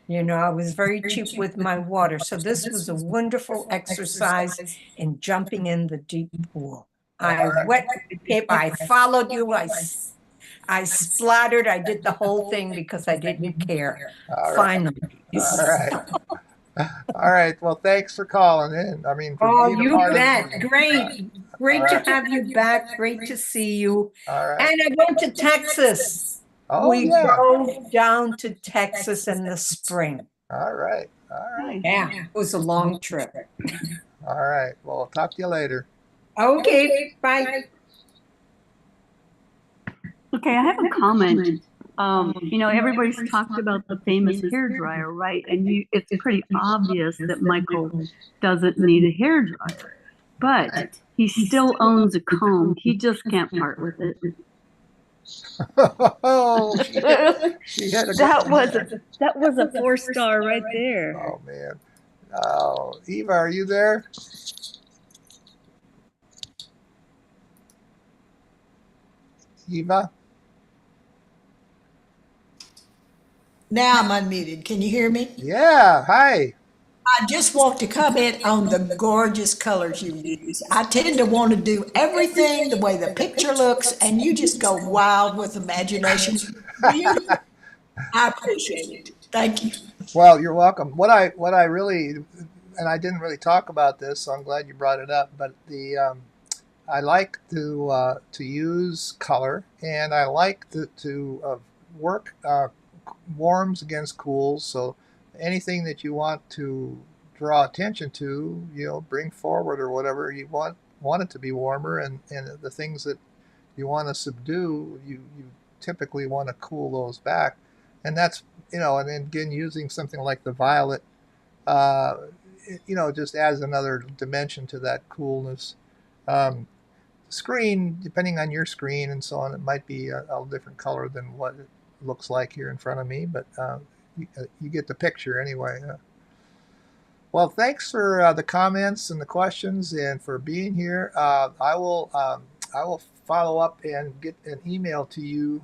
[SPEAKER 5] I was very cheap with my water. So this was a wonderful exercise in jumping in the deep pool. I wet the paper. I followed you. I splattered. I did the whole thing because I didn't care. Finally.
[SPEAKER 1] All right. All right. Well, thanks for calling in. For being
[SPEAKER 5] you
[SPEAKER 1] a part
[SPEAKER 5] bet.
[SPEAKER 1] of the
[SPEAKER 5] Great to have you back. Great to see you.
[SPEAKER 1] All right.
[SPEAKER 5] And I went to Texas.
[SPEAKER 1] Oh,
[SPEAKER 5] we
[SPEAKER 1] yeah.
[SPEAKER 5] drove down to Texas in the spring.
[SPEAKER 1] All right.
[SPEAKER 5] Yeah, it was a long trip.
[SPEAKER 1] All right. Well, I'll talk to you later.
[SPEAKER 5] Okay, bye.
[SPEAKER 3] Okay, I have a comment. Everybody's talked about the famous hairdryer, right? And it's pretty obvious that Michael doesn't need a hairdryer, but he still owns a comb. He just can't part with it.
[SPEAKER 1] Oh, she had a
[SPEAKER 3] that was a 4-star right there.
[SPEAKER 1] Oh man. Oh, Eva, are you there? Eva?
[SPEAKER 6] Now I'm unmuted. Can you hear me?
[SPEAKER 1] Yeah. Hi.
[SPEAKER 6] I just want to comment on the gorgeous colors you use. I tend to want to do everything the way the picture looks, and you just go wild with imagination. Beautiful. I appreciate it. Thank you.
[SPEAKER 1] Well, you're welcome. What I really, and I didn't really talk about this, so I'm glad you brought it up. But I like to use color, and I like to work warms against cools. So anything that you want to draw attention to, bring forward or whatever you want it to be warmer, and the things that you want to subdue, you typically want to cool those back, and that's and then again using something like the violet, just adds another dimension to that coolness. Screen, depending on your screen and so on, it might be a different color than what it looks like here in front of me, but you get the picture anyway. Well, thanks for the comments and the questions and for being here. I will follow up and get an email to you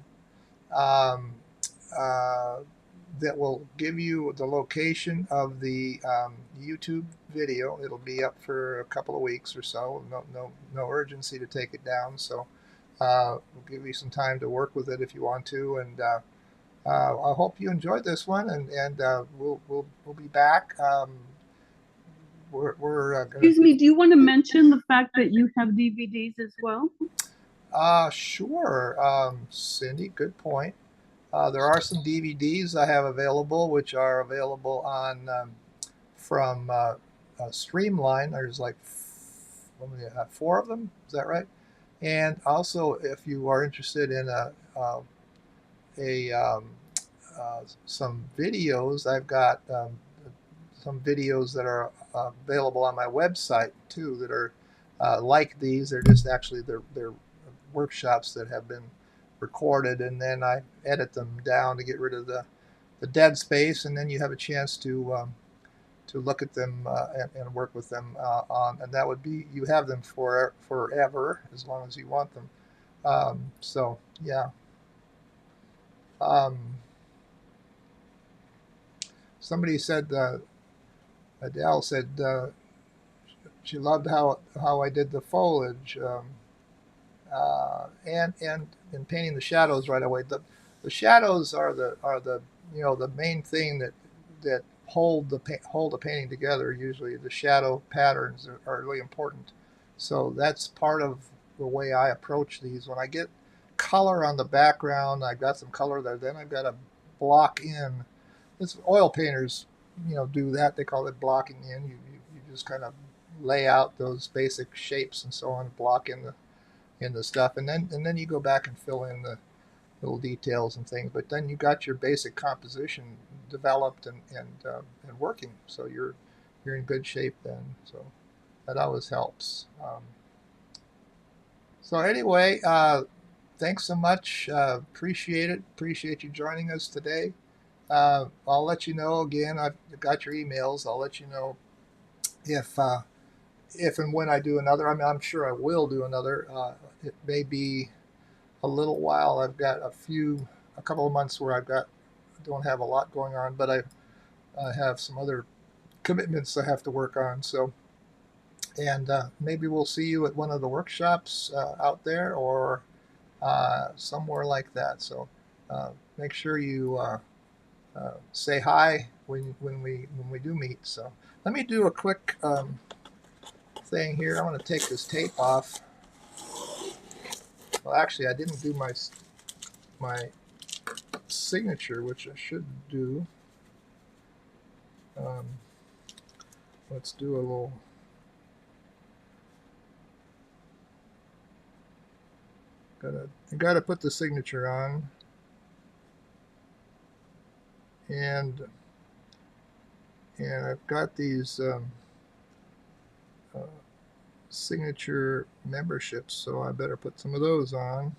[SPEAKER 1] that will give you the location of the YouTube video. It'll be up for a couple of weeks or so. No urgency to take it down. So we'll give you some time to work with it if you want to. And I hope you enjoyed this one, and we'll be back. We're gonna.
[SPEAKER 3] Excuse me, do you want to mention the fact that you have DVDs as well?
[SPEAKER 1] Sure, Cindy. Good point. There are some DVDs I have available, which are available on from Streamline. There's like 4 of them. Is that right? And also, if you are interested in some videos, I've got some videos that are available on my website too that are like these. They're just actually they're workshops that have been recorded, and then I edit them down to get rid of the dead space, and then you have a chance to look at them and work with them and that would be, you have them forever as long as you want them. So yeah. Somebody said, Adele said she loved how I did the foliage and in painting the shadows right away. The shadows are the the main thing that hold the painting together. Usually the shadow patterns are really important. So that's part of the way I approach these. When I get color on the background, I've got some color there, then I've got to block in. This oil painters, do that. They call it blocking in. You just kind of lay out those basic shapes and so on, block in the stuff, and then you go back and fill in the little details and things. But then you got your basic composition developed and working, so you're in good shape then. So that always helps. So anyway, thanks so much. Appreciate it. Appreciate you joining us today. I'll let you know again. I've got your emails. I'll let you know if and when I do another. I mean, I'm sure I will do another. It may be a little while. I've got a couple of months where don't have a lot going on, but I have some other commitments I have to work on. So, and maybe we'll see you at one of the workshops out there or somewhere like that. So make sure you say hi when we do meet. So let me do a quick thing here. I'm going to take this tape off. Well, actually, I didn't do my signature, which I should do. Let's do a little. Gotta put the signature on, and I've got these signature memberships, so I better put some of those on.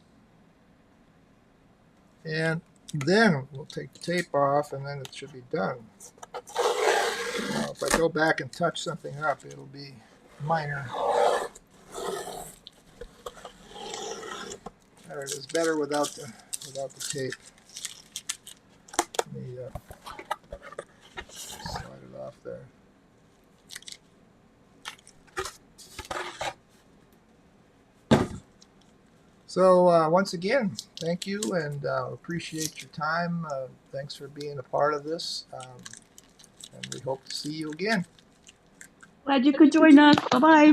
[SPEAKER 1] And then we'll take the tape off, and then it should be done. Now, if I go back and touch something up, it'll be minor. There it is, better without the tape. Let me slide it off there. So once again, thank you, and appreciate your time. Thanks for being a part of this, and we hope to see you again.
[SPEAKER 3] Glad you could join us. Bye-bye.